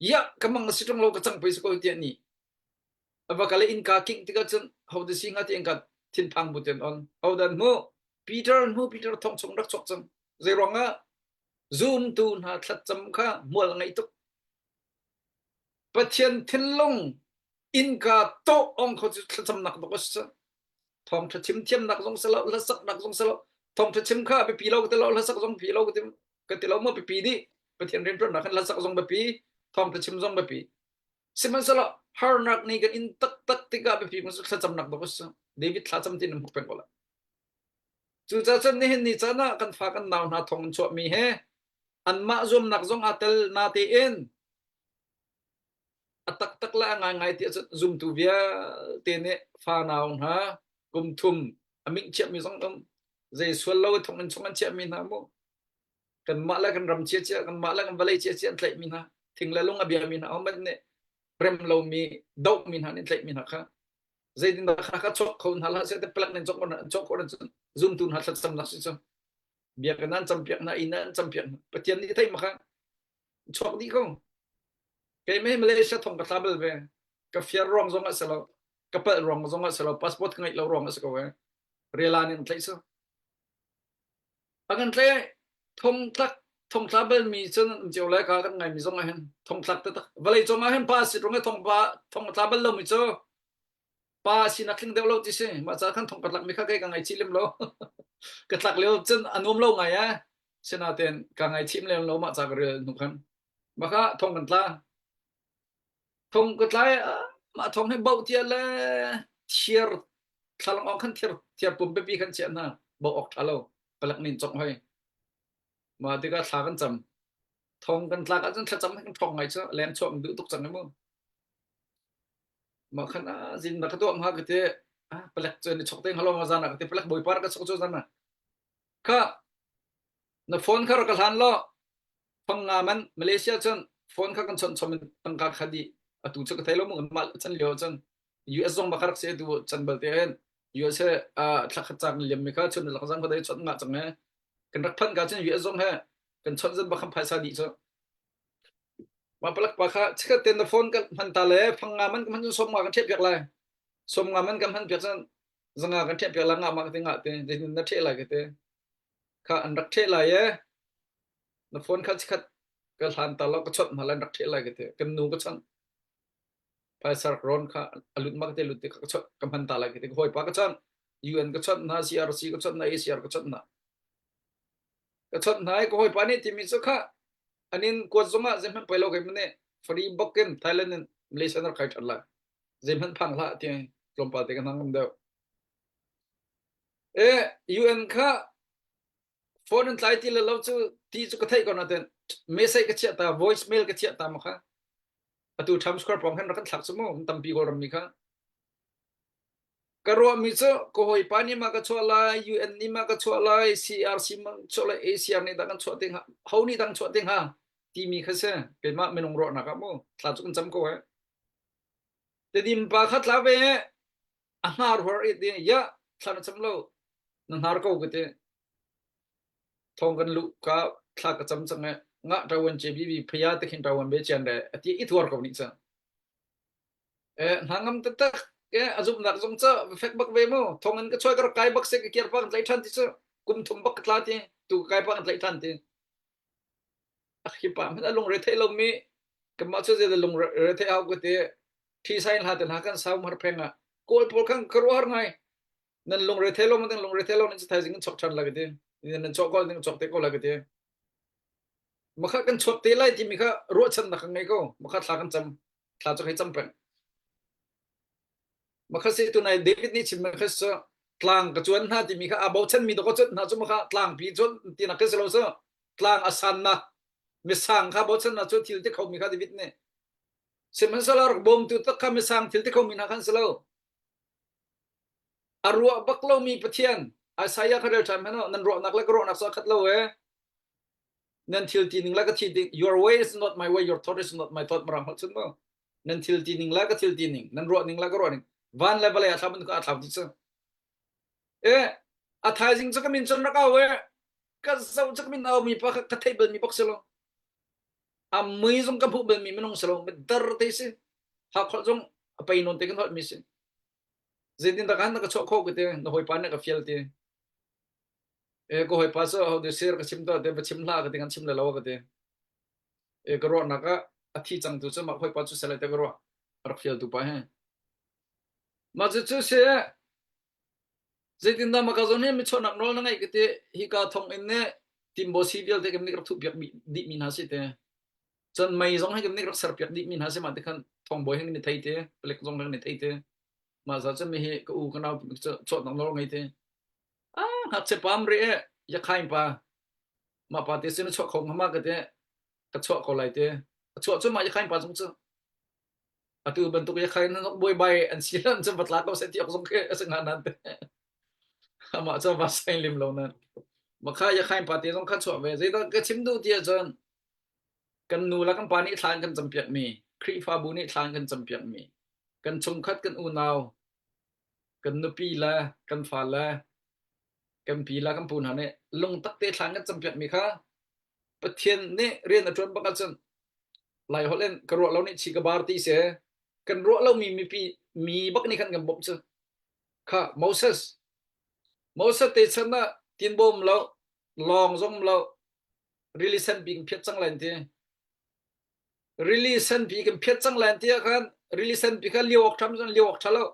ยะกำลังสิตรงเราก็จังไปสกุลเทียนี่บักเลอินกาคิงที่ก็จันเขาจะสิงห์ที่อินกาทินพังบุตรอันเอาดันโมปีเตอร์ทองชงรักชกจังเจรองะซูมตูนหาทัดจำข้ามัวละไงตุกปะเทียนทินลงอินกาโตองเขาจะทัดจำนักตกษะทองทัดชิมเทียมนักทรงเสลละสักนักทรงเสลทองทัดชิมข้าไปปีเราก็จะละสักทรงปีเราก็จะเราเมื่อไปปีนี้ปะเทียนเรียนพระนักละสักทรงไปปีทองทัดชิมทรงไปปีสิมันเสลฮาร์นักนี่กันอินตักติกาไปปีมันทัดจำนักตกษะเดวิดทัดจำที่นั่นหุบเป็นก็ละจู่ๆจันนี่เห็นนี่จันนะกันฝากกันนาวนาทองชวมีเฮอันมาซุมนักซงอาเตลนาตีเอ็นอัตตักละไงที่จะซุมตูเวียเตเนฟานาวนะกุมทุมอมิเชียมีสองใจส่วนเราทองกันชงกันเชียมีนะโมกันมาแล้วกันรำเชียกันมาแล้วกันบาลเชียใส่มีนะถึงแล้วลงอเบียมีนะเอามันเนี่ยเริ่มเรามีดอกมีนะนี่ใส่มีนะคะใจดินนะคะก็ชกคนหันหลังเสียแต่พลักนั่นชกคนซุมตูนหันสัมนักสิเบียกันนั้นจำเปียกนะอินนั้นจำเปียกปะเทียนนี่ไทยมาค่ะชอบดีก็แกไม่ให้มาเลเซียท่องกับทราเบลเวกับเฟียร์รองซงอัสเรากับเปิดรองซงอัสเราพาสปอร์ตกันไงเรารองอัสก็เวเรียลานี่มันไทยซะอันนั้นไทยท่องทราเบลมีเช่นเจ้าเล็กกันไงมีซงไงท่องทักแต่เวลาจงไงพาสิตรงนี้ท่องทราเบลเราไม่เจอพาสินักลิงเดวเราที่สิมาจากขั้นท่องกัดหลักไม่เข้าใกล้กันไงชิลิมเรากัดหลักเลี้ยวจนอนุมเราไงอะเช่นอาเทนกันไงชิมเลี้ยวเรามาจากเรือหนุกันมาค่ะท่องกันตาท่องกันตามาท่องให้เบาเทียเลยเทียร์ทะลองออกขันเทียร์ปุ่มเบบี้ขันเชียนนะเบาออกทะเลาปลักนินจงให้มาที่ก็ทากันจำท่องกันตาก็จนจำให้กันท่องไงเช่แลนช่วงดูตุกจังนะมึงมาขณะจินนักตัวมาก็เตะปลักจนชกเต็งฮัลโหลมาจานะก็เตะปลักบอยปาร์ก็ชกจนนะค่ะในโฟนเขาเราก็ทันล้อฟังงามันมาเลเซียจนโฟนเขากันชนมันตั้งการคดีตุกชกไทยเรามึงมาจันเลี้ยวจนUS จงบักรักเสียดูจันเบลเทียน US ทักจังเลี้ยมไม่เข้าชนหลักจังก็ได้ชนงาจังเนี่ยกันรักพันกันจน US จงให้กันชนจนบักคำภาษาดีจนมาปลักปะค่ะเชื่อเต็นโฟนกันพันตาเลยฟังงามันจนสมงากันเทียบอย่างไรสมงามันกันพันเพียงจนจังงากันเทียบอย่างไรงามากันงาเตะเดี๋ยวนัดเทียอะไรกันเตะข้าอันรักเทียอะไรนโฟนข้าชิดก็ทันตาเราก็ชดมาแล้วรักเทียอะไรกันเตะกันนูก็ชนภาษาร้อนข้าอลุดมากเตะลุดเตะก็ชดกันพันตาอะไรกันเตะหอยปากก็ชน UN ก็ชดนะ CRC ก็ชดนะ ACR ก็ชดนะก็ชดนะไอ้ก็หอยปานี่ที่มีสุขะอันนี้กวดสมาเจมันไปเราเก็บมันเนี่ยฟรีบ็อกเกนไทยแลนด์นั่นมาเลเซียนั่นใครทันละเจมันพังละที่ลมปาเตกันทั้งนั้นเดียวUN ข้าโฟนไทยที่เราจะที่จะกระเทยก่อนนะเต็น message ก็เชียตา voicemail ก็เชียตามค่ะatu transcribe ปองกันรักษาสมองตั้มปีกรมีค่ะกระรวมมิโซก็หอยปานี่มาก็ชัวไล UN นี่มาก็ชัวไล CRC มาชัวไล ASEAN นี่ดังชัวติงฮะเขานี่ดังชัวติงฮะที่มีแค่เสียเป็นมาไม่ลงรอนะครับมั้งทลาจุกันจำก็ไว้แต่ดิมปาขัดลาเวอาหารหัวอีเดียยะทลาจำเรานั่นหารก็กึศทองกันลุกก็ทลากจำจังเงงะตะวันเจบีบีพยาตะขินตะวันเบจันเดอที่อีทวร์ก็นี่ซะหางมตะตะazum nak zong cha fek bak ve mo thongan ka choi kar kai bak se kier pa tlai than ti cha kum thum bak tla ti tu kai pa tlai than ti akhi pa ma long re thai long mi ka ma chu je long re thai au ko te thi sai la ten ha kan sau mar phenga kol pol khang kar war ngai nan long re thai long man long re thai long ni thai jing chok than la ke te nan chok kol ning chok te ko la ke te ma kha kan chok te lai ti mi kha ro chan na khang ngai ko ma kha thla kan cham thla chu hai cham pen makasi tu nai David ni chim makasi tlang ka chuan na ti mi kha about chen mi do ko chut na chu makha tlang pi chut ti na ke selo so tlang asan na mi sang kha about chen na chu thil te khau mi kha David ne semen salar bom tu tak kha mi sang thil te khau mi na khan selo arwa baklo mi pathian asaya kha del time no nan ro nak la ro nak so khat lo nan thil ti ning la ka thi your way is not my way your thought is not my thought marang hal chun mo nan thil ti ning la ka thil ti ning nan ro ning la ka ro ning van level ya thaban ko athaw ti cha athai cha kamin chon raka we ka zau cha kamin aw mi pa ka table mi boxelo mui jong ka phu ben mi menong selo be dar te se ha khol jong pai non te kan hot mi se zedin da kan ka chok kho ke te no hoi pa na ka fiel te ko hoi pa so how de ser ka chim to te ba chim la ka te kan chim la law ka te ka ro na ka athi chang tu cha ma hoi pa chu sele te ka ro ar fiel tu pa he mà chứ xe dây tin da mà cái zone mi chọn nặng nol ngay cái thế hi cả thông in nè tìm bố sĩ điều thì cái này gặp thục việc bị min hả thế chân mày giống hay cái này gặp sập việc bị min hả thế mà thì khăn thông bố hay cái này thấy thế plek giống cái này thấy thế mà giờ chân mi hi cái u cái nào chọn nặng nol ngay thế hạt sẽ pam re ya khai pa mà pa thế xin chọn không mà cái thế cái chọn còn lại thế chọn cho mà ya khai pa giống chứ atu bentuk ya kain nok boy bay an silan sa batlakaw sa tiyak song ke sa nganan te ama sa vasay lim lo nan makha ya kain pati song kha chwa ve zai da ka chim du tia jon kan nu la kan pani thlan kan champion mi khri fa bu ni thlan kan champion mi kan chung khat kan u naw kan nu pi la kan fa la kan pi la kan pun ha ne lung tak te thlan kan champion mi kha pathian ne rian atron bakal chen lai holen karo lo ni chi ka bar ti se kan ro lo mi bak ni kan gam bob chu kha Moses te chana tin bom lo long zom lo release bing phet chang lan te release bi kan phet chang lan te khan release bi kha liok tham jan liok thalo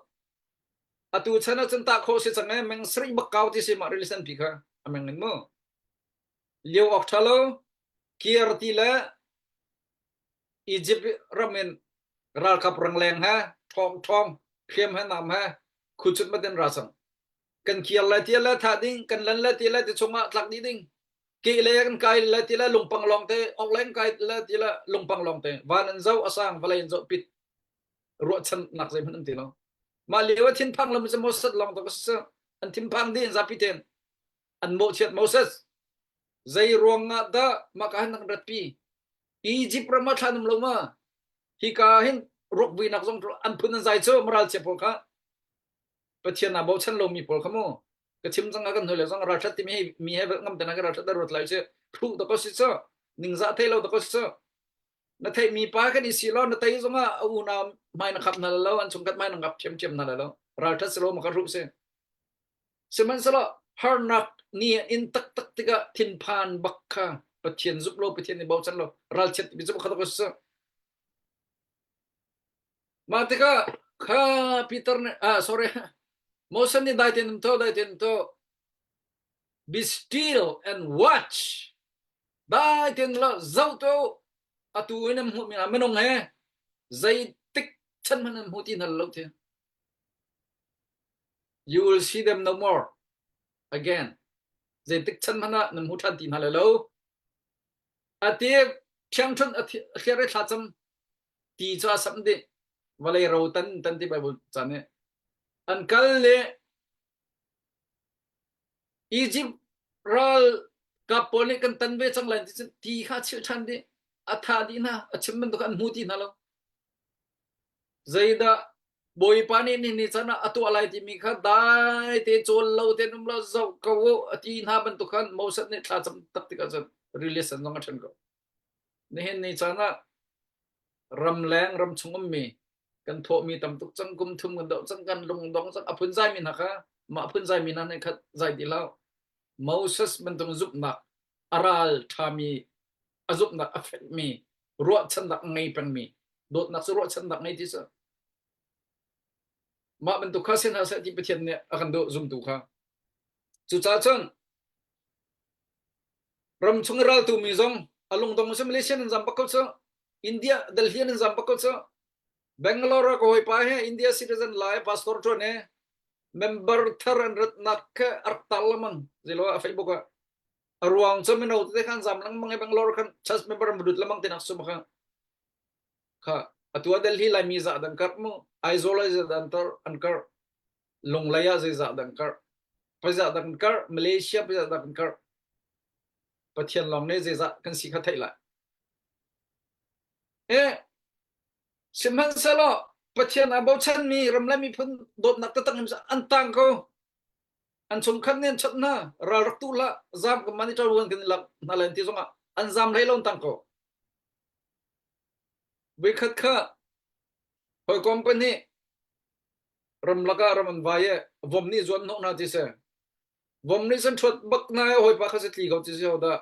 atu chana chan ta kho se chang meng sri bak kaw ti se ma release bi kha ameng ngin mo liok thalo kier ti la Egypt ramen ral kap rang leng ha thom khem ha nam ha khuchut ma den rasam kan kial la tia la tha ding kan lan la tia la ti chunga tlak di ding ki le kan kai la tia la lungpang long te ok leng kai la tia la lungpang long te van an zau asang valen zo pit ro chan nak zai man ti lo ma lewa thin phang lam se Moses long to sa an thim phang din za piten an mo chet Moses zai ronga da ma ka nak rat pi Egypt rama thanum lo ma hi ka hin rok vi nak zong an phun an zai cho maral che pol kha pathian na bo chan lo mi pol khamo ka chim jang kan hole jang ra that ti mi he ngam ta na ka ra that rot lai che thu to ko si cho ning za thai lo to ko si cho na thai mi pa ka ni si lo na tai zonga u na mai na khap na lo an chung kat mai na ngap chem na lo ra that se lo ma ka rup se seman sala har nak ni in tak tiga thin phan bakha pathian zup lo pathian ni bo chan lo ral chet bi zup kha to ko si ma te ka kha Peter ne sorry Moses ni dai tin to be still and watch dai tin lo zau to atu inem hu mi menong he zai tik chan man hu tin hal lo the you will see them no more again zai tik chan man nam hu than tin hal lo ati thiang thun khere thacham ti cha samde walai ro tan ti bible chane an kal le Egypt ral kapone kan tanbe changlan ti kha chil than de atha di na achimman to kan muti na lo zaida boy pani ni chana atu alai ti mi kha dai te chol lo te num lo zo ko ati na ban to kan mosat ne tha cham tak ti ka jan relation nong athan ko ne hen ni chana ram lang ram chungam mi kan tho mi tam tuk chang kum thum kan do chang kan lung dong chang apun zai min ha kha ma apun zai min ne khat zai di lao Moses bentung zup nak aral thami azup nak affect mi ruat chan nak ngai pang mi dot nak ruat chan nak ngai ti sa ma bentuk khasin ha sa ti pethian ne akan do zum tu kha chu cha chang ram chungral tu mi zong alung dong se Malaysia nan zam pakol sa India Delhi nan zam pakol sa Bangalore ko hoi pa he India citizen lai pastor to ne member tharan rat nak artalamang zelo Facebook ka ruang chaminau te khan zam lang mangai Bangalore kan church member mudut lamang tinak sumaka kha atua Delhi lai mi za dan kar mo aizola za dan tar ankar longlaya za dan kar paza dan kar Malaysia paza dan kar pathian long ne za kan si kha thai la simhan salo pathian abau chan mi ramla mi phun dot nak ta tang antang ko an chung khan nen chat na ra rak tu la zam ka mani taw kan lak na len ti zonga an zam lai lon tang ko we khat kha hoi company ram laka ram vaye vom ni zon no na ti se vom ni san thot bak na hoi pa kha se tli ko ti se da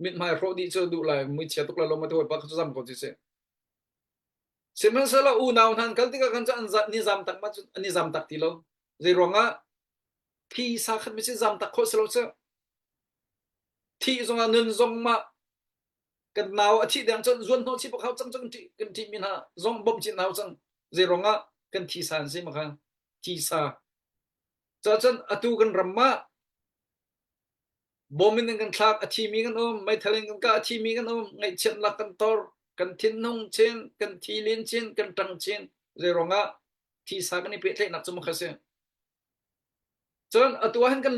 mit mai ro di chu du lai mi che tuk la lo ma hoi pa kha zam ko ti se simhan sala u naw han kal ti ka kan cha an ni zam tak ma ni zam tak ti lo zai ronga thi sa khat mi se zam tak kho selo se thi zonga nun zong ma kan naw a thi dang chon zon no chi pa khau chang chang ti kan ti min ha zong bom chi naw chang zai ronga kan thi san se ma kha thi sa cha chan atu kan ramma bomin kan thak a thi mi kan mai thaleng kan ka a thi mi kan ngai chen la kan tor kan thin nong chen kan thi lin chen kan tang chen zai ronga thi sa kan ni pe thai nak chum kha se chon atua han kan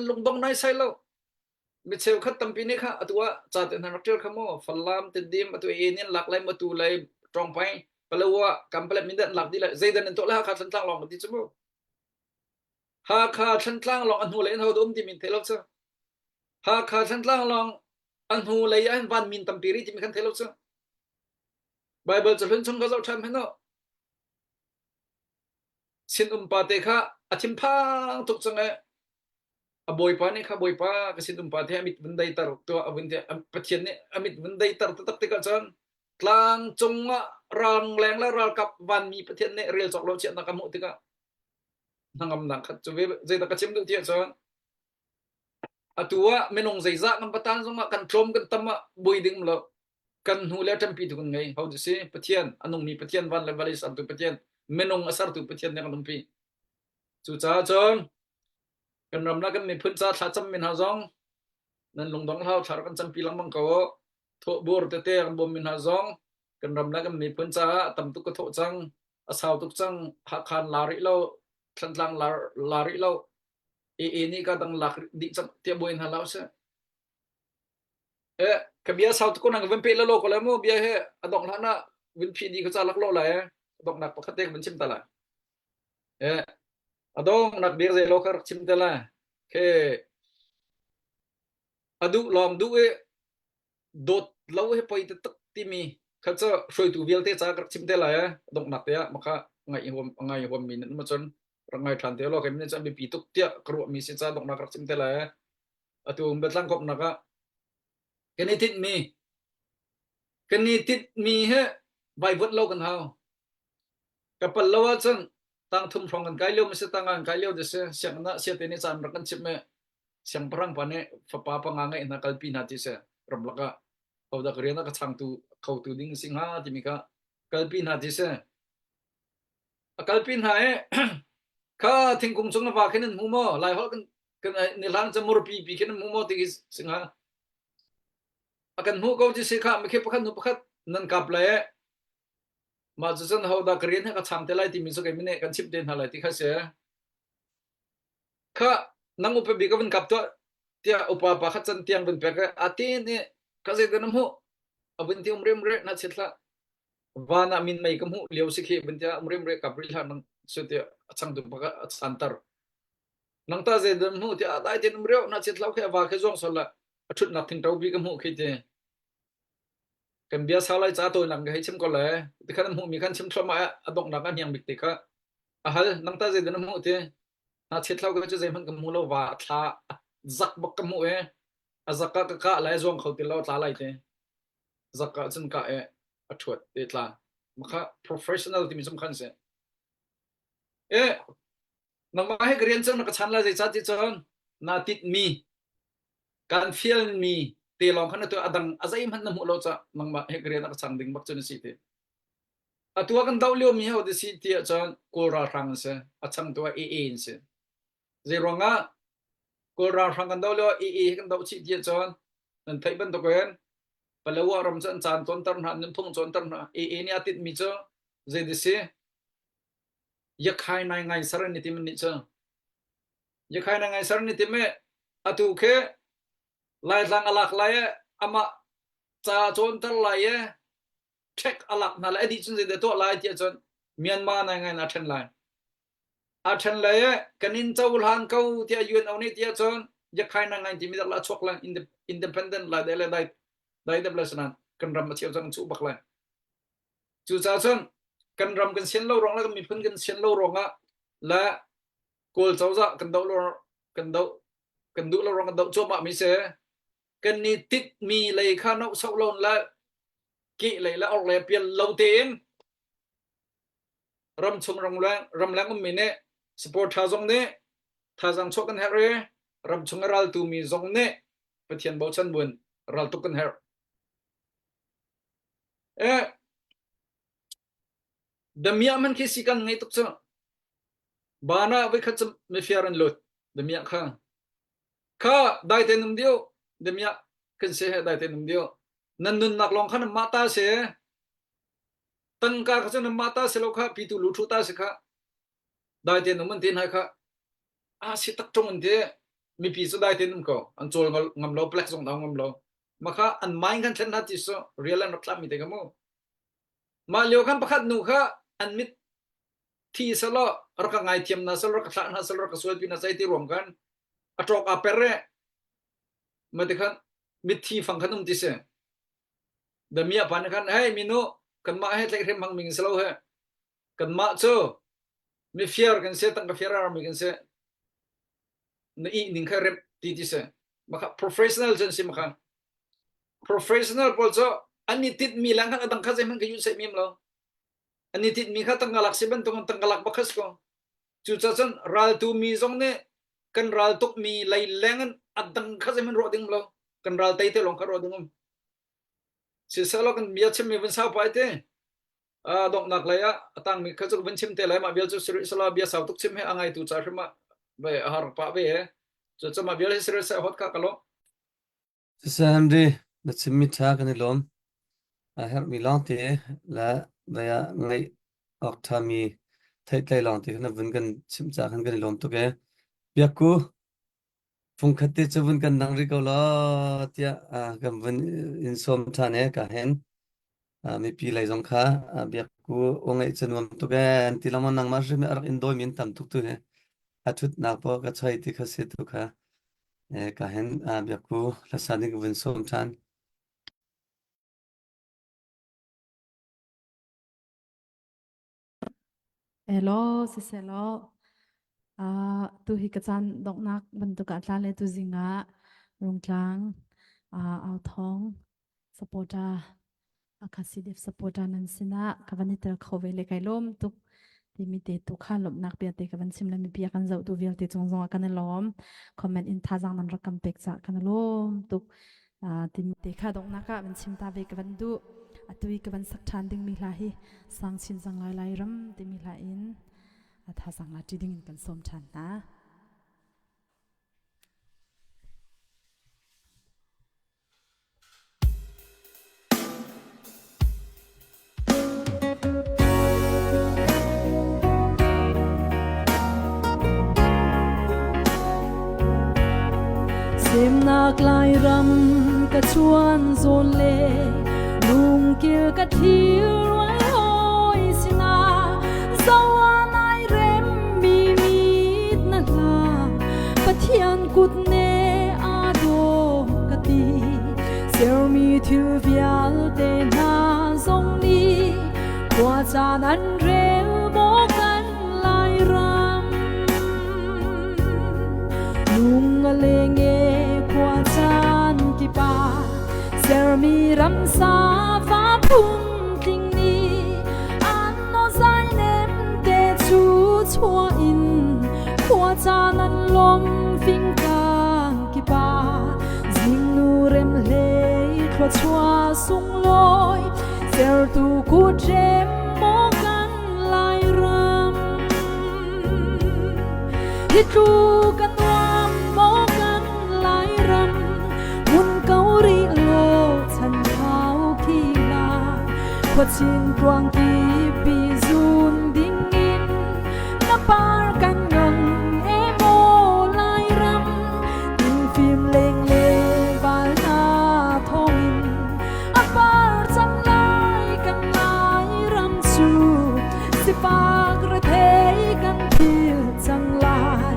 lungdong nai sai lo mi cheu khat tampi ni kha atua cha te na rakter khamo falam te dim atu enen lak lai matu lai trong pai palawa kamplet min dan lak di la zaidan to la kha than tlang long ti chumo ha kha than tlang long an hu le ho dum ti min thelo cha ha kha than tlang long an hu le an van min tampi ri ti min khan thelo cha Bible cha hlun chung ka zo tham heno sin pa te kha athim phang tuk changa aboy pa ne kha boy pa ka sin pa the amit bundai tar to abun te pathian ne amit bundai tar tak te ka chan tlang chunga rang leng la ral kap van mi pathian ne rel chok lo che na kamu te ka nangam nang khat chu ve zai ta ka chim du ti chan atua menong zai za ngam patan zonga kan trom kan tama boy ding lo kan hu le tam pi tu ngai how to say pathian anong mi pathian van le valis am tu pathian menong asar tu pathian ne kan pi chu cha chon kan ram na kan mi phun cha tha cham min ha zong nan lung dong hau thar kan cham pi lang mang ko tho bor te te kan bom min ha zong kan ram na kan mi phun cha tam tu ko tho chang asau tu chang ha khan lari lo than tlang lari lo e ni ka dang lak di cham te boin ha lao se ka bia sau tu ko nang vem pe lo ko la mo bia he adong la na vin phi di ko cha lak lo la dong nak pakhat tek ban chim ta la adong nak bir ze lo kar chim ta la ke adu lom du dot lo he poi te tak ti mi kha cha soi tu vial te cha kar chim ta la dong nak ya maka ngai hom min ma chon rangai than te lo ke min cha bi pi tuk tia kru mi se cha dong nak kar chim ta la atu betlang kop naka kenitit mi he vai vot lo kan hao kapal lo chan tang thum phong kan kai lo mi se tang an kai lo de se siang na se te ni chan ra kan chip me siang parang pa ne fa pa pa nga ngai na kalpi na ti se ram laka ho da kriya na ka chang tu khau tu ding sing ha ti mi ka kalpi na ti se a kalpin ha kha thing kung chung na va khen mu mo lai hol kan ni lang cha mur pi pi khen mu mo ti sing ha akan mu ko ji se kha mi khe pakhat nu pakhat nan kap le ma chu chan ho da korean ha ka chang te lai ti mi so ke mi ne kan chip den ha lai ti kha se kha nang upe bi ka ban kap to tia upa pa kha chan tiang ban pe ka ati ne ka je den mu abin ti umre umre na chitla wana min mai kam hu leo sikhi ban tia umre umre kapril ha nang so tia achang du pa ka santar nang ta je den mu tia dai tin umre na chitla khe wa khe jong sola athut na thing tau bi kam hu khe te kan bia salai cha to nang ge chim ko le ti khan mu mi khan chim thoma adok na kan yang bik te ka a hal nang ta je den mu te na chitla ko che je man kam mu lo wa tha zak bak kam mu e a zakka ka lai jong khau ti lo tla lai te zakka chun ka e athut te tla makha professional ti mi chum khan se e nang ma he krian chang na ka chan la je cha ti chon na tit mi kan feel mi te long khan to adang azai man na mu lo cha nang ma he krian na ka chang ding bak chun si te atua kan daw leo mi ho de si ti chon ko ra rang se achang to e se je ronga ko ra rang kan daw leo e kan daw chi ti chon nan thai ban to ken palawa ram chan chan ton tar na nim thong chon tar na e ni atit mi cho je de se yakhai nai ngai saran ni tim ni cho yakhai nai ngai saran ni tim me atu khe lai lang alak lai ama cha chon tar lai check alak na lai di chun je de to lai ti chon Myanmar nai ngai na then lai a then lai kanin chau han kau ti yun au ni ti chon yakhai nai ngai ti mi la chok lang independent la de la dai de blasnan kan ram ma chiao chang chu bak lai chu cha chon kan ram kan sen lo rong la mi phun kan sen lo rong a la kol chau za kan dau lo kan du lo rong kan dau cho ma mi se kan ni tit mi lei kha no sau lon la ki lei la ok le pian lo ten ram chung ram lang mi ne support tha jong ne tha jang chok kan ha re ram chung ral tu mi jong ne pathian bo chan bun ral tu kan ha e damia man ki sikan ngai tuk cha bana we khat me fiaran lot damia kha dai te num dio damia kan se ha dai te num dio nan nun nak long khan mata se tang ka kha chan mata se lo kha pi tu lu thu ta se kha dai te num man tin ha kha a si tak tong an de mi pi so dai te num ko an chol ngam lo plex song dang ngam lo ma kha an mai kan thlen na ti so real an klam mi te ka mo ma leo kan pakhat nu kha an mit thi salo ar ka ngai thiam na salo ka thla na salo ka sual pi na sai ti rom kan atrok a perre ma de khan mit thi phang khanum ti se da mia pan khan hey minu kan ma he tlek rem hang ming salo he kan ma cho mi fiar kan se tang ka fiar ar mi kan se na i ning kha rem ti se ma kha professional jan sim kha professional pol cho ani tit mi lang khan adang kha je man ka yu se mim lo ani tit mi kha tang galak se ban tong tang galak bakhas ko chu cha chan ral tu mi jong ne kan ral tuk mi lai lengan adang kha je man ro ding lo kan ral tai te long kha ro ding si salo kan bia chem mi ban sa pai te a dok nak la ya atang mi kha chu ban chim te lai ma bia chu sri sala bia sa tuk chim he angai tu cha ma be har pa be chu cha ma bia sri sa hot ka kalo Samri na chimmi tha kan lom a her mi lang te la ya ngai ok tha mi thai tlai lang te na vun kan chim cha kan lom to ke biaku phung khate chawun kan nang ri ko la tia kan vun in som tha ne ka hen mi pi lai jong kha biaku ongai chanwam to ke tilama nang ma ri ar in doi min tam tuk tu he athut nak po ka chai ti kha se tu kha ka hen biaku la sani vun som than Hello, siselo. Tu hi kachan dok nak bantu ka tla le tu zinga rung tlang au thong supporta akasi def supporta nan sina kavani ter khove le kai lom tuk ti mi te tu kha lom nak pia te kavan sim la mi pia kan zau tu vial te chong zong kan lom comment in tha jang nan rakam pek cha kan lom tuk ti mi te kha dok naka ban sim ta ve kavan du atui kavan sak than ding mi la hi sang chin jang lai lai ram ti mi la in tha sang la ti ding kan som than na xem nạc lại rầm cả chuan dồn lệ lùng kia cả thiêu loài hôi xin à dâu an ai rem mi mít na la bắt thiên cút nê a đô cả ti sel mi thiêu vial tên na dòng ni qua cha nan rêu bó căn lại ram lung lê nghe qua chan ki pa ser mi ram sa va phun ting ni an no zai nem te chu chua in qua cha nan lom phing ka ki pa jing nu rem le khwa chua sung loi ser tu ku jem mo kan lai ram hi tu kan ram mo kan lai ram mun kau ri lo chan thao khi la khuất chin quang ki pi zun ding in na par kan ngam e mo lai ram tin phim leng le val na thong in a par chang lai kan lai ram chu si pak ra thei kan thil chang lai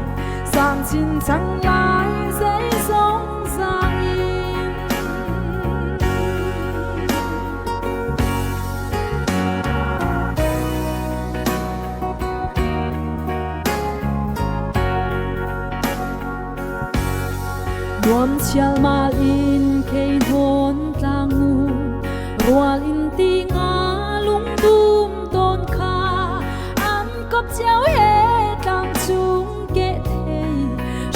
sang chin chang lai dây sóng ra in nuam chial mal in kei thon tlang nu rual in ti nga lung tum ton kha am kop chiao he tang chung ke thei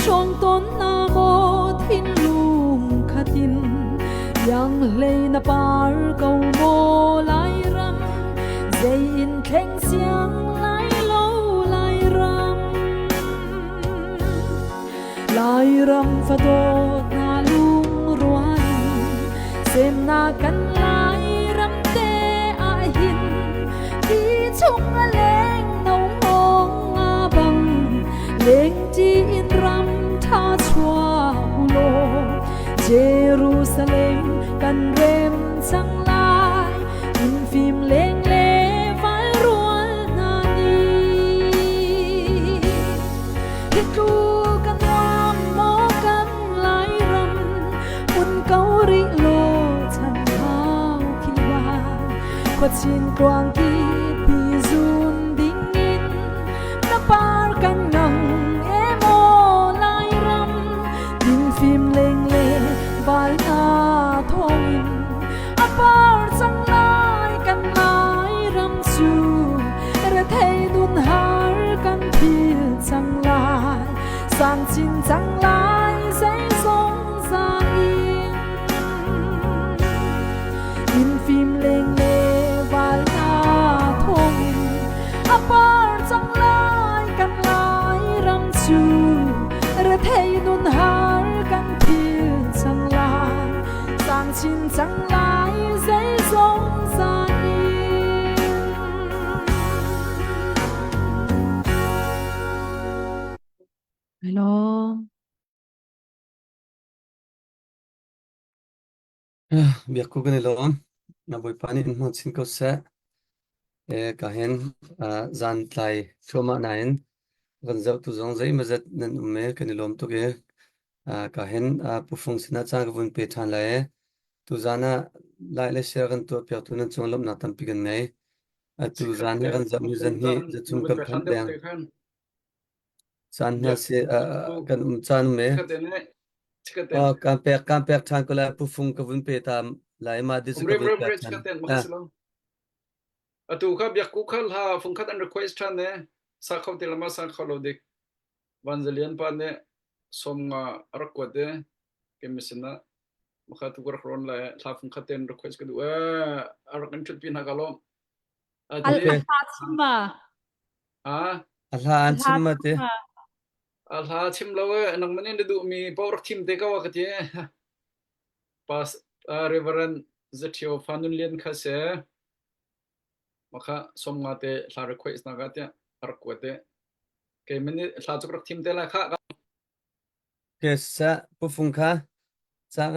song ton na mo thin lung khatin yang lei na par kau mo lai ram dây in keng xiang lai lo lai ram fa do na lung ruan xem na kan lai ram te a hin ti chung a leng nau mong a bang leng ti in ram tha chua ulo Jerusalem kan rem sang lai in phim leng le vai rual na ni hi tu kan ram mo kan lai ram mun kau ri lo chan thao khi wa khuất chin quang ki pi zun ding in na par kan ngam e mo lai ram in phim leng le val na thong in a par chang lai kan lai ram chu ra thei dun har kan thil chang lai sang chin chang lai dây sóng ra in phim leng le val na thong in a par chang lai kan lai ram chu ra thei dun har kan thil chang lai sang chin chang lai dây sóng ra Hello. Việc của cái này lon là buổi pani in một xin câu sẽ cả hen gian lại cho mà này gần dạo tu dòng giấy mà rất nên mẹ cái này lom tu cái cả hen bu phong sinh ra cái vun pe than lại tu zana lại lấy xe gần tu piao tu nên trong lom na tam pi gần này tu zana gần dạo như dân hi rất chung cầm thằng đen san na se gần chan mẹ campek than ko la pu phong cái vun pe tam lại mà đi sự cái vun pe than atu kha biak ku khal ha phung khat an request than ne sa khau te lama sa khalo dik vanzalian pa ne som nga arakwate kemisina makha tu gor khron la tha phung khat ten request ka du arakan chut pin ha galom Al-Fatima. Allah an chimma te alha chim lawe nang manin du mi power team te ka wakati pas reverend zetio fanunlian khase makha somnga te la request na ga te arakwate ke mini la chukrak team te la kha ke sa pu phong kha chang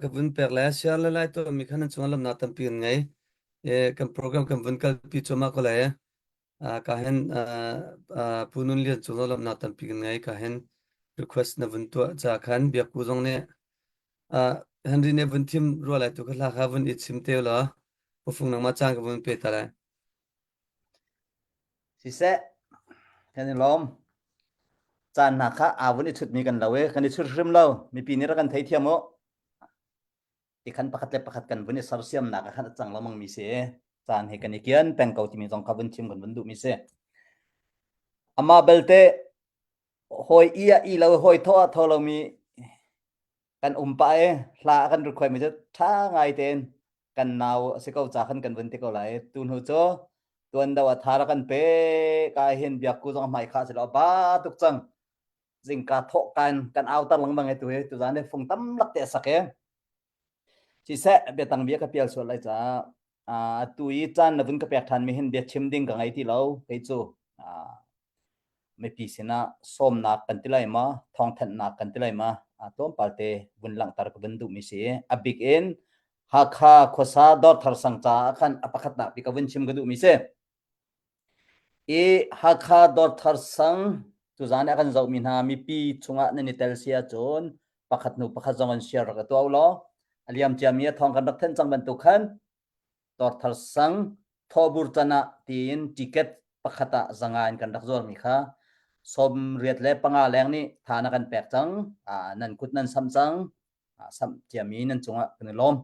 ka vun pek la sia la lai to mi khan chung lam na tam pi ngai kam program kam vun kal pi choma ko la ka hen punun lian chung lam na tam pi ngai ka hen request na vun to cha khan bia ku jong ne Henry ne vun tim ro lai to ka la kha vun it sim te la pu phung nang ma chang ka vun pe ta la si se kan lom chan na kha avun i thut mi kan lawe kan i thut rim lo mi pi ni ra kan thei thiamo i khan pakhat le pakhat kan vun i sar siam na ka khan chang lamang mi se chan he kan i kian peng kau ti mi jong ka vun chim kan vun du mi se ama belte hoi ia i lo hoi tho lo mi kan pa e hla kan ru khoi mi je tha ngai ten kan naw se kau cha khan kan vun te ko lai tun hu cho tuan dawa thara kan pe ka hin biak ku jong mai kha se lo ba tuk chang jing ka tho kan au ta lang bang e tu zan ne phung tam lak te sak e chi se be tang bia ka pial so lai cha tu i chan na vun ka pek than mi hin be chim ding ka ngai ti lo ke chu me pi sina som na kan ti lai ma thong than na kan ti lai ma tom palte vun lang tar ka vun du mi se a big en ha kha khosa dor thar sang cha khan apakhat na pi ka vun chim ga du mi se e ha kha dor thar sang tu zan akan zau min ha mi pi chunga ne ni tel sia chon pakhat nu pakhat zong an share ka to lo aliam chamia thong kan rak then chang ban tu khan dor thar sang thobur chana tin ticket pakhata zangan kan rak zor mi kha som riat le panga leng ni thana kan pek chang nan kut nan sam chang sam chami nan chunga kan lom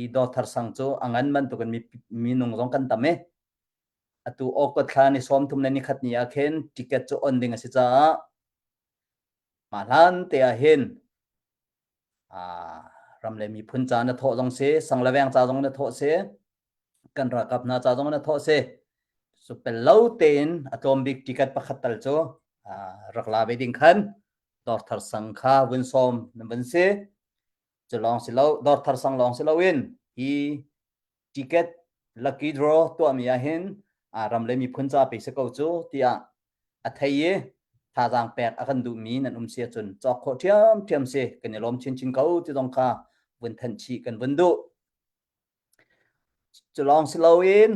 i dor thar sang chu angan man tu kan mi nung rong kan tame atu okot khani som thum nani khat ni a khen ticket chu on ding a si cha malan te a hen ramle mi phun cha na tho jong se sanglaweng cha jong na tho se kan ra kap na cha jong na tho se so pelau ten atom big ticket pakhat tal cho rakla be ding khan dor thar sang kha win som na ban se chalong silo dor thar sang long silo win hi ticket lucky draw to amia hen ramle mi phun cha pe se ko chu tia thaiye tha jang pek akan du mi nan sia chun chok kho thiam se kan lom chin kau ti dong kha vun than chi kan vun du chalong silo in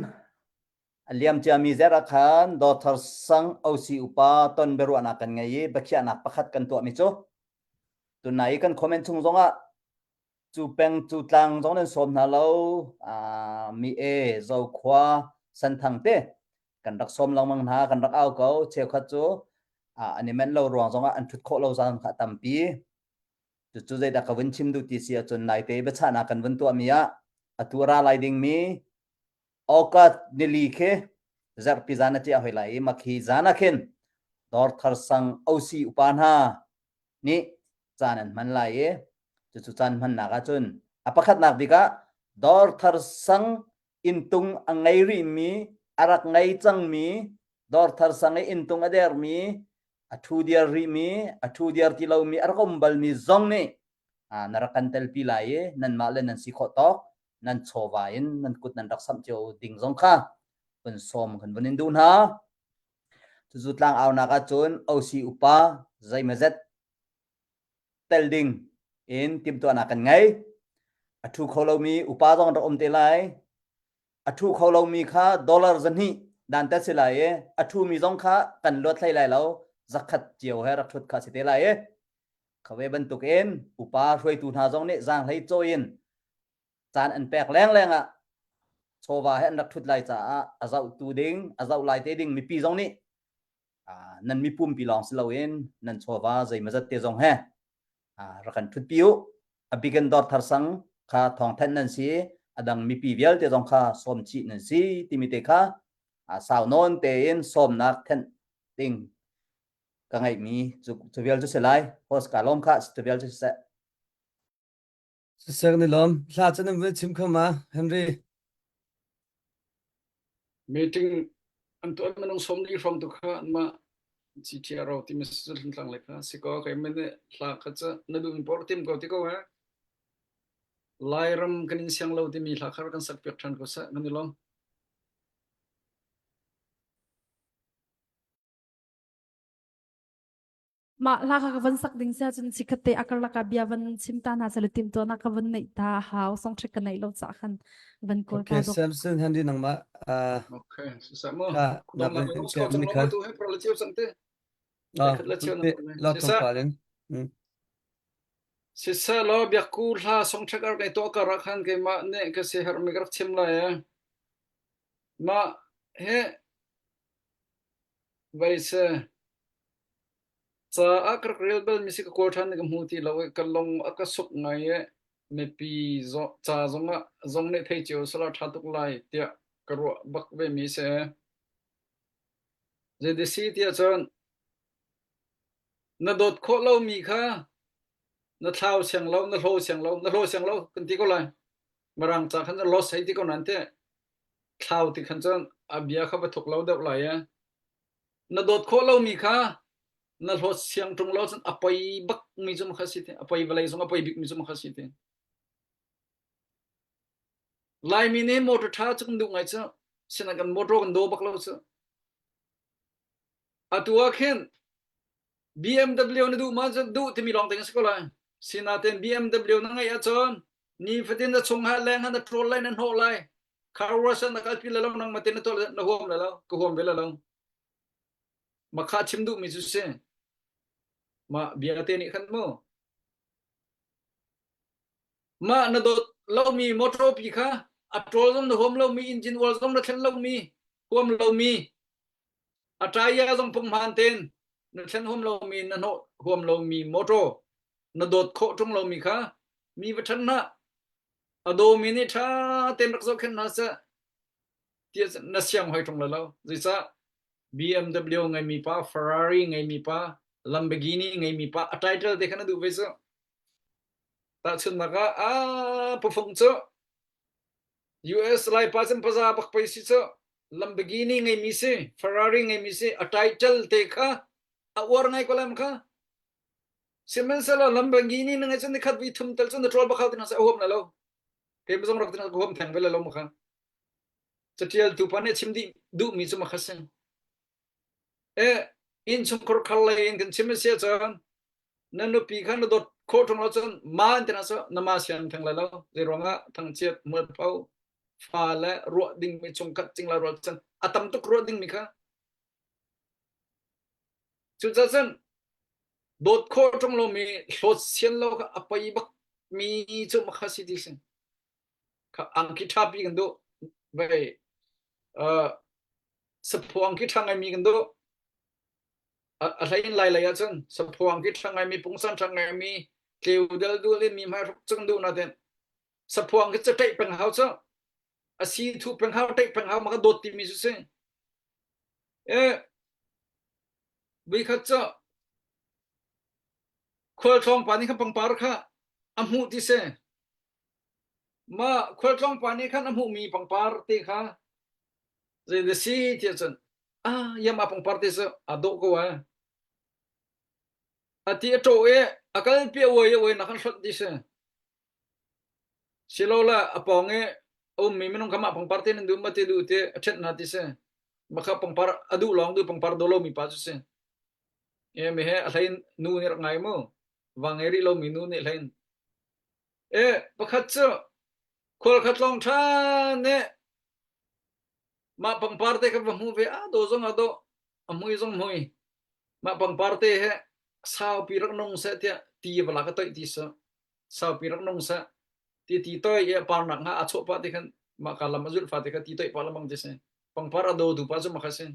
aliam chami zera khan do thar sang oc upa ton beru ana kan ngai bakhia na pakhat kan to mi chu tunai kan comment chung zonga chu peng chu tlang jong nen som na lo mi e zo khwa san thang te kan rak som lang mang na kan rak au ko che khat chu ani men lo ruang zonga an thut kho lo zang kha tampi chu zai da ka vun chim du ti sia chun nai te ba chana kan vun to mi atura lai ding mi okat nili khe zar pizana ti ahoi lai makhi zana khen dor thar sang oc upan ha ni chanan man lai e chu chan man na ga chun apakhat nak bika dor thar sang intung angai ri mi arak ngai chang mi dor thar sang intung ader mi athu diar ri mi athu diar ti lo mi arakom bal mi zong ni narakan tel pi lai e nan ma le nan si kho tok nan chowain nan kut nan rak sam cheu ding zong kha kun som kan bunin dun ha chu tlang aw na ka chun oc upa zai mazet tel ding in tim to na kan ngai athu kholo mi upa jong ro om te lai athu kholo mi kha dollar zani dan ta silai e athu mi jong kha kan lot thlai lai lo zakhat chiu he rak thut kha si te lai e khawe ban tuk en upa hroi tu na jong ne jang hlei choin chan an pek leng chowa he an rak thut lai cha azau tu ding azau lai te ding mi pi jong ni nan mi pum pi long silo in nan chowa zai mazat te jong he rakan thut piu abigan dor thar sang kha thong than nan si adang mi pi vial te jong kha som chi nan si timi te kha sao non te in som nak then ding ka ngai mi chu vial chu selai hos ka lom kha chu vial chu se sang ni lom hla chan vun chim khama Henry meeting antu manong somli from to kha ma CTRO ti message lang lekha siko kay mene hla khacha nadu importim ko ti ko ha lairam kanin siang lo ti mi hla khar kan sak pek than ko sa nganilom ma la ka van sak ding sia chun chikate akar la ka bia van chimta na sala tim to na ka van nei ta haw song chek nei lo cha khan van kol ka Okay, dok Samson handi nang ma Okay, sisa mo. ka na Dong la ben mai hen ngos che ko chang mi long kha ma tu he pro la chiu sang te. Khat la chiu na ko. lo tong Sisa pa len sisa lo bia ku la song chak ar kai to ka ra khan ke ma ne ka se har mi grak chim la ya. Ma he vai se cha akar real bel mi si ka ko than ka mu ti lo ka long aka suk ngai ye me pi zo cha zonga zong ne thei chiu sala tha tuk lai tia ka ro bak ve mi se je de si tia chon na dot kho lo mi kha na thao siang lo na lo siang lo na lo siang lo kan ti ko lai marang cha khan lo sai ti ko nan te thao ti khan chon abia kha ba thuk lo deuh lai ya na dot kho lo mi kha na lo siang tung lo chon apai bak mi zum kha si te apai valai zong apai bik mi zum kha si te lai mi ne motor tha chung du ngai cha sina kan motor kan do bak lo cha atua khen BMW na du ma cha du ti mi long teng skola sina ten BMW na ngai a chon ni fatin da chung ha leng han da troll line an ho lai car wash na kal pi la lo nang matin to na hom la lo ko hom bela lo ma kha chim du mi su se ma bia te ni khan mo ma na do lo mi motor pi kha a troll zom na hom lo mi engine wall zom na thlen lo mi hom lo mi a taya zom pung man ten na thlen hom lo mi na no hom lo mi motor na dot kho tung lo mi kha mi va than na a do mi ni tha ten rak zo khen na sa tia na siang hoi tung la lo zai sa BMW ngai mi pa Ferrari ngai mi pa Lamborghini ngai mi pa a title de khana du ve so ta chun na ka a pufung cho US lai pa sem paza bak pai si cho Lamborghini ngai mi se Ferrari ngai mi se a title te kha a war ngai ko lam kha semen sala Lamborghini ngai chen khat vi thum tel chen troll ba khaw tin sa hom la lo ke bezong rak tin ko hom thang bela lo ma kha chatial tu pa ne chimdi du mi chu ma kha sen e in chung kor khal lai in kan chim se chan nan no pi khan dot kho thong lo chen man tin sa nama sian thang la lo ze ronga thang chet mo pau fa la ro ding mi chung kat ching la ro chen atam tu ro ding mi kha chu cha chen dot kho thong lo mi lo sian lo ka apai bak mi chu ma kha si di sen ka ang ki tha pi kan do vai saphuang ki thang ai mi kan do a lain lai lai a chen saphuang ki thang ai mi pungsan thang ai mi kleu dal du le mi ma ruk chung du na den saphuang ki chatai peng hau cha a si thu peng hau tai peng hau ma ka dot ti mi su se e bi kha cha khol thong pa ni kha pang par kha amu ti se ma khol thong pa ni kha amu mi pang par ti kha ze de si ti chen yam a pang par ti se a do ko wa a ti to e akal pi wo na khan thot ti se silola apong e mi minong kama pang par ti ndu ma ti du te chet na ti se ma kha pang par adu long du pang par do lo mi pa su se e me he a lain nu ni rak ngai mo wang eri lo mi nu ni lain e pakhat cho khol khat long tha ne ma pang par te ka mu ve a do zong a do amui zong mui ma pang par te he sao pi rak nong se tia ti bala ka toi ti so sao pi rak nong sa ti toi e par nak nga a cho pa ti khan ma ka lam azul fa te ka ti toi pa lamang ti se pang par a do du pa zo ma kha se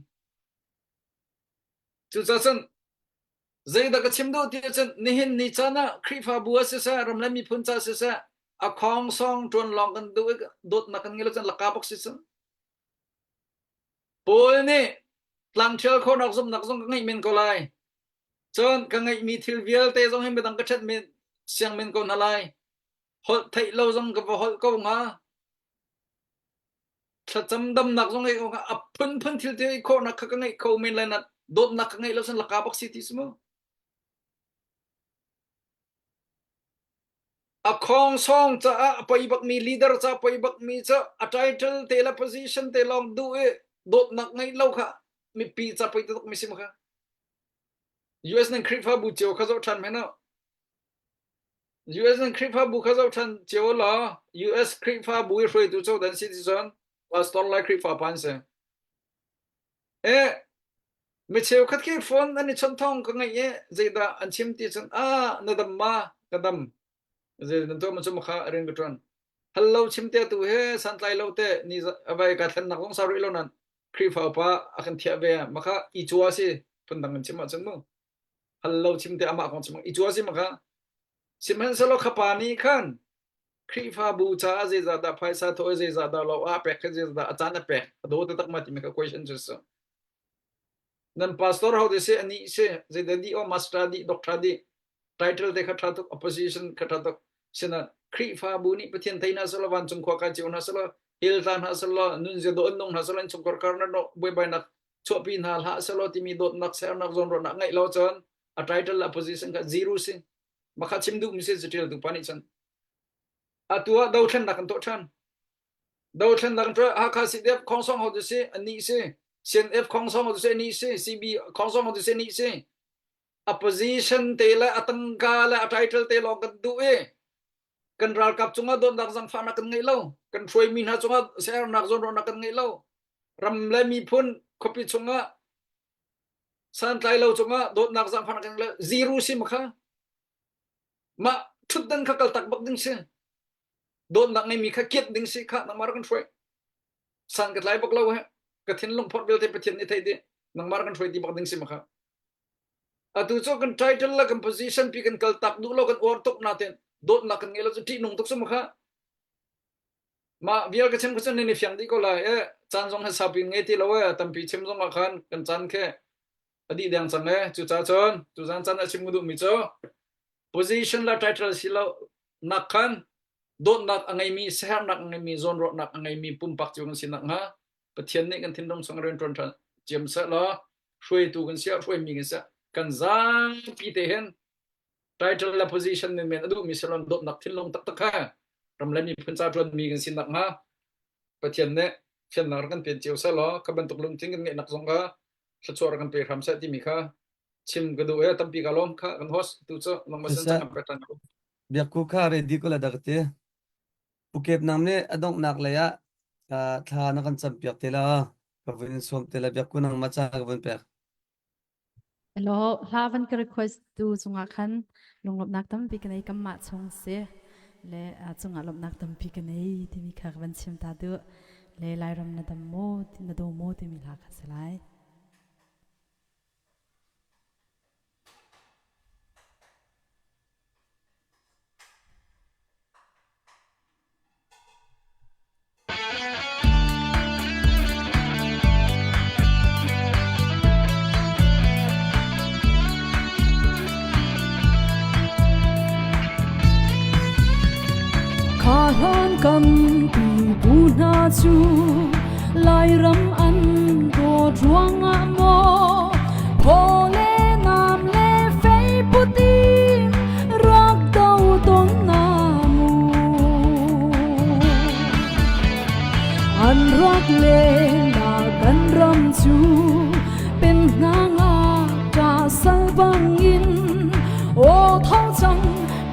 chu cha chen zai da ka chim do ti chen ni hin ni chana khri fa bua se sa ram la mi phun cha se sa a khong song ton long kan du dot na kan ngelo chen la ka bok se sa pol ni tlang thel kho nak zum ngai men ko lai chon ka ngai mi thil vial te zong hem bedang ka chat men siang men ko na lai hol thai lo zong ka hol ko nga cha cham dam nak zong ngai ko a phun thil te kho nak ka ngai ko men lai na dot nak ngai lo chen la ka bok si ti smo a khong song cha a pai bak mi leader cha pai bak mi cha a title te la position te long du e dot nak ngai lo kha mi pi cha pai tok mi sim kha US nên khép phá bu chiều khá dấu chân mấy nó US nên khép phá bu khá dấu chân chiều là US khép phá bu rồi tụ châu đến citizen pastor lại khép phá pan se mấy chiều khát cái phone anh chọn thong cái ngày ấy gì đó anh chim ti chọn nó đâm ma cái đâm gì đó tôi mà chọn khá riêng cái tròn hello chim ti tu he san lai lâu te ni vậy cái thằng nào cũng sao rồi lâu nan khép phá pa akan thiệp về mà khá ít chúa si phân đằng anh chim mà chọn mu hello chim ti ama cũng chọn ít chúa si mà khá chim hắn salo khapani khan khép phá bu cha gì đó phải sa thôi gì đó lâu pek cái gì đó achana pek đó tôi tắc mà tìm cái question just nan pastor how they say ani se ze dadi o master di doctor di title de khatha to opposition khatha to sina khri fa bu ni pathian thaina sala wan chung kho ka chiuna sala hil tan ha sala nun je do nong ha sala chung kor kar na no boy bay nak cho pin hal ha sala timi dot nak ser nak zon ro nak ngai lo chon a title opposition ka zero sin makha chim du mi se jetel du pani chan atua do than nak to than do than nak to ha kha si dep khong song how they say ani se CNF khong song ho se ni se CB khong song ho se ni se opposition te la atangka la title te lo kan du kan ral kap chunga don dak jang fa na kan ngai lo kan throi min ha chunga ser nak zon ro na kan ngai lo ram le mi phun khopi chunga san tai lo chunga don nak jang fa na kan ngai lo zero si makha ma thut dan kha kal tak bak ding se don nak ngai mi kha kiet ding si kha na mar kan throi san kat lai bak lo ha cái thiên long phật biểu thị bát thiên này thấy đi nang mar kan throi ti bak ding sim kha atu cho kan title la composition pi kan kal tak du lo kan or tok na ten dot na kan ngelo ti nong tok sim kha ma vial ka chem ko chen ni fyang di ko la chan jong ha sapin nge ti lo tam pi chem jong khan kan chan khe adi dang chang chu cha chon chu jan chan a chim du mi cho position la title si lo nak khan dot nak angai mi ser nak angai mi zon ro nak angai mi pum pak chu kan sin nak ha pathian ne kan thin dong sang ren tron than chem sa la shui tu kan sia shui mi kan sa kan za pi te hen title la position ne men adu mi salon dot nak thin long tak tak ha ram la ni phun cha tron mi kan sin nak ha pathian ne chen nar kan pen chiu sa lo ka ban tok lung ting kan nge nak zong ga sa chor kan pe ram sa ti mi kha chim ga du tam pi ga lom kha kan host tu cho long ma san sang pa tan biak ku kha re di ko la dakte pukep namne adong nak la ya tha na kan champiak tela ka vin som tela biak ku nang macha ka vin pek hello havan ka request tu chunga khan lunglop nak tam pi kanai kam ma chong se le chunga lop nak tam pi kanai ti mi kha van chim ta du le lai ram na dam mo ti na do mo ti mi la kha selai Kahan kan pi buna chu lai ram an do ruang a mo pole nam le fei puti rak dau ton namu an rak le na kan ram chu pen na nga ka sal bang in o thau chang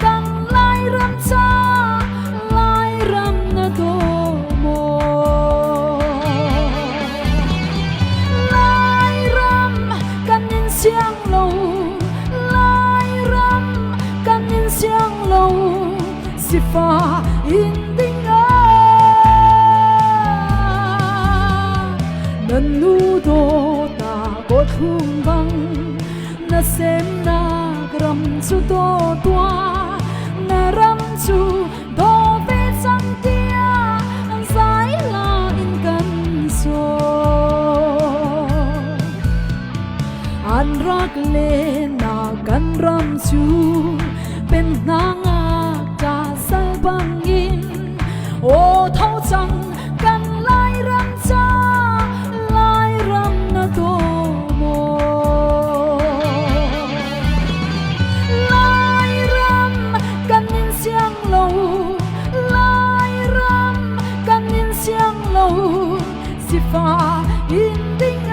kan lai ram cha Sifa indinga nanu do ta ko thum bang na sem na gram chu do tua na ram chu do ve chang tia an sai la in kan so an rak le na kan ram chu pen na bang in o thau chang kan lai ram cha lai ram na do mo lai ram kan in siang lo lai ram kan in siang lo sifa in ding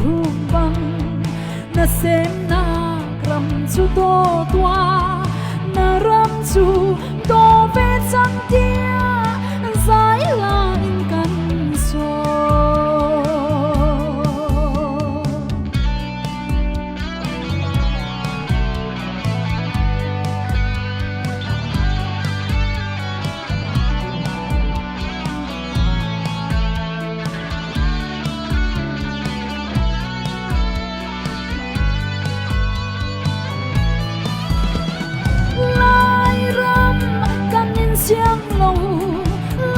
thum bang na sem na ram chu to tua na ram chu to ve chang tia zai la in kan so lai ram kan in siang lo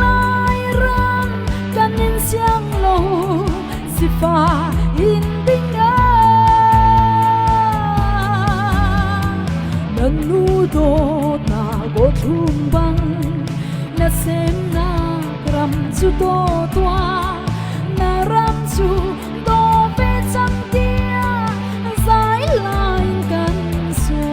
lai ram kan in siang lo si fa in bing a nan nu do na go thum bang na sem na ram chu to tua na ram chu do ve chang tia zai lai kan so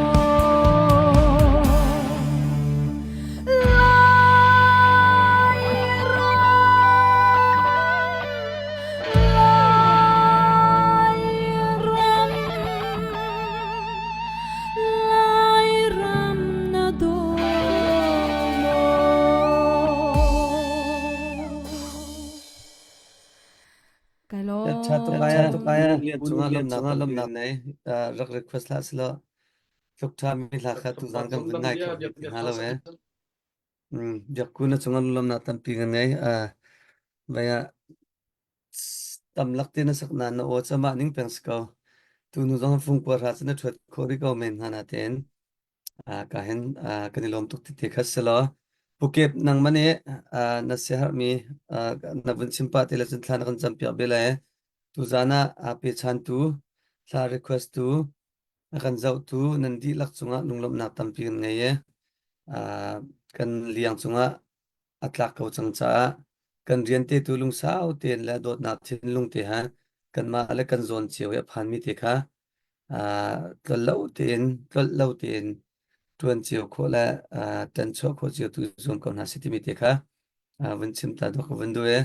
lai ram na do cái lo cha tumaya lian chunga lom na nei rak request la silo tuk cha mi la kha tu zan kam ngai ko ha lo we jak ku na chunga lom na tam pi ngai baya tam lak te na sak na no o cha ma ning peng sko tu nu zong fung por ha chna thot khori ko men hana ten ka hen kan lom tuk ti khas selo pukep nang mane na se har mi na bun simpa te la chen thlan kan cham pya bela tu zana pe chan tu la request tu kan zau tu nan di lak chunga lunglom na tam pi ngai ye kan liang chunga atlak ko chang cha kan rian te tu lung sao ten la dot na thin lung te ha kan ma le kan zon cheu ya phan mi te kha tol lo ten tuan cheu kho la tan cho kho cheu tu zon kon ha siti mi te kha vun chim ta do ko vun do e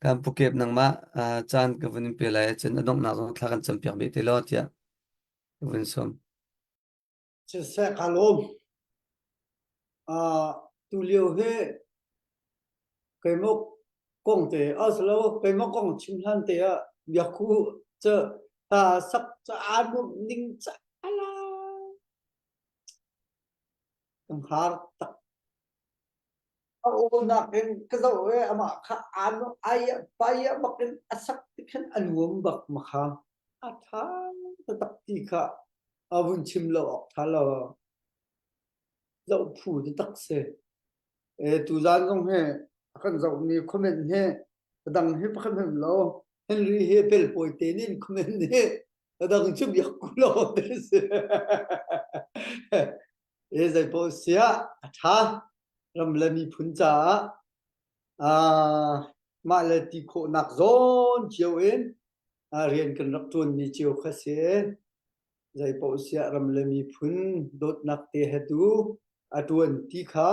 kam pukep nang ma chan ka vun pe la chen adong na zong thla kan cham pyak be te lo tia vun som se se kalom tu liu he cái mốc công tế ở lâu cái mốc công chim lan tế à việc khu chợ ta sắp cho ăn một ninh chả la thằng haar tắc ô nạc cái dấu ấy mà khá ăn ai bay bậc cái sắc cái ăn uống bậc mà khá thà tắc tì khá vun chim lâu thà là dấu phủ thì tắc xe tu gian không he kan zau ni comment he dang he pakhan hem lo Henry he pel poi te nin comment he dang chum yak ku lo des zai po sia tha ram la mi phun cha ma la ti kho nak zon chiu en rian kan rak tuan ni chiu kha se zai po sia ram la mi phun dot nak te he tu atuan ti kha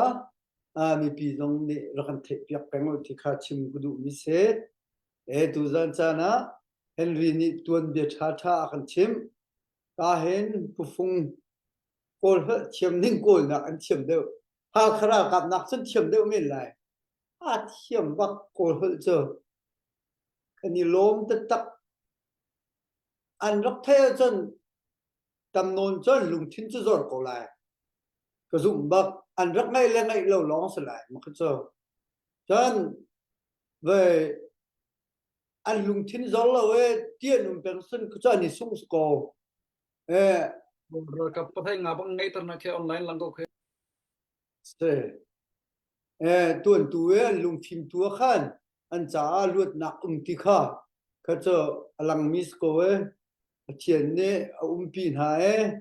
mi pi zong ni rakan the pyak peng lo thikha chim gudu mi se tu zan cha na Henry ni tuan be tha akan chim ka hen pu fung kol ha chim ning kol na an chim de ha khara kap nak sun chim de min lai chim bak kol hol cho ani lom ta tak an rak the chon tam non chon lung thin chu zor ko lai ka zum bak an rak ngay lên ngay lâu lóng sẽ lại mà cho nên về anh lùng thiên gió là về tiền mình bên sân cho anh sung sco rồi các bạn thấy ngáp ngay từ nãy online lang có khi tuần tuổi lùng phim tua khan anh trả luật nạc ti kha cái cho lang miss co tiền nè pin hai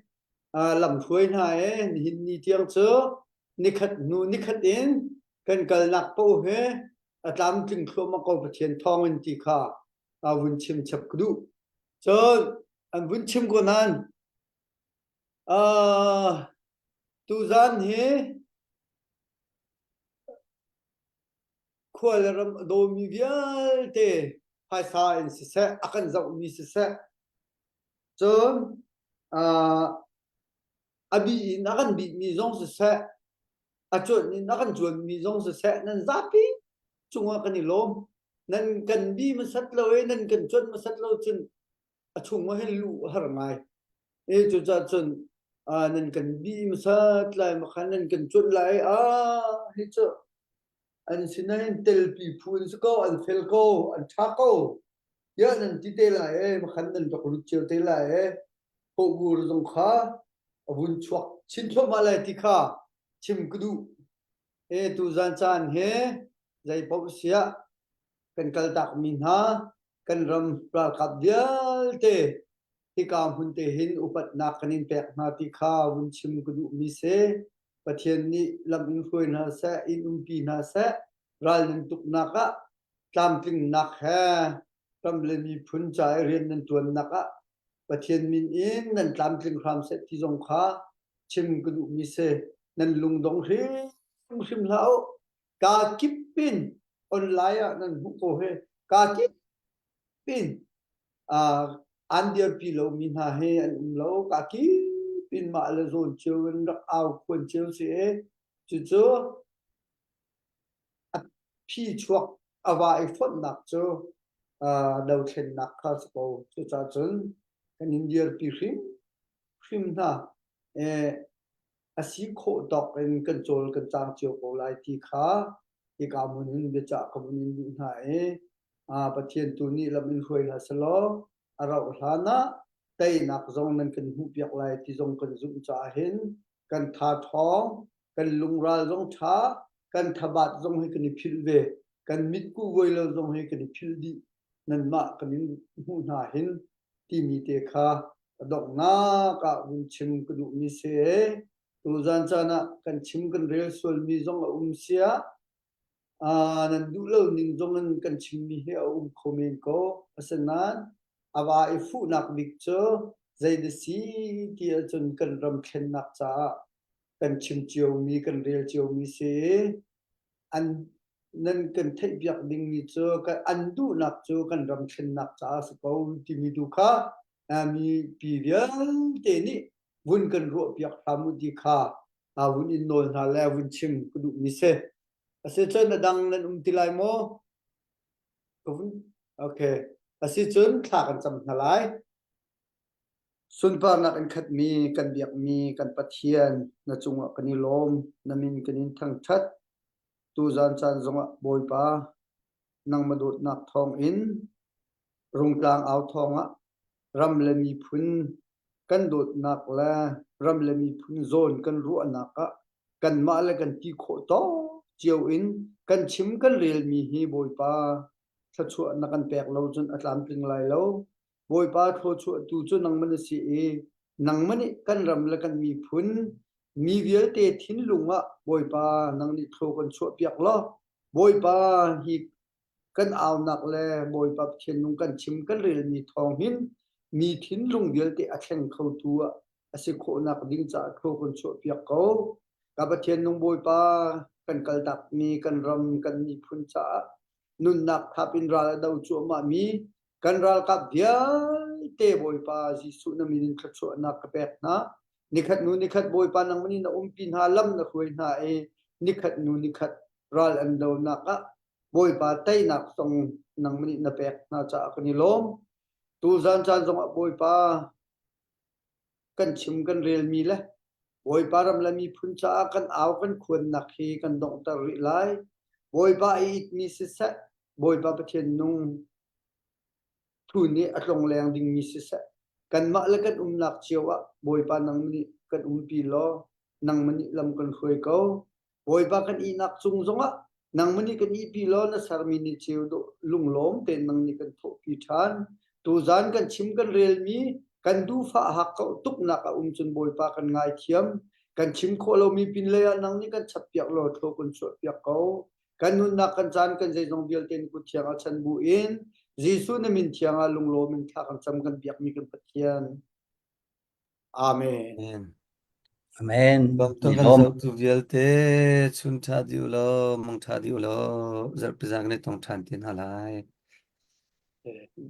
làm thuê hai hình ni tiếng chớ nikhat nu nikhat in kan kal nak po he atlam ting khlo ma ko pathian thong in ti kha vun chim chap kudu so an vun chim ko nan tu zan he khwal ram do mi vial te hai sa in si se akan zau mi si se chon abi in akan bi mi zong si se a chon in akan chuan mi zong si se nan zapi chunga kan ilom nan kan bi ma sat lo e nan kan chon ma sat lo chun a chung ma hen lu har mai e chu cha chun nan kan bi ma sat lai ma khan nan kan chon lai he chu an sinain tel pi phun ko an fel ko an tha ko ya nan ti te lai e ma khan nan to lu cheu te lai e ko gur zong kha abun chuak chin tho ma lai ti kha chim kudu e tu zan chan he zai pop sia kan kal tak min ha kan ram pra kap dial te ti kam hun te hin upat na kanin pek na ti kha bun chim kudu mi se pathian ni lam in khoi na sa in pi na sa ral nin tuk na ka tlam ting nak ha tam le mi phun chai rian nan tuan na ka pathian min in nan tlam ting kham se ti jong kha chim kudu mi se nan lung dong hrim lao ka kipin online nan hu ko he ka kipin an dia pi lo min ha he an lo ka kipin ma le zon cheu rak au kun cheu se chu chu pi chuak awa I phot nak chu dau thlen nak kha so chu cha chun kan india pi hrim na asi kho dok en control kan chang cheu ko lai ti kha ti ka mun hin be cha ka mun hin na pathian tu ni lam in khoi la salo arau hlana tei nak zong nan kan hu piak lai ti zong kan zum cha hin kan tha thong kan lungral zong tha kan thabat zong he kan phil ve kan mit ku voi lo zong he kan phil di nan ma kan hu na hin ti mi te kha dok na ka un chim ku du mi se tu zan chana kan chim kan rel sol mi zong sia nan du lo ning zong nan kan chim mi he khomen ko asanan awa I fu nak bik cho zai de si ti chun kan ram khen nak cha kan chim chiu mi kan rel chiu mi se an nan kan thai biak ding mi cho kan an du nak cho kan ram khen nak cha so ko ti mi du kha mi pi vial te ni vun kan ro biak thamu di kha vun in nol na la vun chim ku du mi se ase chen na dang nan tilai mo okay ase chen thla kan cham na lai sun par nak an khat mi kan biak mi kan pathian na chunga kani lom na min kanin thang that tu zan chan zonga boy pa nang madut nak thong in rung tlang au thonga ram le mi phun kan dot nak la ram le mi phun zon kan ru anaka kan ma le kan ti kho to chiu in kan chim kan rel mi hi boy pa thachu na kan pek lo chun atlam tling lai lo boy pa tho chu tu chu nang man si e nang mani kan ram le kan mi phun mi vial te thin lunga boy pa nang ni tho kan chu piak lo boy pa hi kan aw nak le boy pa chen nung kan chim kan rel mi thong hin mi thin lung vial te a thleng kho tu ase kho nak ding cha kho kan chu piak ko ka ba chen nung boy pa kan kal tak mi kan ram kan mi phun cha nun nak thapin ra dau chu ma mi kan ral kap dia te boy pa jisu na min kha chu nak ka pek na nikhat nu nikhat boy pa nang mani na pin ha lam na khoi na e nikhat nu nikhat ral an do na ka boy pa tai nak song nang mani na pek na cha kani lom tu zan chan zong boy pa kan chim kan rel mi la boy pa ram la mi phun cha kan aw kan khun nak hi kan dong ta ri lai boy pa it mi se sa boy pa pathian nung thu ni atlong leng ding mi se sa kan ma la kan nak chiwa boy pa nang ni kan pi lo nang mani lam kan khoi ko boy pa kan I nak chung zonga nang mani kan I pi lo na sarmi ni chiu do lung lom ten nang ni kan tho pi than tu zan kan chim kan rel mi kan du fa hak ko tuk na ka chun boy pa kan ngai thiam kan chim kho lo mi pin le nang ni kan chap piak lo tho kun chu piak ko kan nun na kan chan kan zai jong bial ten ku thiang a chan bu in jisu na min thiang a lung lo min tha kan cham kan biak mi kan pathian amen amen bak to kan lom zau tu vial te chun tha diu lo mong tha diu lo zar pizang ne tong than tin halai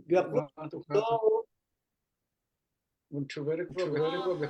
biak tu to kha mun chu very very very